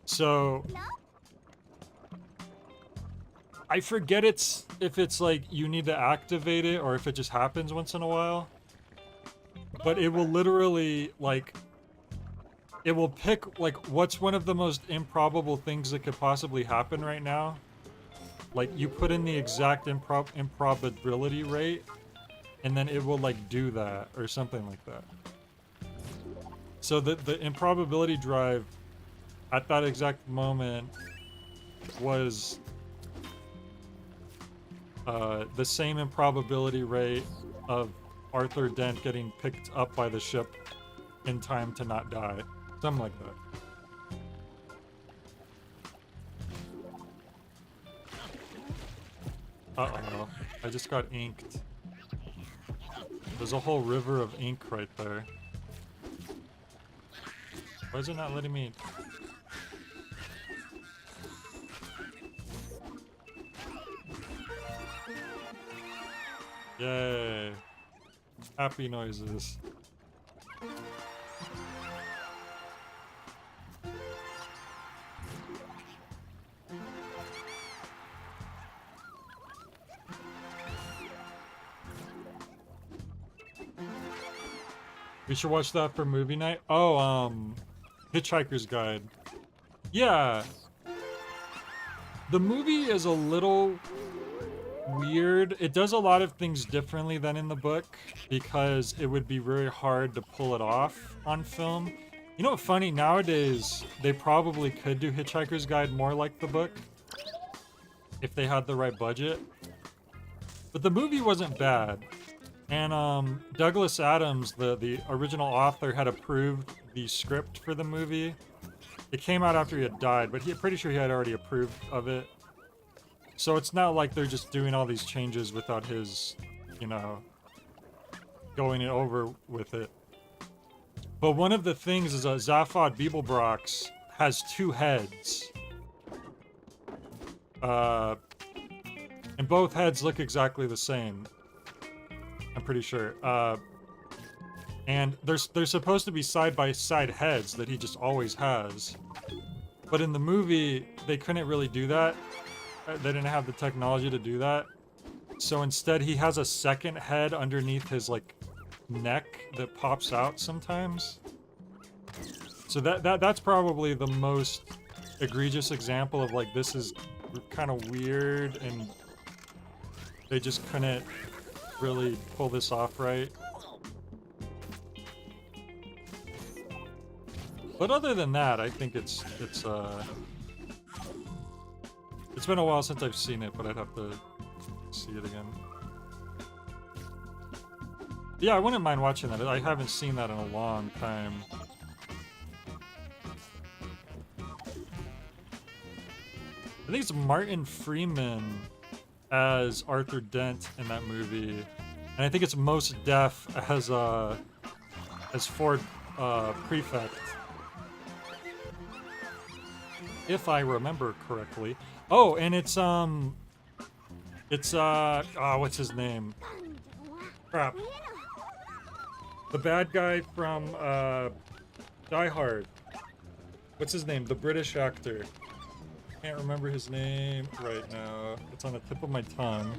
So... I forget if it's like you need to activate it or if it just happens once in a while. But it will literally, like, it will pick, like, what's one of the most improbable things that could possibly happen right now. Like, you put in the exact improbability rate, and then it will, like, do that, or something like that. So the improbability drive, at that exact moment, was the same improbability rate of Arthur Dent getting picked up by the ship in time to not die. Something like that. Uh-oh. I just got inked. There's a whole river of ink right there. Why is it not letting me... Yay. Happy noises. We should watch that for movie night. Oh, Hitchhiker's Guide. Yeah. The movie is a little weird. It does a lot of things differently than in the book because it would be very hard to pull it off on film. You know what, funny, nowadays they probably could do Hitchhiker's Guide more like the book if they had the right budget. But the movie wasn't bad. And Douglas Adams, the original author, had approved the script for the movie. It came out after he had died, but pretty sure he had already approved of it. So it's not like they're just doing all these changes without his, you know, going it over with it. But one of the things is Zaphod Beeblebrox has 2 heads. And both heads look exactly the same. I'm pretty sure. And they're supposed to be side-by-side heads that he just always has. But in the movie, they couldn't really do that. They didn't have the technology to do that. So instead, he has a second head underneath his, like, neck that pops out sometimes. So that's probably the most egregious example of, like, this is kind of weird and they just couldn't really pull this off right. But other than that, I think it's been a while since I've seen it, but I'd have to see it again. Yeah, I wouldn't mind watching that. I haven't seen that in a long time. I think it's Martin Freeman as Arthur Dent in that movie, and I think it's Mos Def as Ford Prefect, if I remember correctly. Oh, and it's what's his name? Crap. The bad guy from Die Hard. What's his name? The British actor. Can't remember his name right now. It's on the tip of my tongue.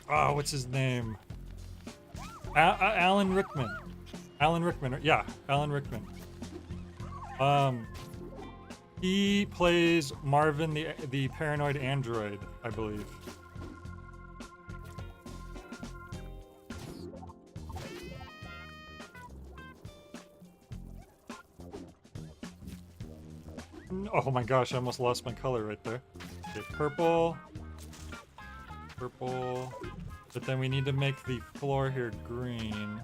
Oh, what's his name? Alan Rickman. Alan Rickman. Yeah, Alan Rickman. He plays Marvin, the paranoid android, I believe. Oh my gosh, I almost lost my color right there. Okay, purple. Purple. But then we need to make the floor here green.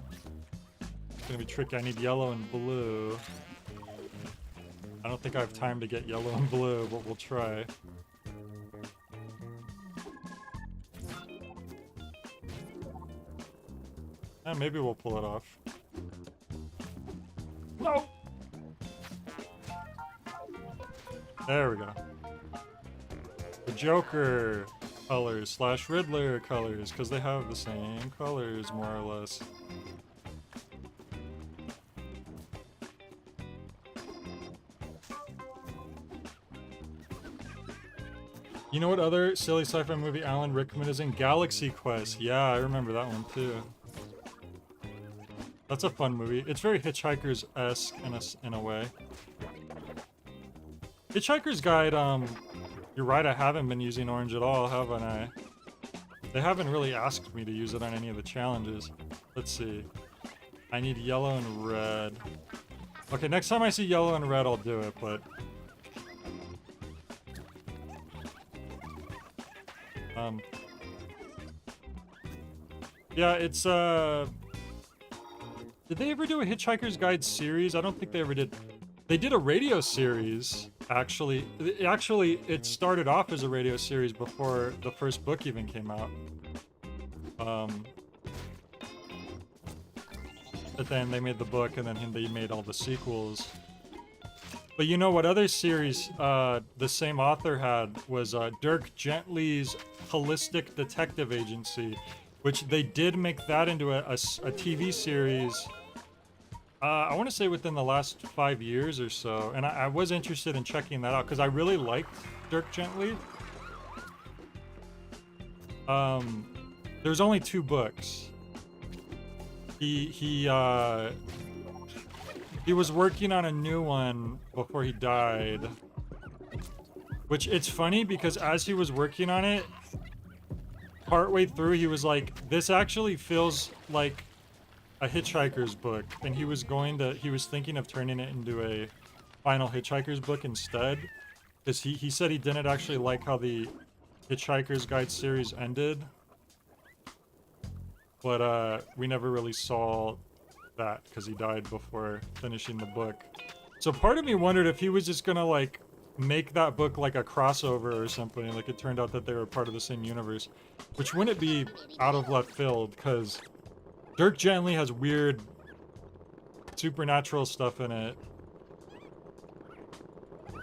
It's gonna be tricky. I need yellow and blue. I don't think I have time to get yellow and blue, but we'll try. Maybe we'll pull it off. No! There we go. The Joker colors / Riddler colors, because they have the same colors, more or less. You know what other silly sci-fi movie Alan Rickman is in? Galaxy Quest. Yeah, I remember that one too. That's a fun movie. It's very Hitchhiker's-esque in a way. Hitchhiker's Guide, you're right, I haven't been using orange at all, haven't I? They haven't really asked me to use it on any of the challenges. Let's see. I need yellow and red. Okay, next time I see yellow and red, I'll do it, but... Yeah, it's, Did they ever do a Hitchhiker's Guide series? I don't think they ever did. They did a radio series, actually. Actually, it started off as a radio series before the first book even came out. But then they made the book, and then they made all the sequels. But you know what other series the same author had was Dirk Gently's Holistic Detective Agency, which they did make that into a TV series, I want to say within the last 5 years or so. And I was interested in checking that out because I really liked Dirk Gently. There's only 2 books. He was working on a new one before he died. Which, it's funny because as he was working on it, partway through he was like, this actually feels like a Hitchhiker's book. And he was thinking of turning it into a final Hitchhiker's book instead. Because he said he didn't actually like how the Hitchhiker's Guide series ended. But we never really saw that because he died before finishing the book. So part of me wondered if he was just gonna like make that book like a crossover or something. Like it turned out that they were part of the same universe, which wouldn't be out of left field because Dirk Gently has weird supernatural stuff in it.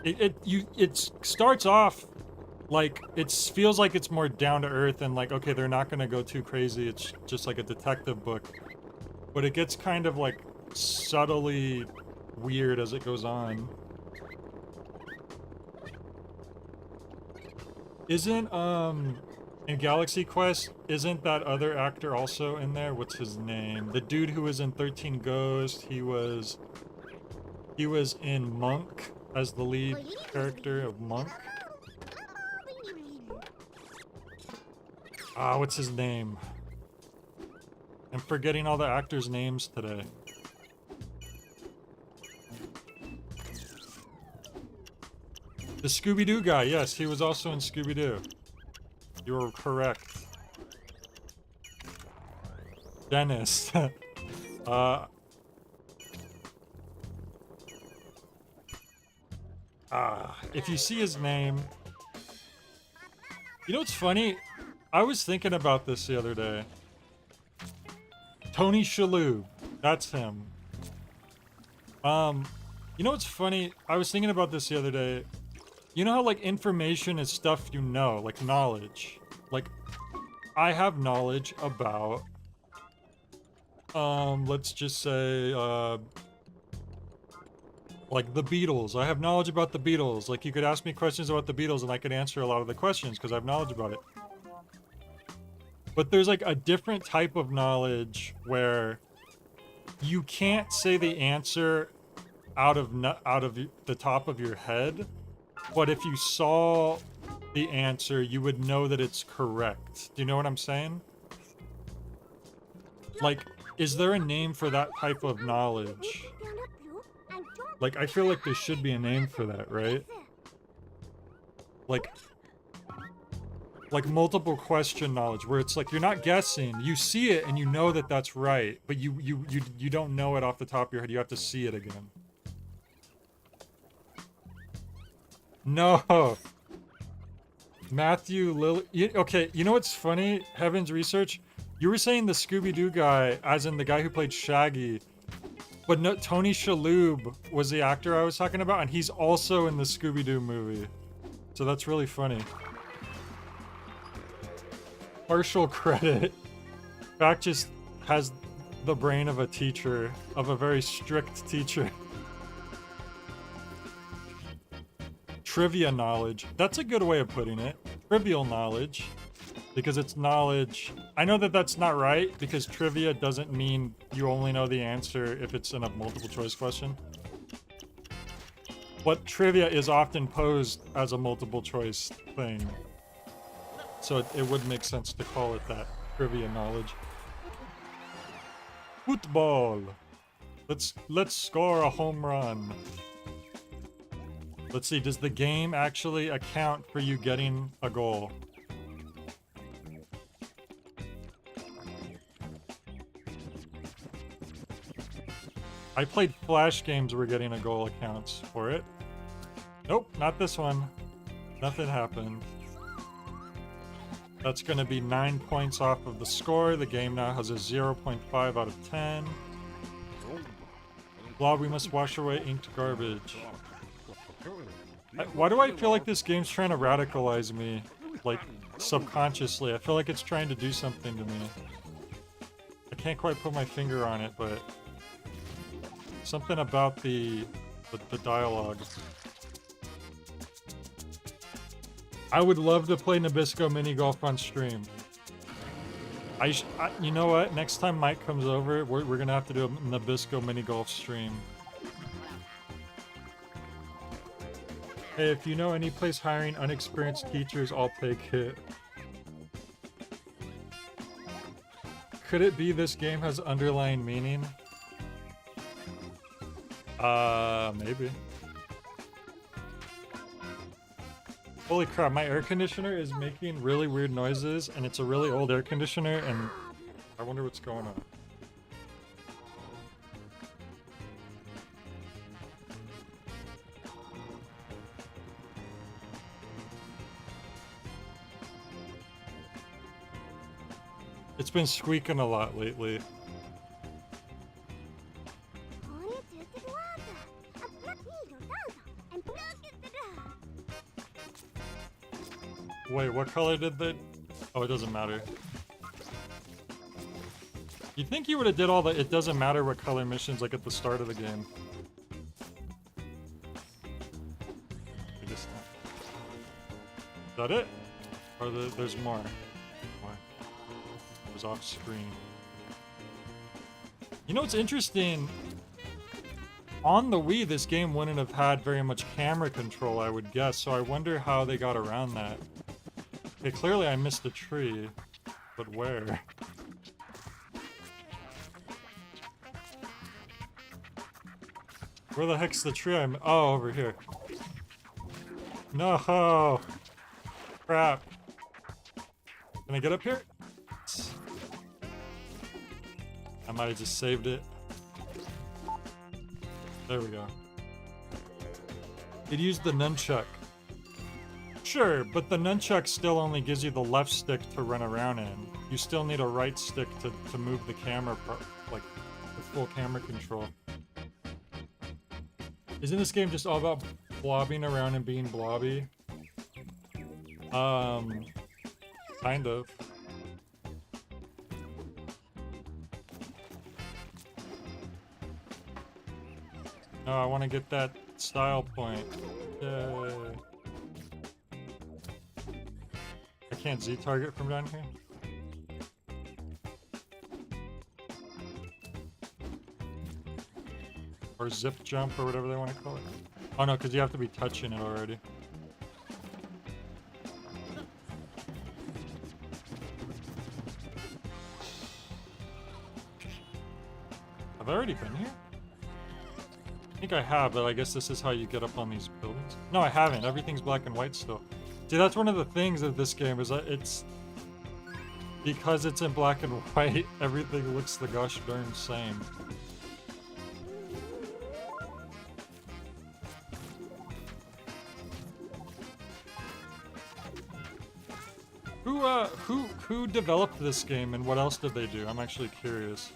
It starts off like it feels like it's more down to earth and like, okay, they're not gonna go too crazy. It's just like a detective book. But it gets kind of like subtly weird as it goes on. Isn't in Galaxy Quest, isn't that other actor also in there? What's his name? The dude who was in 13 Ghosts, he was in Monk as the lead character of Monk. Ah, what's his name? I'm forgetting all the actors' names today. The Scooby-Doo guy, yes, he was also in Scooby-Doo. You were correct. Dennis. If you see his name... You know what's funny? I was thinking about this the other day. Tony Shalhoub. That's him. You know what's funny? I was thinking about this the other day. You know how, like, information is stuff you know, like knowledge. Like, I have knowledge about, let's just say, like the Beatles. I have knowledge about the Beatles. Like, you could ask me questions about the Beatles and I could answer a lot of the questions because I have knowledge about it. But there's, like, a different type of knowledge where you can't say the answer out of the top of your head. But if you saw the answer, you would know that it's correct. Do you know what I'm saying? Like, is there a name for that type of knowledge? Like, I feel like there should be a name for that, right? Like multiple question knowledge, where it's like you're not guessing. You see it and you know that that's right, but you don't know it off the top of your head. You have to see it again. No. Matthew Lilley. Okay, you know what's funny? Heaven's Research. You were saying the Scooby-Doo guy, as in the guy who played Shaggy. But no, Tony Shalhoub was the actor I was talking about, and he's also in the Scooby-Doo movie. So that's really funny. Partial credit. Fact just has the brain of a teacher, of a very strict teacher. Trivia knowledge. That's a good way of putting it. Trivial knowledge. Because it's knowledge. I know that that's not right, because trivia doesn't mean you only know the answer if it's in a multiple choice question. But trivia is often posed as a multiple choice thing. So it would make sense to call it that. Trivia knowledge. Football. Let's score a home run. Let's see, does the game actually account for you getting a goal? I played Flash games where getting a goal accounts for it. Nope, not this one. Nothing happened. That's gonna be 9 points off of the score. The game now has a 0.5 out of 10. Blob, we must wash away inked garbage. Why do I feel like this game's trying to radicalize me? Like, subconsciously. I feel like it's trying to do something to me. I can't quite put my finger on it, but... something about the dialogue. I would love to play Nabisco mini golf on stream. You know what? Next time Mike comes over, we're gonna have to do a Nabisco mini golf stream. Hey, if you know any place hiring unexperienced teachers, I'll take it. Could it be this game has underlying meaning? Maybe. Holy crap, my air conditioner is making really weird noises, and it's a really old air conditioner, and I wonder what's going on. It's been squeaking a lot lately. Wait, what color did they... Oh, it doesn't matter. You think you would have did all the it doesn't matter what color missions like at the start of the game. I guess not. Is that it? Or there's more? More. It was off screen. You know what's interesting? On the Wii, this game wouldn't have had very much camera control, I would guess, so I wonder how they got around that. Okay, clearly I missed a tree, but where? Where the heck's the tree I'm... Oh, over here. No! Crap. Can I get up here? I might have just saved it. There we go. It used the nunchuck. Sure, but the nunchuck still only gives you the left stick to run around in. You still need a right stick to move the camera, like, the full camera control. Isn't this game just all about blobbing around and being blobby? Kind of. No, I want to get that style point. Yay. I can't Z-target from down here? Or zip jump, or whatever they want to call it. Oh no, because you have to be touching it already. Have I already been here? I think I have, but I guess this is how you get up on these buildings. No, I haven't. Everything's black and white still. See, that's one of the things of this game, is that it's... Because it's in black and white, everything looks the gosh darn same. Who developed this game, and what else did they do? I'm actually curious.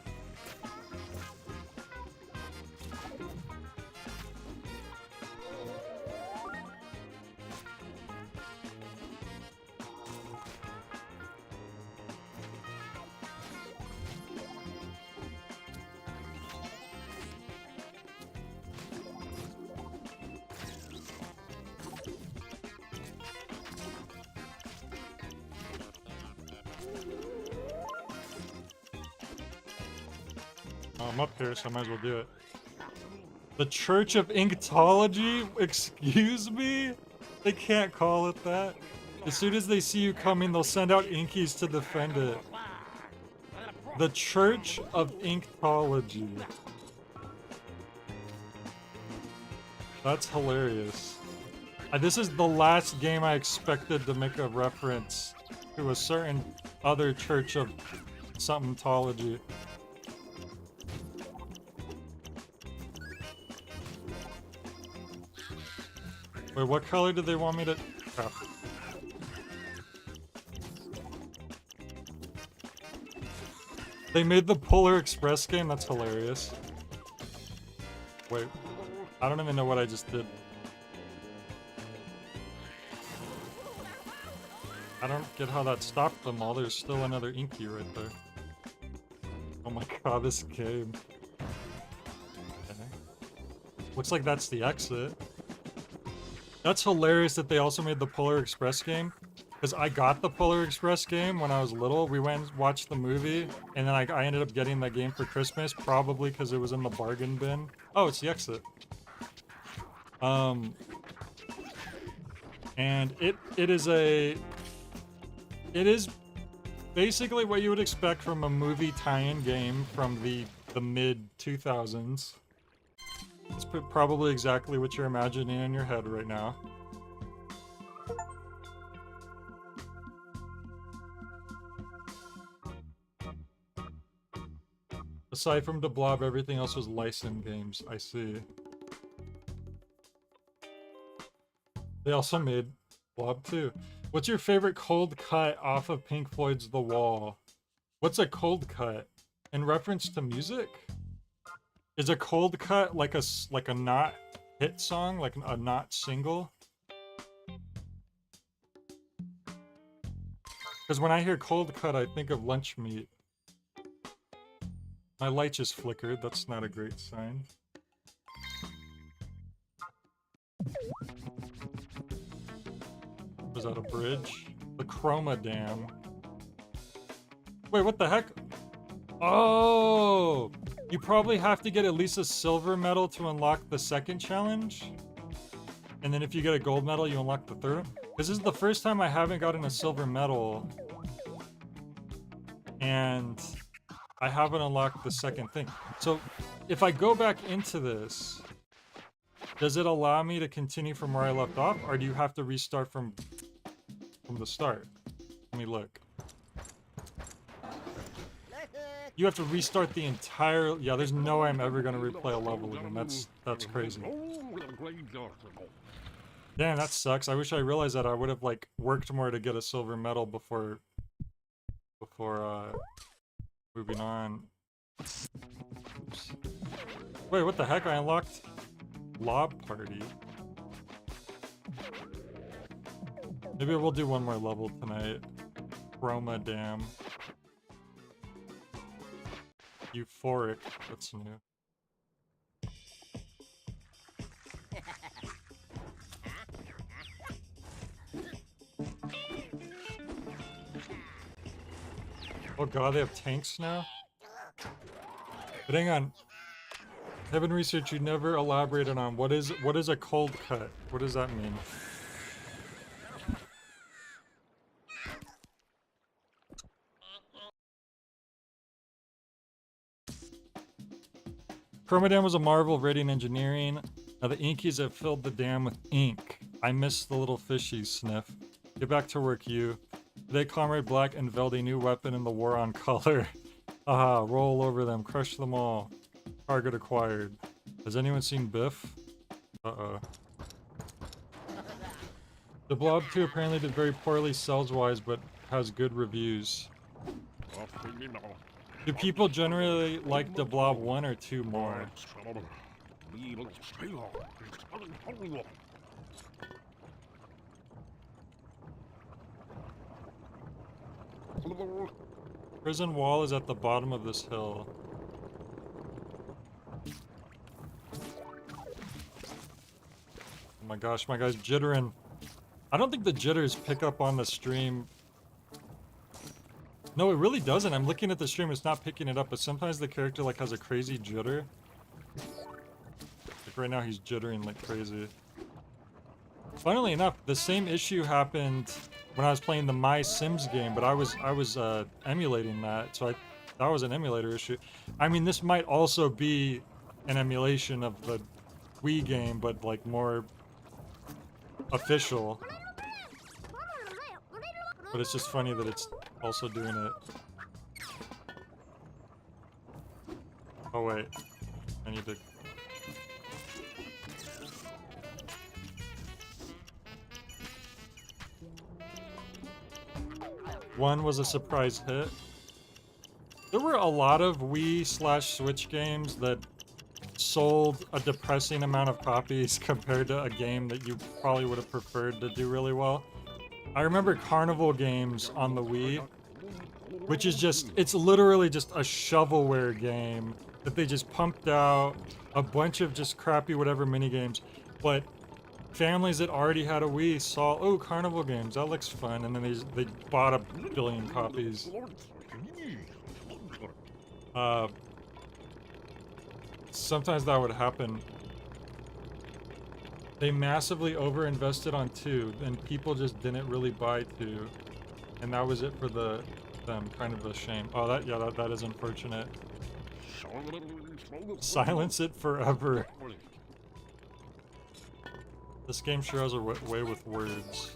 I'm up here, so I might as well do it. The Church of Inktology? Excuse me? They can't call it that. As soon as they see you coming, they'll send out Inkies to defend it. The Church of Inktology. That's hilarious. This is the last game I expected to make a reference to a certain other Church of somethingtology. Wait, what color did they want me to... Oh. They made the Polar Express game? That's hilarious. Wait, I don't even know what I just did. I don't get how that stopped them all. There's still another Inky right there. Oh my god, this game. Okay. Looks like that's the exit. That's hilarious that they also made the Polar Express game. Because I got the Polar Express game when I was little. We went and watched the movie. And then I ended up getting that game for Christmas. Probably because it was in the bargain bin. Oh, it's the exit. And it is basically what you would expect from a movie tie-in game from the mid 2000s. It's probably exactly what you're imagining in your head right now. Aside from the Blob, everything else was licensed games. I see. They also made Blob too. What's your favorite cold cut off of Pink Floyd's The Wall? What's a cold cut? In reference to music? Is a cold cut like a not hit song, like a not single? Because when I hear cold cut, I think of lunch meat. My light just flickered. That's not a great sign. Was that a bridge? The Chroma Dam. Wait, what the heck? Oh! You probably have to get at least a silver medal to unlock the second challenge. And then if you get a gold medal, you unlock the third one. This is the first time I haven't gotten a silver medal. And I haven't unlocked the second thing. So if I go back into this, does it allow me to continue from where I left off? Or do you have to restart from the start? Let me look. You have to restart the entire... Yeah, there's no way I'm ever going to replay a level again. That's crazy. Damn, that sucks. I wish I realized that. I would have, like, worked more to get a silver medal before moving on. Oops. Wait, what the heck? I unlocked Blob Party. Maybe we'll do one more level tonight. Chroma Dam. Euphoric. That's new. Oh god, they have tanks now? But hang on. Heaven Research, you never elaborated on what is a cold cut? What does that mean? Chroma Dam was a marvel of radiant engineering. Now the Inkies have filled the dam with ink. I miss the little fishies, Sniff. Get back to work, you. Today, Comrade Black unveiled a new weapon in the war on color. Aha, roll over them, crush them all. Target acquired. Has anyone seen Biff? Uh-oh. The Blob 2 apparently did very poorly sales-wise, but has good reviews. Do people generally like the Blob 1 or 2 more? Prison wall is at the bottom of this hill. Oh my gosh, my guy's jittering. I don't think the jitters pick up on the stream. No, it really doesn't. I'm looking at the stream, it's not picking it up, but sometimes the character like has a crazy jitter. Like right now he's jittering like crazy. Funnily enough, the same issue happened when I was playing the My Sims game, but I was emulating that, so that was an emulator issue. I mean, this might also be an emulation of the Wii game, but like more official. But it's just funny that it's also doing it. Oh wait, I need to... One was a surprise hit. There were a lot of Wii/Switch games that sold a depressing amount of copies compared to a game that you probably would have preferred to do really well. I remember Carnival Games on the Wii, which is just, it's literally just a shovelware game that they just pumped out a bunch of just crappy whatever minigames, but families that already had a Wii saw, oh, Carnival Games, that looks fun, and then they bought a billion copies. Sometimes that would happen. They massively overinvested on 2, and people just didn't really buy 2. And that was it for them. Kind of a shame. Oh, that is unfortunate. Silence it forever. This game sure has a way with words.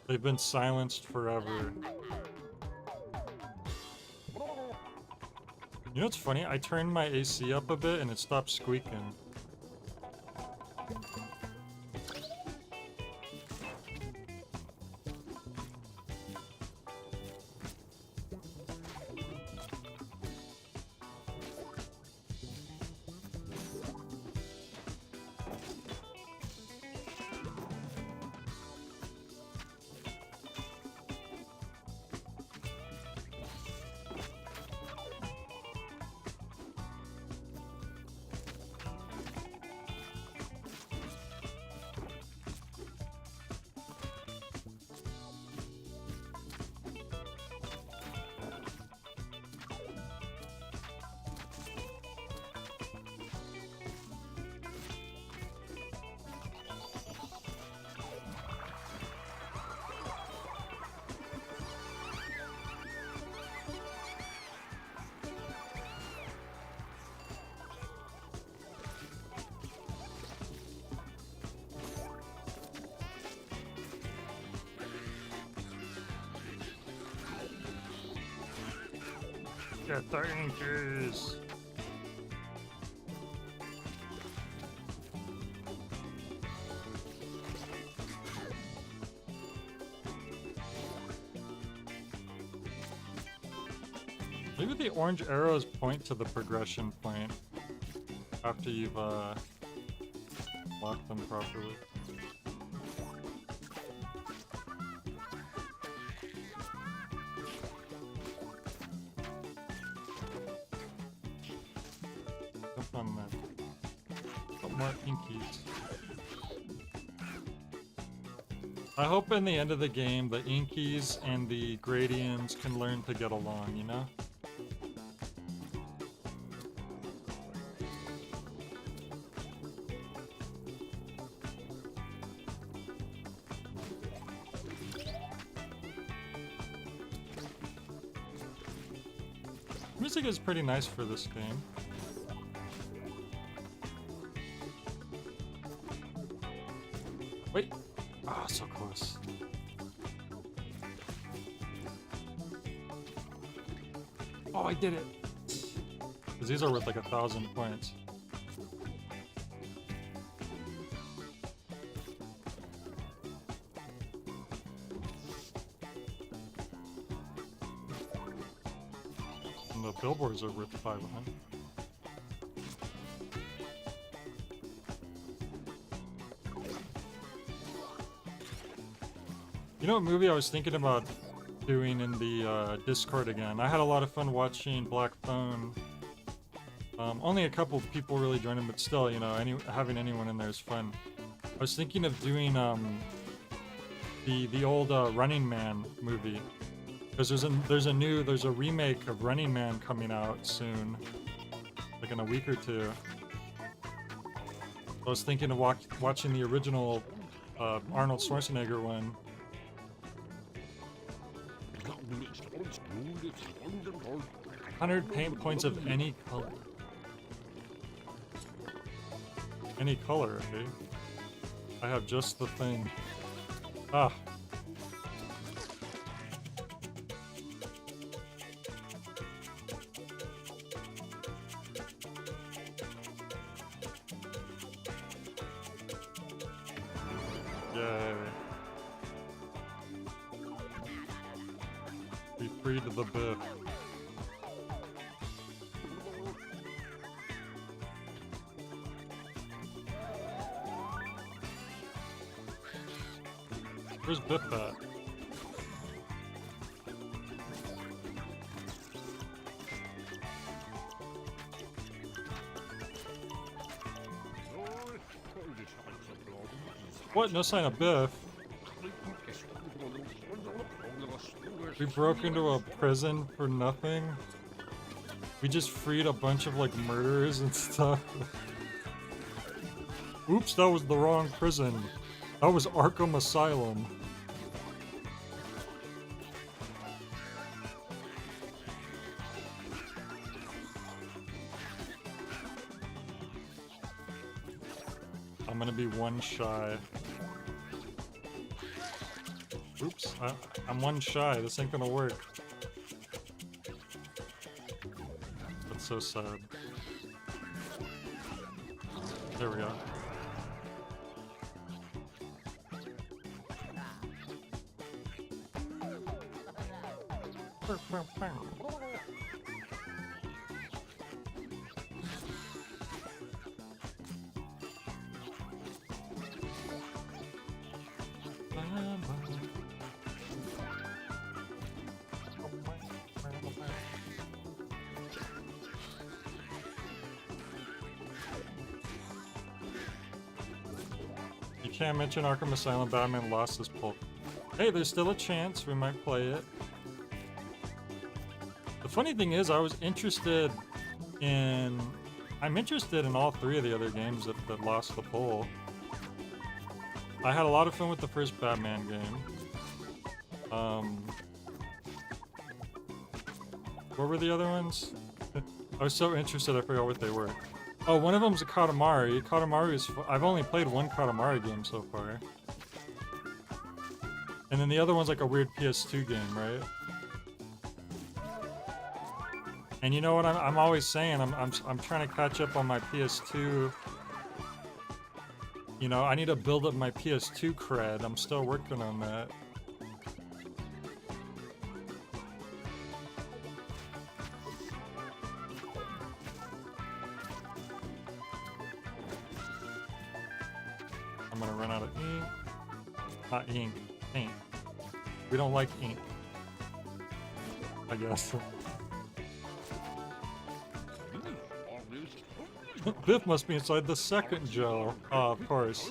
They've been silenced forever. You know what's funny? I turned my AC up a bit and it stopped squeaking. Get the inches. Maybe the orange arrows point to the progression point after you've locked them properly. Jump on that. Put more inkies. I hope in the end of the game the inkies and the gradients can learn to get along, you know? Music is pretty nice for this game. Wait! Ah, so close. Oh, I did it! Because these are worth like 1,000 points. And the billboards are worth 500. You know what movie I was thinking about doing in the Discord again? I had a lot of fun watching Black Phone. Only a couple people really joined in, but still, you know, having anyone in there is fun. I was thinking of doing the old Running Man movie, because there's a remake of Running Man coming out soon, like in a week or two. I was thinking of watching the original Arnold Schwarzenegger one. 100 paint points of any color. Any color, okay? I have just the thing. Ah. Yay. We freed the Biff. Where's Biff at? What? No sign of Biff? We broke into a prison for nothing. We just freed a bunch of like murderers and stuff. Oops, that was the wrong prison. That was Arkham Asylum. I'm gonna be one shy. Oops, I'm one shy. This ain't gonna work. That's so sad. There we go. You can't mention Arkham Asylum. Batman lost his pull. Hey, there's still a chance we might play it. The funny thing is, I'm interested in all three of the other games that lost the poll. I had a lot of fun with the first Batman game. What were the other ones? I was so interested, I forgot what they were. Oh, one of them's a Katamari. Katamari is... I've only played one Katamari game so far. And then the other one's like a weird PS2 game, right? And you know what I'm always saying? I'm trying to catch up on my PS2. You know, I need to build up my PS2 cred. I'm still working on that. I'm gonna run out of ink. Not ink, paint. We don't like ink, I guess. Biff must be inside the second gel. Oh, of course.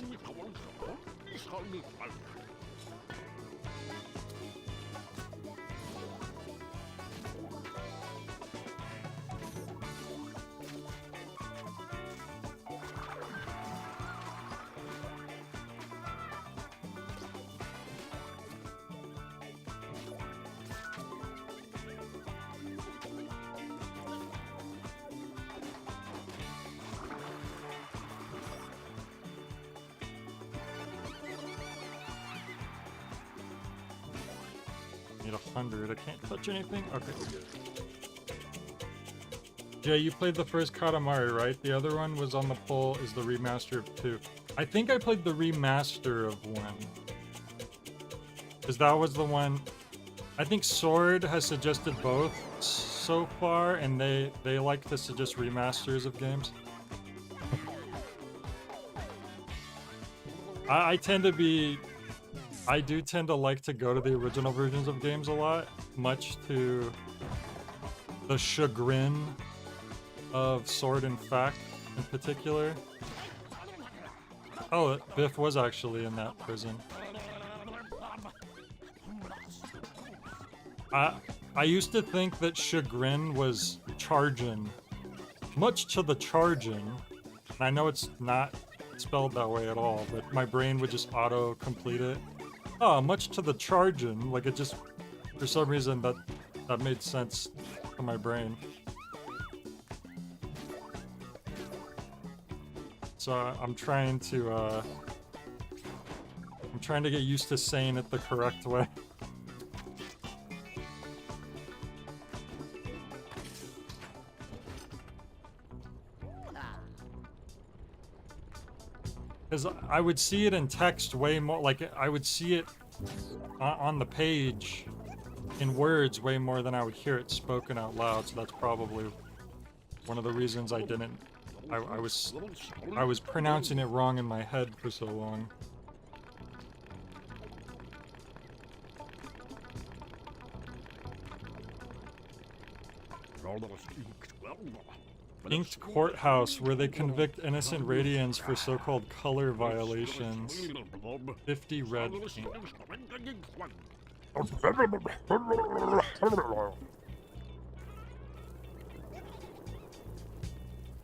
Need 100. I can't touch anything? Okay, we're good. Jay, you played the first Katamari, right? The other one was on the poll is the remaster of 2. I think I played the remaster of 1. Because that was the one... I think Sword has suggested both so far, and they like to suggest remasters of games. I tend to be... I do tend to like to go to the original versions of games a lot, much to the chagrin of Sword and Fact in particular. Oh, Biff was actually in that prison. I used to think that chagrin was chargin, much to the chargin. I know it's not spelled that way at all, but my brain would just auto-complete it. Oh, much to the chargin, like it just, for some reason that made sense to my brain. So I'm trying to get used to saying it the correct way. Because I would see it in text way more, like I would see it on the page in words way more than I would hear it spoken out loud, so that's probably one of the reasons I didn't, I was pronouncing it wrong in my head for so long. Inked Courthouse, where they convict innocent Radians for so-called color violations. 50 red ink.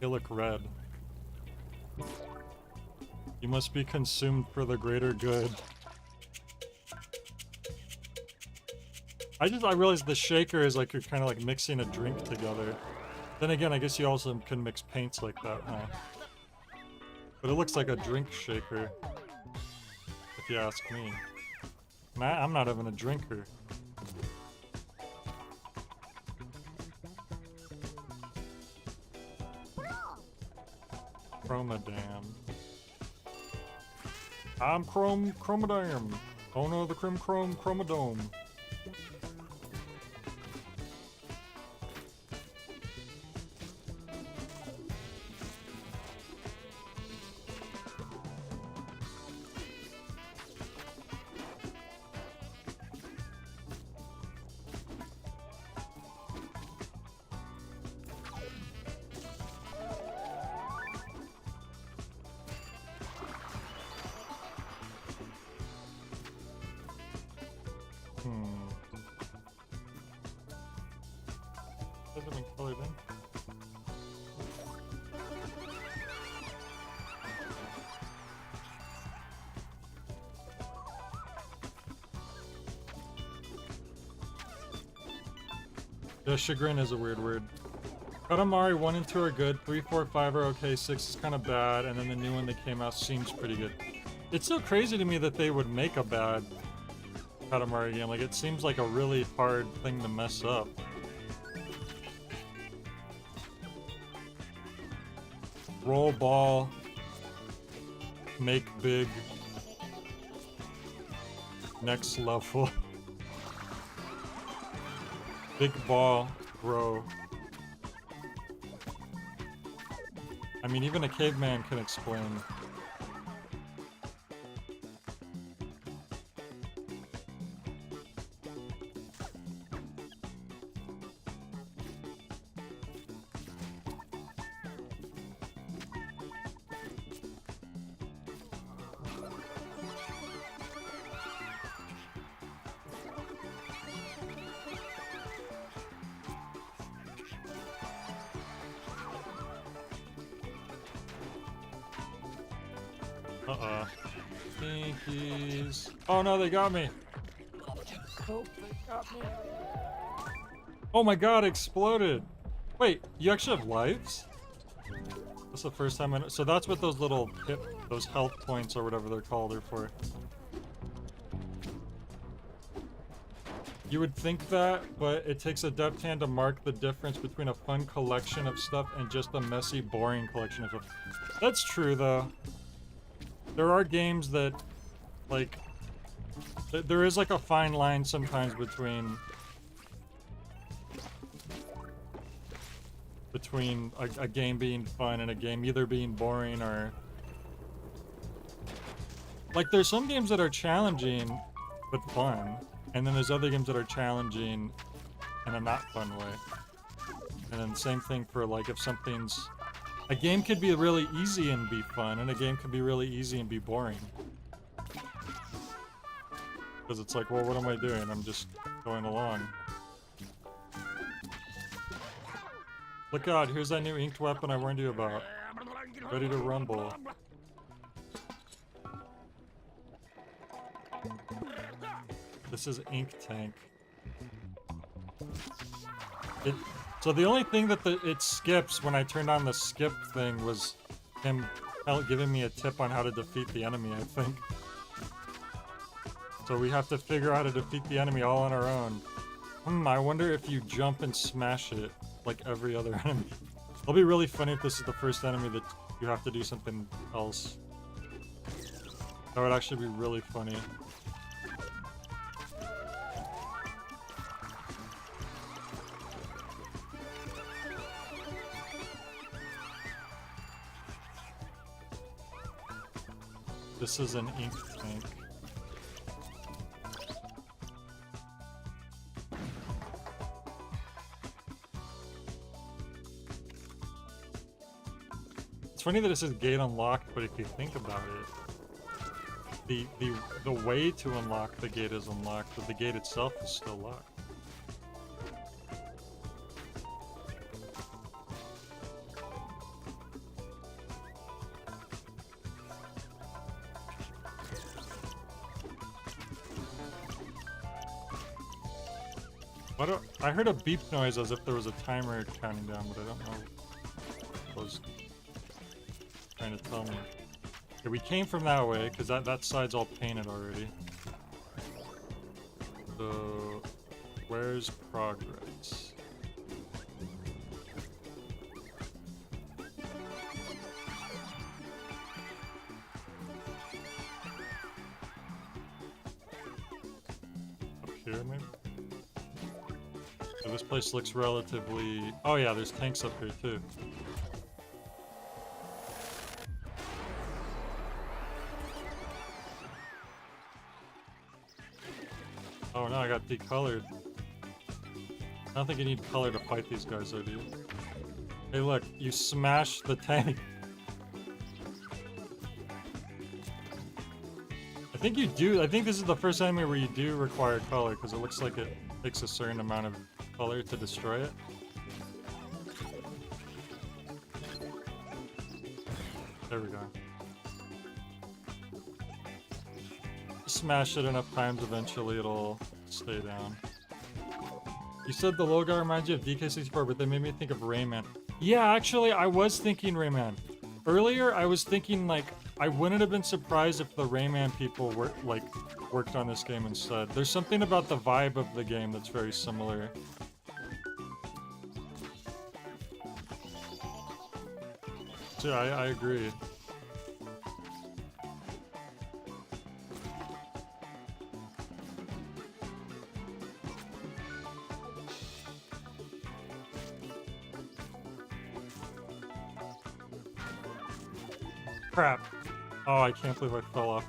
They look red. You must be consumed for the greater good. I realized the shaker is like you're kind of like mixing a drink together. Then again, I guess you also can mix paints like that, huh? But it looks like a drink shaker, if you ask me. I'm not even a drinker. Chromadam. I'm Chromadam. Oh no, the Chromadome. Hasn't been colored in. Yeah, chagrin is a weird word. Katamari 1 and 2 are good, 3, 4, 5 are okay, 6 is kind of bad, and then the new one that came out seems pretty good. It's so crazy to me that they would make a bad Katamari game. Like, it seems like a really hard thing to mess up. Roll ball, make big, next level. Big ball, grow. I mean, even a caveman can explain. Uh-oh. Stinkies. Oh no, they got me. Oh, they got me. Oh my god, exploded. Wait, you actually have lives? That's the first time I know. So that's what those little those health points or whatever they're called are for. You would think that, but it takes a deft hand to mark the difference between a fun collection of stuff and just a messy, boring collection of stuff. That's true, though. There are games that, like, there is like a fine line sometimes between a game being fun and a game either being boring or... Like, there's some games that are challenging, but fun. And then there's other games that are challenging in a not fun way. And then same thing for, like, if something's... A game could be really easy and be fun, and a game could be really easy and be boring. Because it's like, well, what am I doing? I'm just going along. Look out, here's that new inked weapon I warned you about. Ready to rumble. This is Ink Tank. So the only thing that it skips when I turned on the skip thing was him giving me a tip on how to defeat the enemy, I think. So we have to figure out how to defeat the enemy all on our own. I wonder if you jump and smash it like every other enemy. It'll be really funny if this is the first enemy that you have to do something else. That would actually be really funny. This is an ink tank. It's funny that it says gate unlocked, but if you think about it, the way to unlock the gate is unlocked, but the gate itself is still locked. I heard a beep noise as if there was a timer counting down, but I don't know what was trying to tell me. Okay, we came from that way, because that side's all painted already. So, where's progress? Up here, maybe? So this place looks relatively... Oh yeah, there's tanks up here too. Oh no, I got decolored. I don't think you need color to fight these guys, though, do you? Hey look, you smashed the tank. I think you do. I think this is the first enemy where you do require color, because it looks like it takes a certain amount of color to destroy it. There we go. Smash it enough times, eventually it'll stay down. You said the logo reminds you of DK64, but they made me think of Rayman. Yeah, actually, I was thinking Rayman. Earlier, I was thinking, like, I wouldn't have been surprised if the Rayman people worked on this game instead. There's something about the vibe of the game that's very similar. So I agree. Crap. Oh, I can't believe I fell off.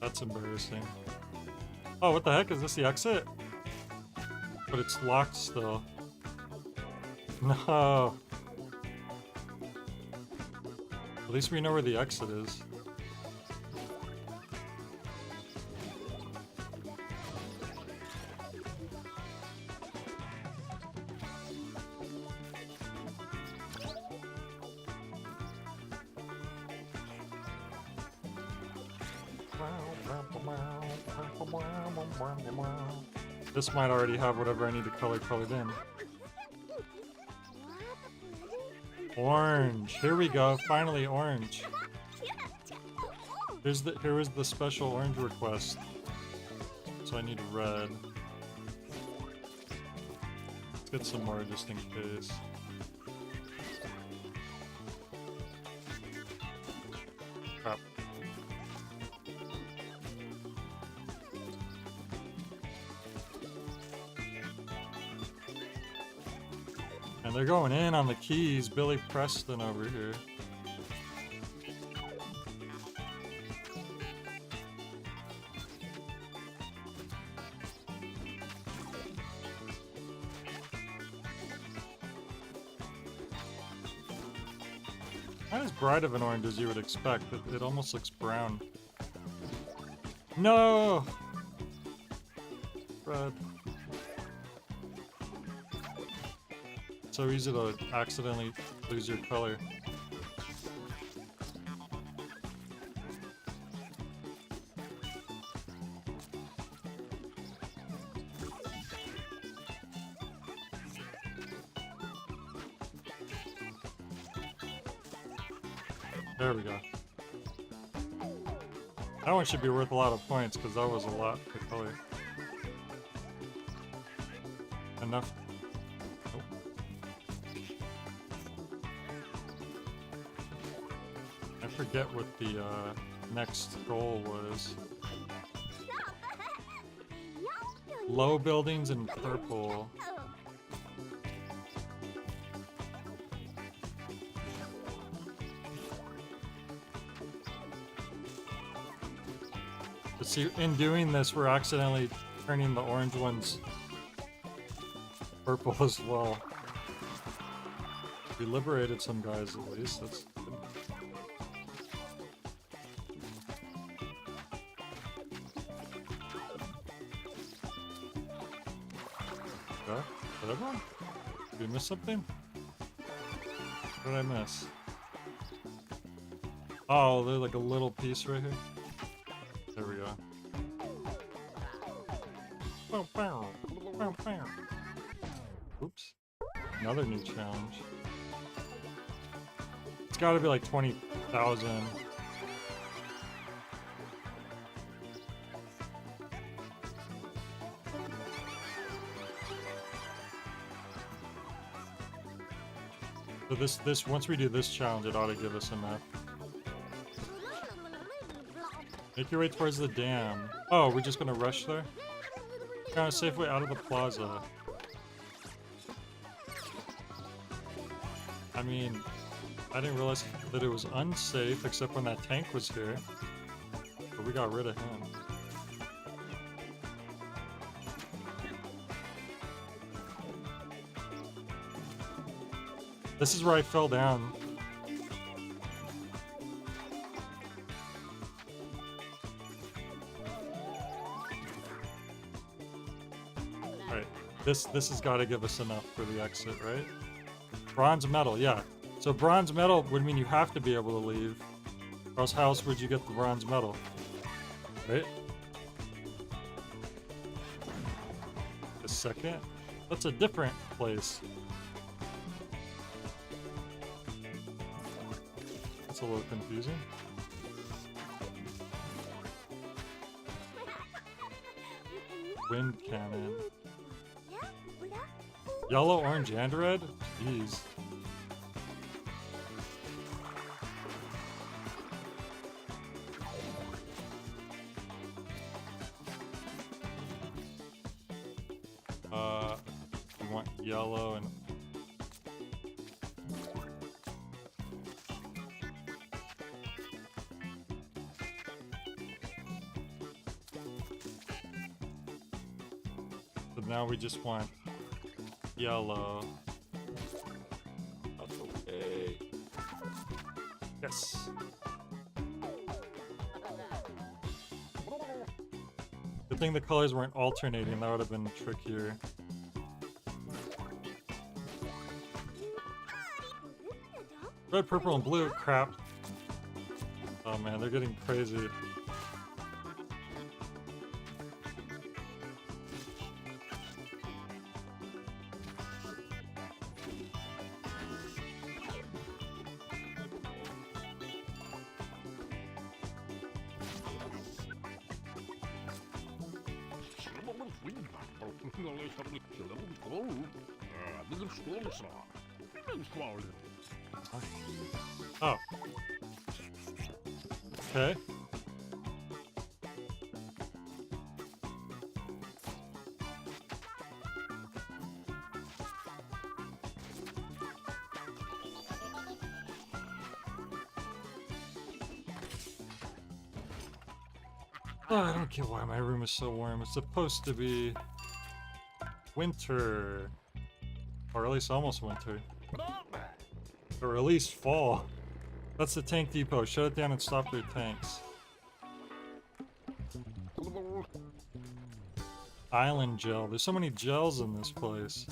That's embarrassing. Oh, what the heck? Is this the exit? But it's locked still. No. At least we know where the exit is. This might already have whatever I need to color colored in. Orange. Here we go. Finally, orange. Here was the special orange request. So I need red. Let's get some more just in case. Crap. And they're going in on the keys. Billy Preston over here. Not as bright of an orange as you would expect. It almost looks brown. No! Red. So easy to accidentally lose your color. There we go. That one should be worth a lot of points because that was a lot to color. Enough. Nope. I forget what the next goal was. Low buildings in purple. But see, in doing this, we're accidentally turning the orange ones purple as well. We liberated some guys at least. That's good. Did I miss something? What did I miss? Oh, there's like a little piece right here. There we go. Oops. Another new challenge. It's gotta be like 20,000. So this once we do this challenge, it ought to give us enough. Make your way towards the dam. Oh, we're just gonna rush there? Kind of safe way out of the plaza. I mean, I didn't realize that it was unsafe except when that tank was here. But we got rid of him. This is where I fell down. Alright, this has got to give us enough for the exit, right? Bronze medal, yeah. So bronze medal would mean you have to be able to leave. Or else how else would you get the bronze medal? Right? A second? That's a different place. That's a little confusing. Wind cannon. Yellow, orange, and red? Jeez. We want yellow and... So now we just want yellow. That's okay. Yes. Good thing the colors weren't alternating, that would have been trickier. Red, purple, and blue, crap. Oh man, they're getting crazy. Oh. Okay. Oh, I don't get why my room is so warm. It's supposed to be winter. Or at least almost winter. Or at least fall. That's the tank depot. Shut it down and stop their tanks. Island gel. There's so many gels in this place.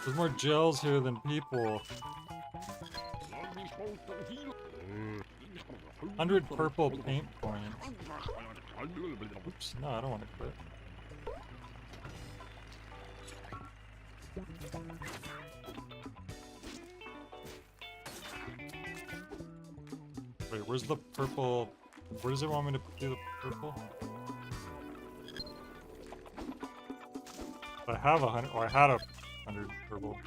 There's more gels here than people. 100 purple paint points. Oops, no, I don't want to quit. Wait, where's the purple? Where does it want me to do the purple? I have 100, or I had 100 purple.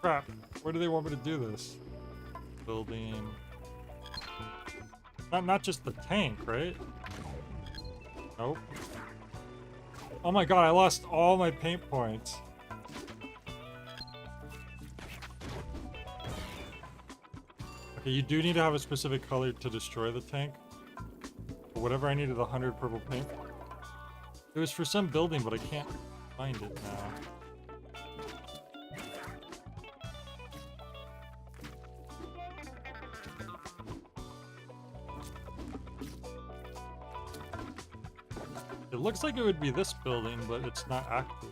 Crap, where do they want me to do this? Building... Not just the tank, right? Nope. Oh my god, I lost all my paint points. Okay, you do need to have a specific color to destroy the tank. But whatever I needed 100 purple paint. It was for some building, but I can't find it now. It looks like it would be this building, but it's not active.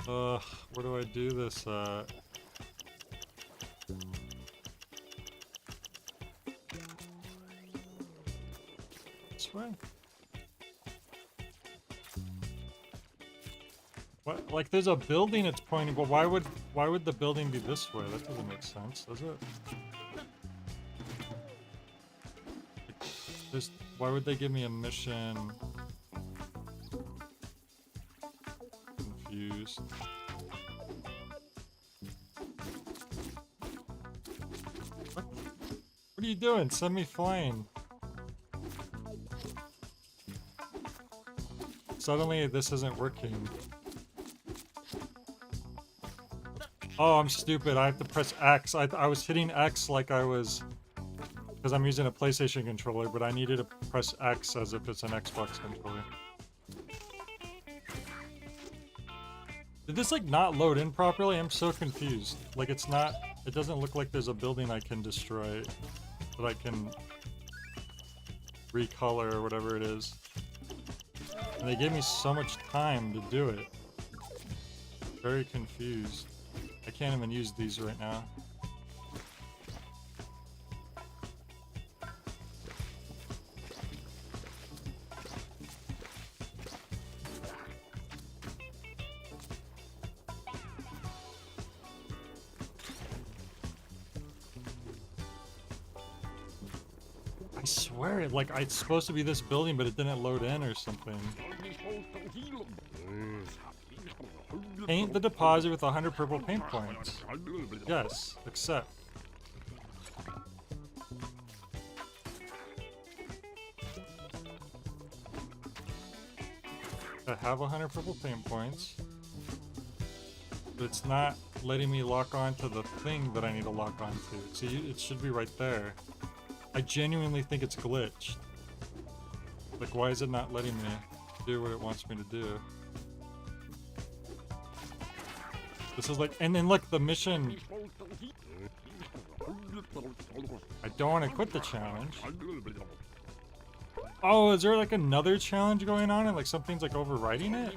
Ugh, where do I do this at? This way? What? Like, there's a building it's pointing, but why would the building be this way? That doesn't make sense, does it? There's, why would they give me a mission? Confused. What? What are you doing? Send me flying. Suddenly, this isn't working. Oh, I'm stupid. I have to press X. I was hitting X like I was... Because I'm using a PlayStation controller, but I needed to press X as if it's an Xbox controller. Did this, like, not load in properly? I'm so confused. Like, it's not... It doesn't look like there's a building I can destroy that I can recolor or whatever it is. And they gave me so much time to do it. Very confused. I can't even use these right now. I swear, like, it's supposed to be this building, but it didn't load in or something. Paint the deposit with 100 purple paint points. Yes, accept. I have 100 purple paint points, but it's not letting me lock onto the thing that I need to lock onto. See, it should be right there. I genuinely think it's glitched. Like, why is it not letting me do what it wants me to do? This is like, and then look, the mission. I don't want to quit the challenge. Oh, is there like another challenge going on and like something's like overriding it?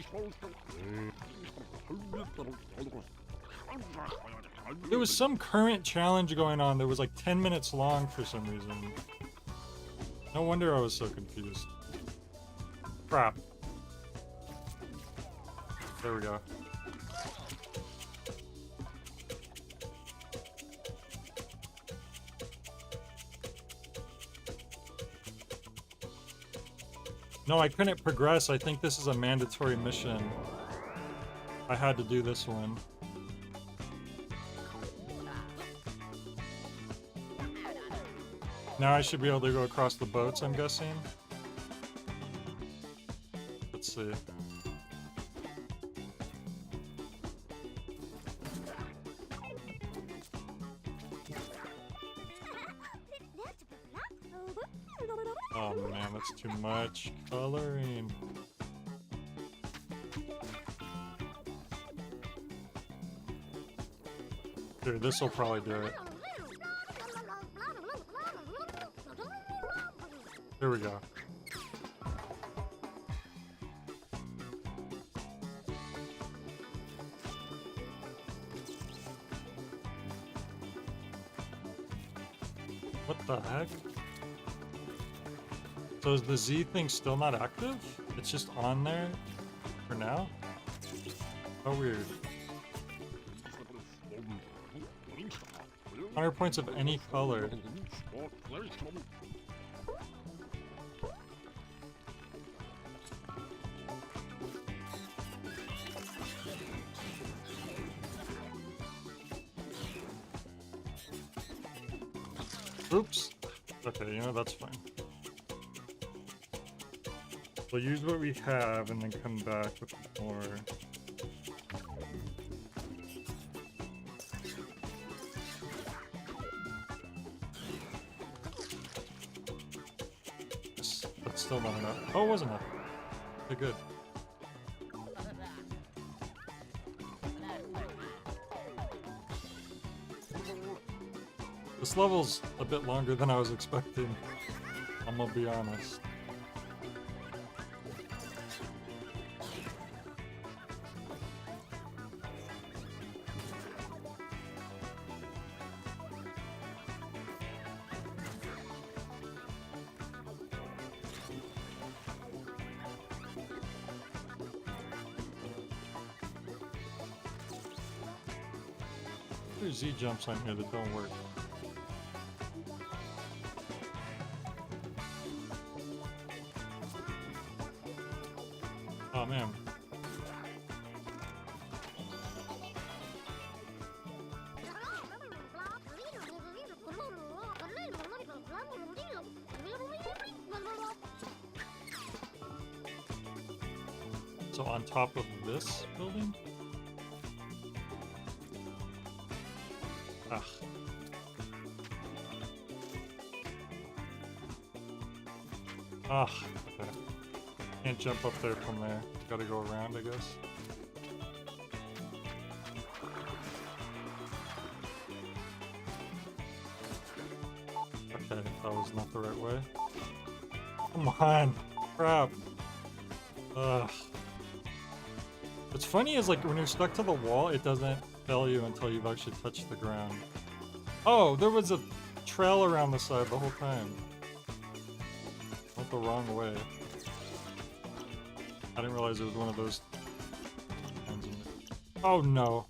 There was some current challenge going on that was like 10 minutes long for some reason. No wonder I was so confused. Crap. There we go. No, I couldn't progress. I think this is a mandatory mission. I had to do this one. Now I should be able to go across the boats, I'm guessing. Let's see. Oh man, that's too much coloring. Here, this will probably do it. Here we go. What the heck? So is the Z thing still not active? It's just on there for now? How weird. 100 points of any color. Oops. Okay, you know, that's fine. We'll use what we have and then come back with more. That's still not enough. Oh, it was enough. Okay, good. This level's a bit longer than I was expecting. I'm gonna be honest. There's Z jumps on here that don't work. Oh man. So on top of this building? Ugh. Ugh. Okay. Can't jump up there from there. Gotta go around, I guess. Okay, that was not the right way. Come on! Crap! Ugh. What's funny is, like, when you're stuck to the wall, it doesn't tell you until you've actually touched the ground. Oh, there was a trail around the side the whole time. Went the wrong way. I didn't realize it was one of those. Oh no.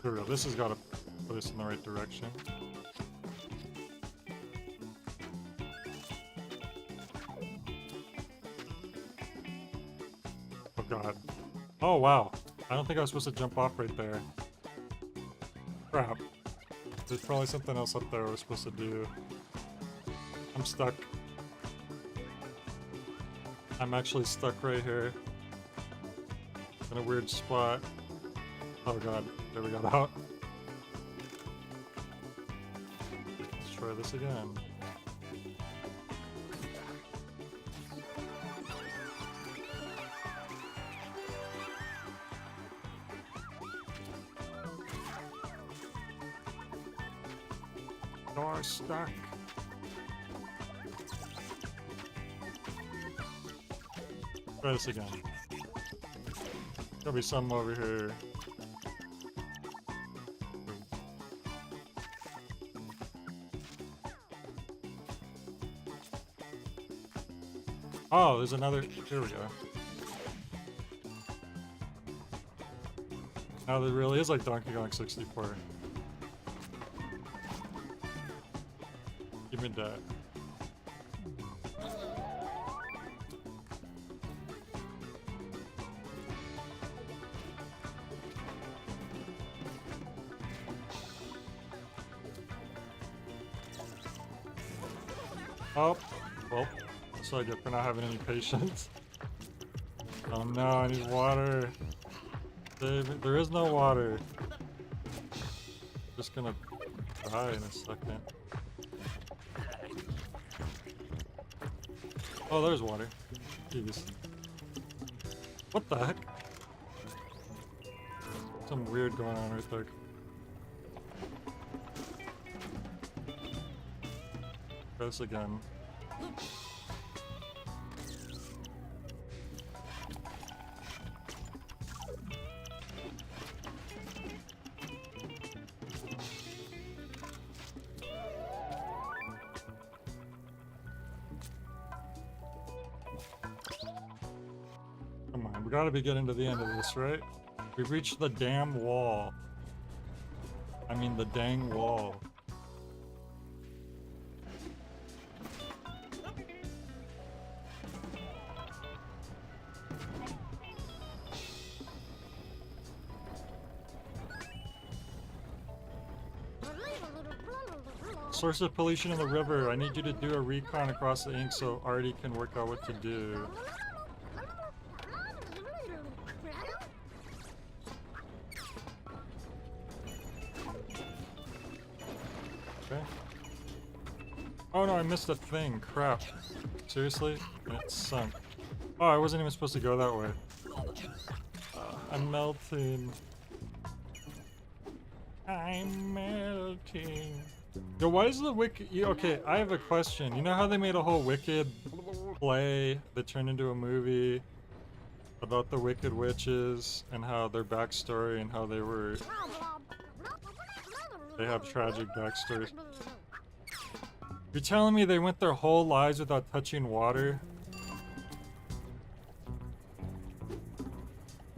There we go. This has got to put us in the right direction. Oh god. Oh wow. I don't think I was supposed to jump off right there. Crap. There's probably something else up there I was supposed to do. I'm stuck. I'm actually stuck right here. In a weird spot. Oh god. There we got out. Let's try this again. Door stuck. Try this again. There'll be some over here. Oh, there's another. Here we go. Now there really is like Donkey Kong 64. Give me that. Oh, well, so I get for not having any patience. Oh no, I need water. There is no water. Just gonna die in a second. Oh, there's water. Jeez. What the heck? Something weird going on right there. Try this again. Come on, we gotta be getting to the end of this, right? We've reached the damn wall. I mean the dang wall. Source of pollution in the river. I need you to do a recon across the ink so Artie can work out what to do. Oh no, I missed a thing. Crap. Seriously? It sunk. Oh, I wasn't even supposed to go that way. I'm melting. I'm melting. Yo, why is the Wicked... Okay, I have a question. You know how they made a whole Wicked play that turned into a movie about the Wicked Witches and how their backstory and how they were... They have tragic backstories. You're telling me they went their whole lives without touching water?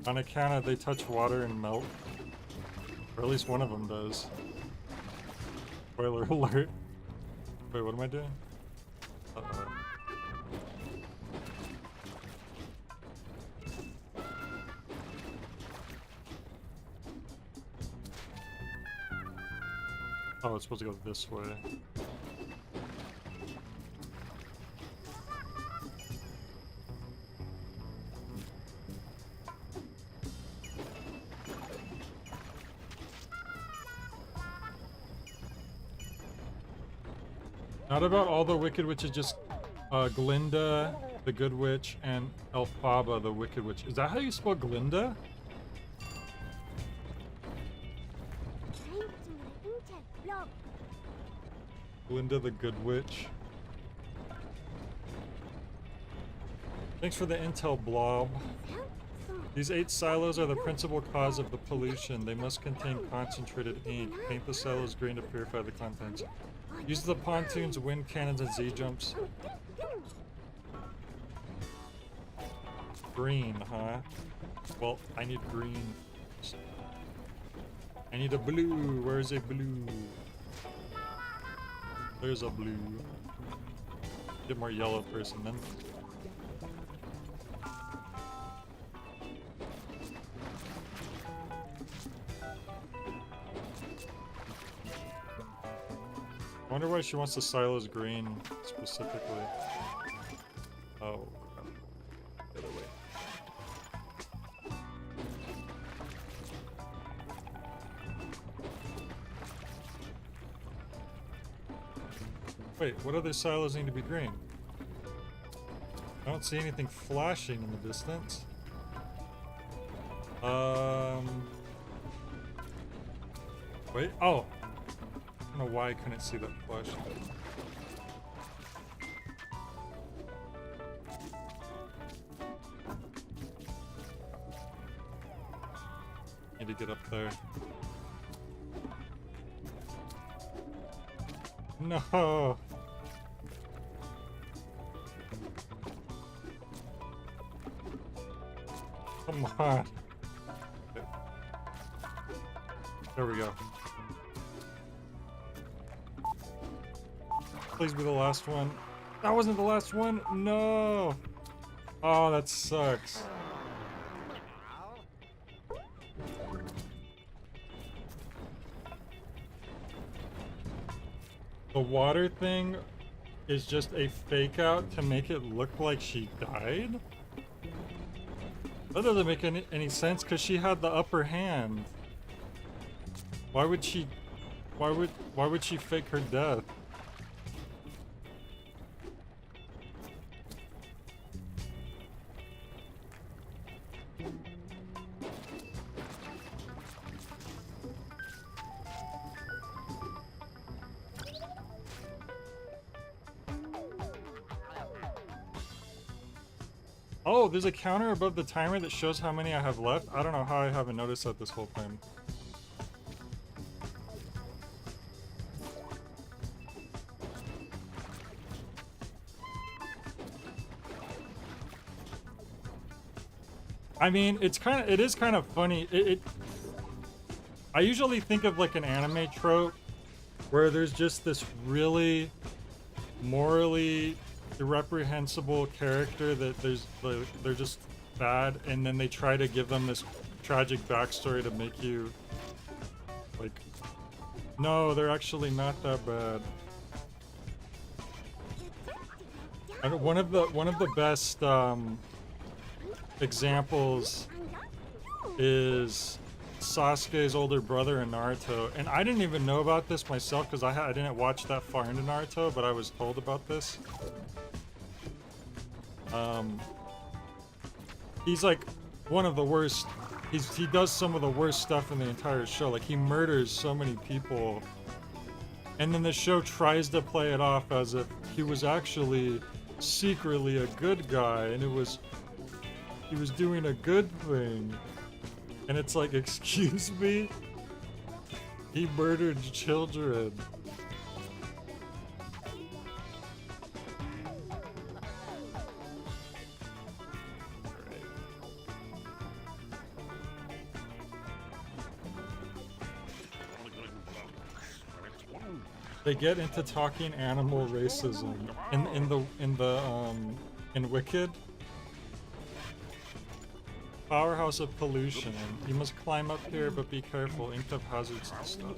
On account of they touch water and melt? Or at least one of them does. Spoiler alert. Wait, what am I doing? Uh-oh. Oh, it's supposed to go this way. Not about all the Wicked Witches, just Glinda, the Good Witch, and Elphaba, the Wicked Witch. Is that how you spell Glinda? Blob. Glinda, the Good Witch. Thanks for the intel, Blob. These 8 silos are the principal cause of the pollution. They must contain concentrated ink. Paint the silos green to purify the contents. Use the pontoons, wind cannons, and Z-jumps. Green, huh? Well, I need green. I need a blue. Where's a blue? There's a blue. Get more yellow first and then... I wonder why she wants the silos green specifically. Oh, the other way. Wait, what other silos need to be green? I don't see anything flashing in the distance. Wait, oh! I don't know why I couldn't see that flash. Need to get up there. No! Come on. There we go. Please be the last one. That wasn't the last one? No! Oh, that sucks. The water thing is just a fake out to make it look like she died? That doesn't make any sense because she had the upper hand. Why would she fake her death? Oh, there's a counter above the timer that shows how many I have left. I don't know how I haven't noticed that this whole time. I mean, it is kind of funny. I usually think of like an anime trope where there's just this really morally irreprehensible character that they're just bad, and then they try to give them this tragic backstory to make you like, no, they're actually not that bad. And one of the best examples is Sasuke's older brother in Naruto, and I didn't even know about this myself because I didn't watch that far into Naruto, but I was told about this. He's like one of the worst. He does some of the worst stuff in the entire show. Like he murders so many people, and then the show tries to play it off as if he was actually secretly a good guy, and he was doing a good thing. And it's like, excuse me? He murdered children. They get into talking animal racism in Wicked. Powerhouse of pollution. You must climb up here, but be careful. Inked up hazards and stuff.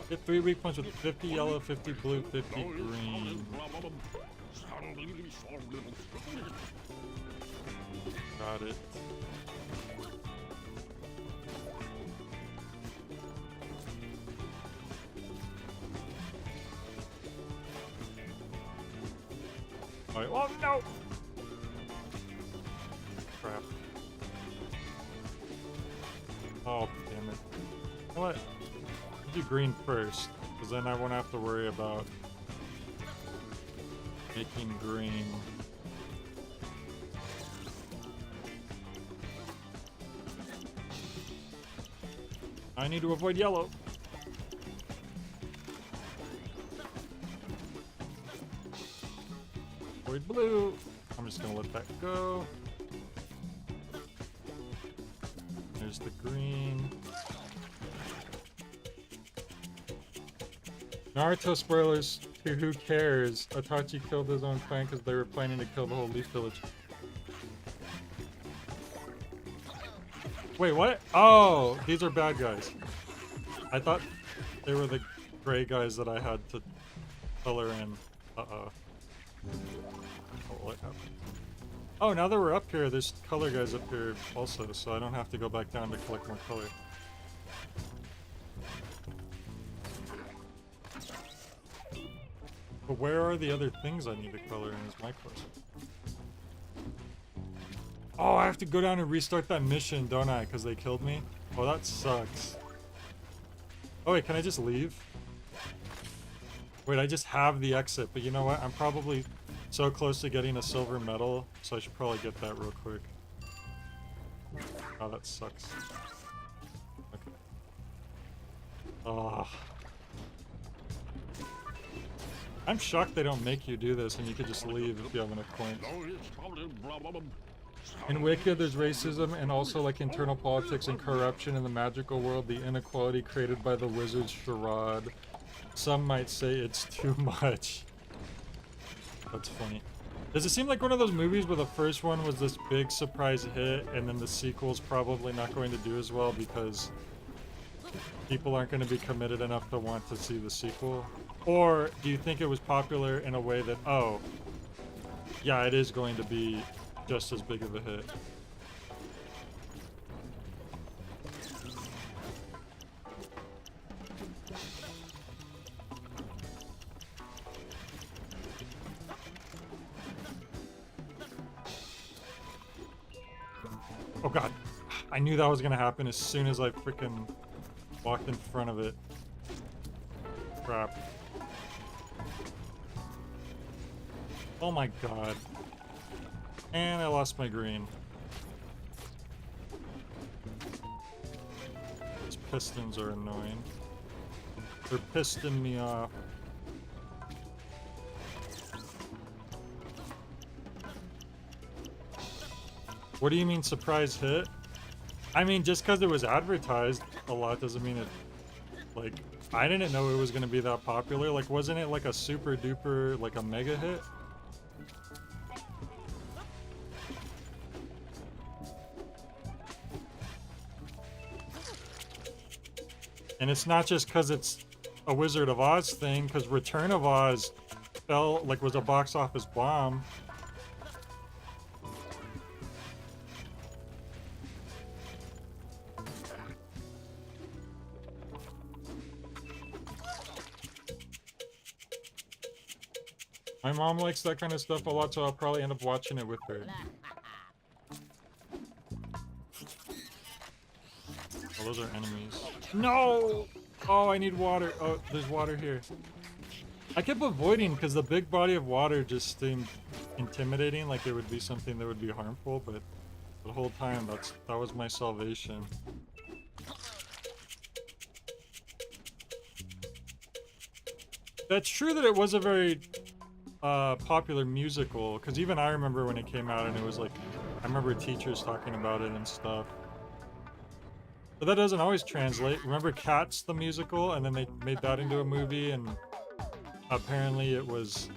Hit 3 weak points with 50 yellow, 50 blue, 50 green. Got it. Alright, oh no! Crap. Oh, damn it. You know what? I'll do green first, because then I won't have to worry about making green. I need to avoid yellow. Avoid blue. I'm just gonna let that go. There's the green. Naruto spoilers to who cares? Itachi killed his own clan because they were planning to kill the whole Leaf Village. Wait, what? Oh, these are bad guys. I thought they were the gray guys that I had to color in. Uh-oh. What happened? Oh, now that we're up here, there's color guys up here also, so I don't have to go back down to collect more color. But where are the other things I need to color in is my question. Oh, I have to go down and restart that mission, don't I? Because they killed me? Oh, that sucks. Oh wait, can I just leave? Wait, I just have the exit, but you know what? I'm probably so close to getting a silver medal, so I should probably get that real quick. Oh, that sucks. Okay. Oh. I'm shocked they don't make you do this and you could just leave if you have enough points. In Wicked, there's racism and also like internal politics and corruption in the magical world, the inequality created by the wizard's charade. Some might say it's too much. That's funny. Does it seem like one of those movies where the first one was this big surprise hit and then the sequel's probably not going to do as well because people aren't going to be committed enough to want to see the sequel? Or do you think it was popular in a way that, oh, yeah, it is going to be just as big of a hit? Oh god, I knew that was gonna happen as soon as I freaking walked in front of it. Crap. Oh my god. And I lost my green. These pistons are annoying. They're pissing me off. What do you mean surprise hit? I mean, just because it was advertised a lot doesn't mean it, like, I didn't know it was going to be that popular. Like, wasn't it like a super duper, like a mega hit? And it's not just because it's a Wizard of Oz thing, because Return of Oz fell, like, was a box office bomb. My mom likes that kind of stuff a lot, so I'll probably end up watching it with her. Oh, those are enemies. No! Oh, I need water. Oh, there's water here. I kept avoiding because the big body of water just seemed intimidating, like it would be something that would be harmful, but the whole time that was my salvation. That's true that it was a very popular musical, because even I remember when it came out and it was like, I remember teachers talking about it and stuff. But that doesn't always translate. Remember Cats the musical, and then they made that into a movie, and apparently it was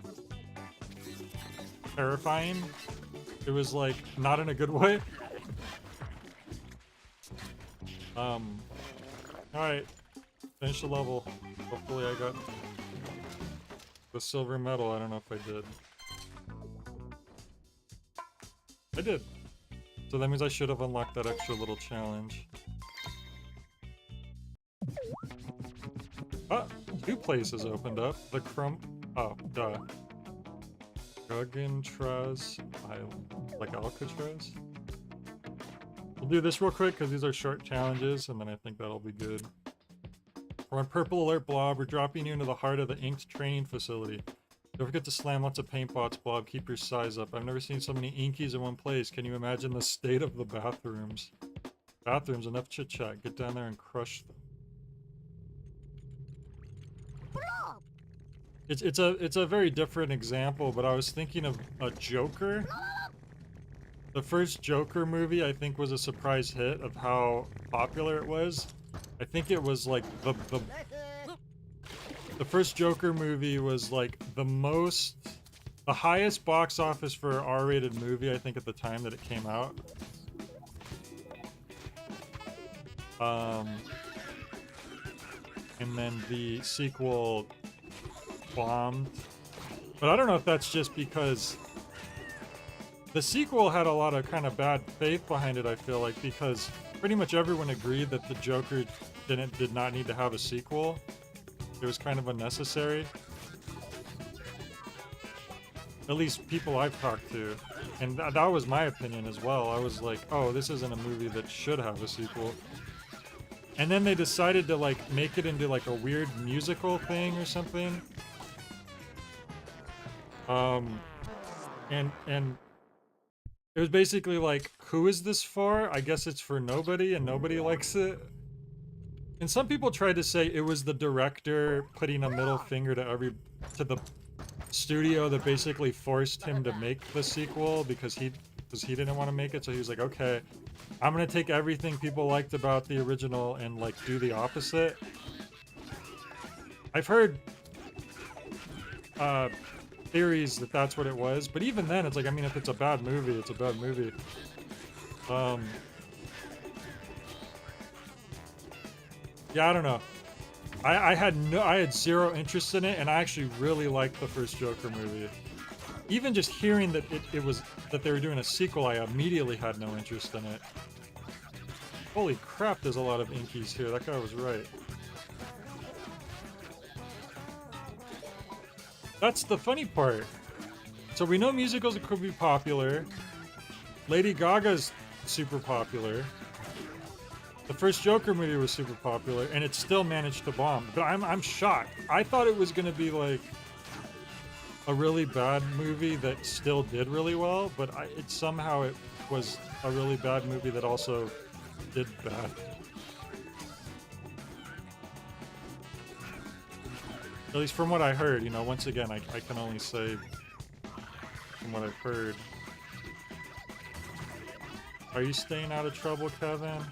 terrifying. It was like not in a good way. Alright. Finish the level. Hopefully I got the silver medal. I don't know if I did. I did. So that means I should have unlocked that extra little challenge. Ah, 2 places opened up. The oh, duh. Guggentrez Island. Like Alcatraz? We'll do this real quick because these are short challenges, and then I think that'll be good. We're on Purple Alert, Blob. We're dropping you into the heart of the Inked training facility. Don't forget to slam lots of paint pots, Blob. Keep your size up. I've never seen so many inkies in one place. Can you imagine the state of the bathrooms? Bathrooms, enough chit-chat. Get down there and crush them. Blob. It's a very different example, but I was thinking of a Joker. The first Joker movie, I think, was a surprise hit of how popular it was. I think it was like the first Joker movie was like the highest box office for an R-rated movie, I think, at the time that it came out. And then the sequel bombed. But I don't know if that's just because the sequel had a lot of kind of bad faith behind it, I feel like, because pretty much everyone agreed that the Joker did not need to have a sequel. It was kind of unnecessary. At least people I've talked to. And that was my opinion as well. I was like, oh, this isn't a movie that should have a sequel. And then they decided to like make it into like a weird musical thing or something. And it was basically like, who is this for? I guess it's for nobody, and nobody likes it. And some people tried to say it was the director putting a middle finger to the studio that basically forced him to make the sequel because he didn't want to make it. So he was like, okay, I'm gonna take everything people liked about the original and like do the opposite. I've heard theories that that's what it was, but even then, it's like, I mean, if it's a bad movie, it's a bad movie. Yeah, I don't know. I had zero interest in it, and I actually really liked the first Joker movie. Even just hearing that that they were doing a sequel, I immediately had no interest in it. Holy crap, there's a lot of inkies here. That guy was right. That's the funny part. So we know musicals could be popular. Lady Gaga's super popular. The first Joker movie was super popular, and it still managed to bomb. But I'm shocked. I thought it was gonna be like a really bad movie that still did really well, but it somehow was a really bad movie that also did bad. At least from what I heard, you know, once again, I can only say from what I've heard. Are you staying out of trouble, Kevin?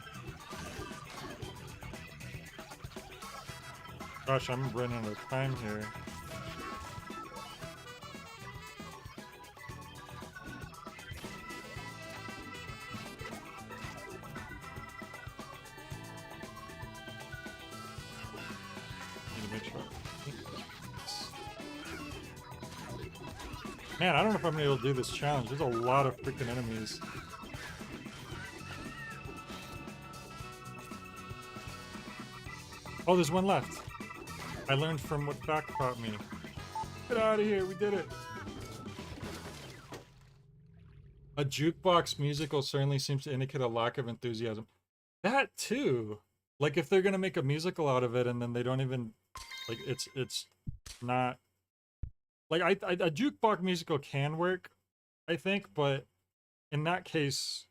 Gosh, I'm running out of time here. Need to make sure. Man, I don't know if I'm gonna be able to do this challenge. There's a lot of freaking enemies. Oh, there's one left. I learned from what Back taught me. Get out of here, we did it. A jukebox musical certainly seems to indicate a lack of enthusiasm. That too. Like if they're gonna make a musical out of it and then they don't even like it's not like a jukebox musical can work, I think, but in that case,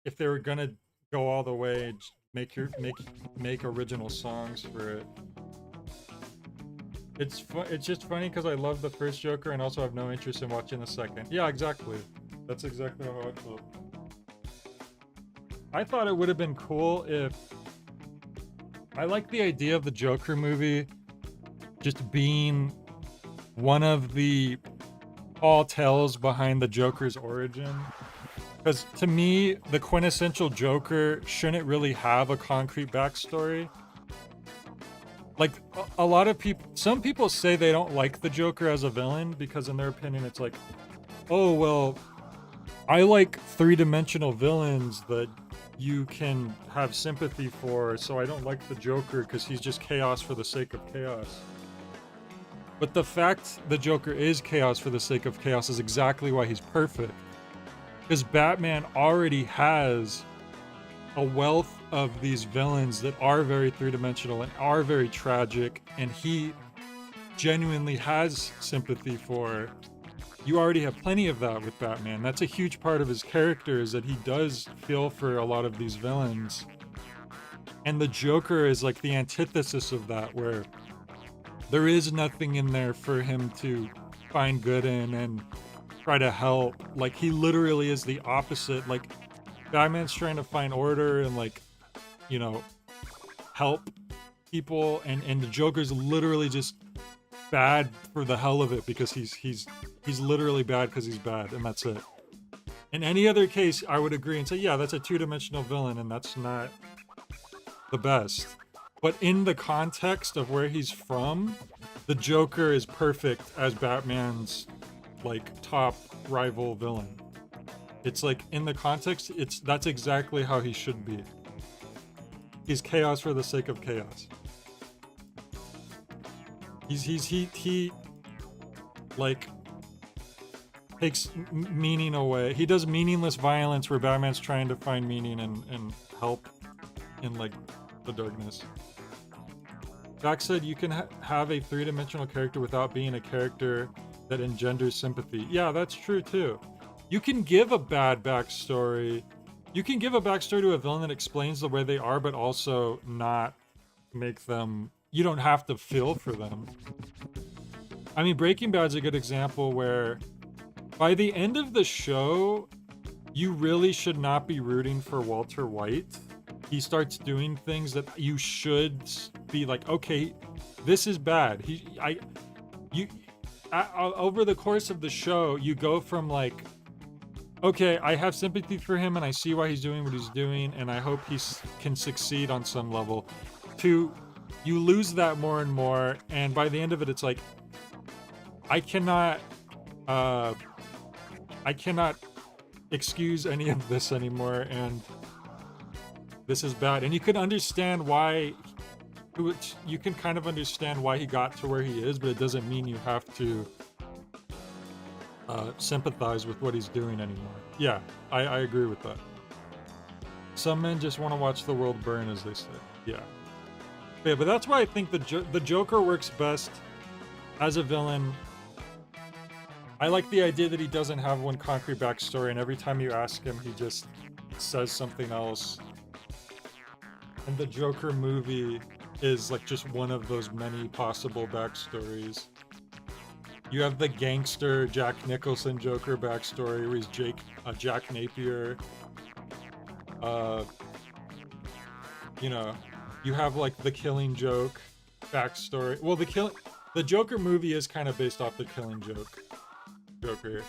if they were gonna go all the way, make original songs for it. It's just funny because I love the first Joker and also have no interest in watching the second. Yeah, exactly. That's exactly how I felt. I thought it would have been cool if I like the idea of the Joker movie just being one of the all tales behind the Joker's origin. Because to me, the quintessential Joker shouldn't really have a concrete backstory. Like, a lot of people, some people say they don't like the Joker as a villain because in their opinion it's like, oh, well, I like three-dimensional villains that you can have sympathy for, so I don't like the Joker because he's just chaos for the sake of chaos. But the fact the Joker is chaos for the sake of chaos is exactly why he's perfect. Because Batman already has a wealth of these villains that are very three-dimensional and are very tragic, and he genuinely has sympathy for. You already have plenty of that with Batman. That's a huge part of his character, is that he does feel for a lot of these villains. And the Joker is like the antithesis of that, where there is nothing in there for him to find good in and try to help. Like, he literally is the opposite. Like, Batman's trying to find order and, like, you know, help people, and the Joker's literally just bad for the hell of it because he's literally bad because he's bad, and that's it. In any other case, I would agree and say, yeah, that's a two-dimensional villain, and that's not the best. But in the context of where he's from, the Joker is perfect as Batman's, like, top rival villain. It's like, in the context, that's exactly how he should be. He's chaos for the sake of chaos. He like, takes meaning away. He does meaningless violence where Batman's trying to find meaning and help in, like, the darkness. Jack said you can have a three-dimensional character without being a character that engenders sympathy. Yeah, that's true too. You can give a bad backstory. You can give a backstory to a villain that explains the way they are, but also not make them... You don't have to feel for them. I mean, Breaking Bad's a good example where by the end of the show, you really should not be rooting for Walter White. He starts doing things that you should be like, okay, this is bad. Over the course of the show, you go from like, okay, I have sympathy for him and I see why he's doing what he's doing and I hope he can succeed on some level, to you lose that more and more, and by the end of it, it's like, I cannot excuse any of this anymore, and this is bad. And you can understand why, you can kind of understand why he got to where he is, but it doesn't mean you have to sympathize with what he's doing anymore. Yeah, I agree with that. Some men just want to watch the world burn, as they say. Yeah. Yeah, but that's why I think the Joker works best as a villain. I like the idea that he doesn't have one concrete backstory, and every time you ask him, he just says something else. And the Joker movie is like just one of those many possible backstories. You have the gangster Jack Nicholson Joker backstory, where he's Jack Napier. You know, you have like the Killing Joke backstory. Well, the Joker movie is kind of based off the Killing Joker.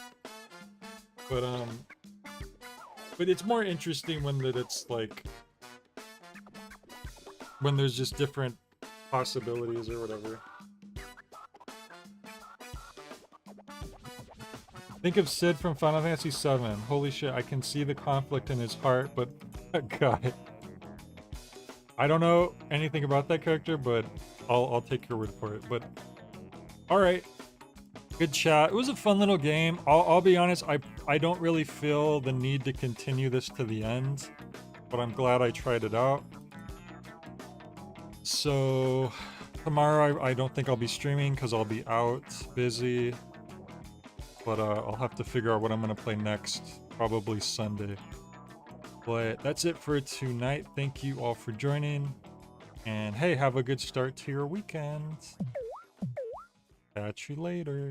But it's more interesting when it's like, when there's just different possibilities or whatever. Think of Sid from Final Fantasy VII. Holy shit, I can see the conflict in his heart, but that guy. I don't know anything about that character, but I'll take your word for it. But all right, Good chat. It was a fun little game. I'll be honest, I don't really feel the need to continue this to the end, but I'm glad I tried it out. So tomorrow I don't think I'll be streaming because I'll be out busy. But I'll have to figure out what I'm gonna play next, probably Sunday. But that's it for tonight. Thank you all for joining. And hey, have a good start to your weekend. Catch you later.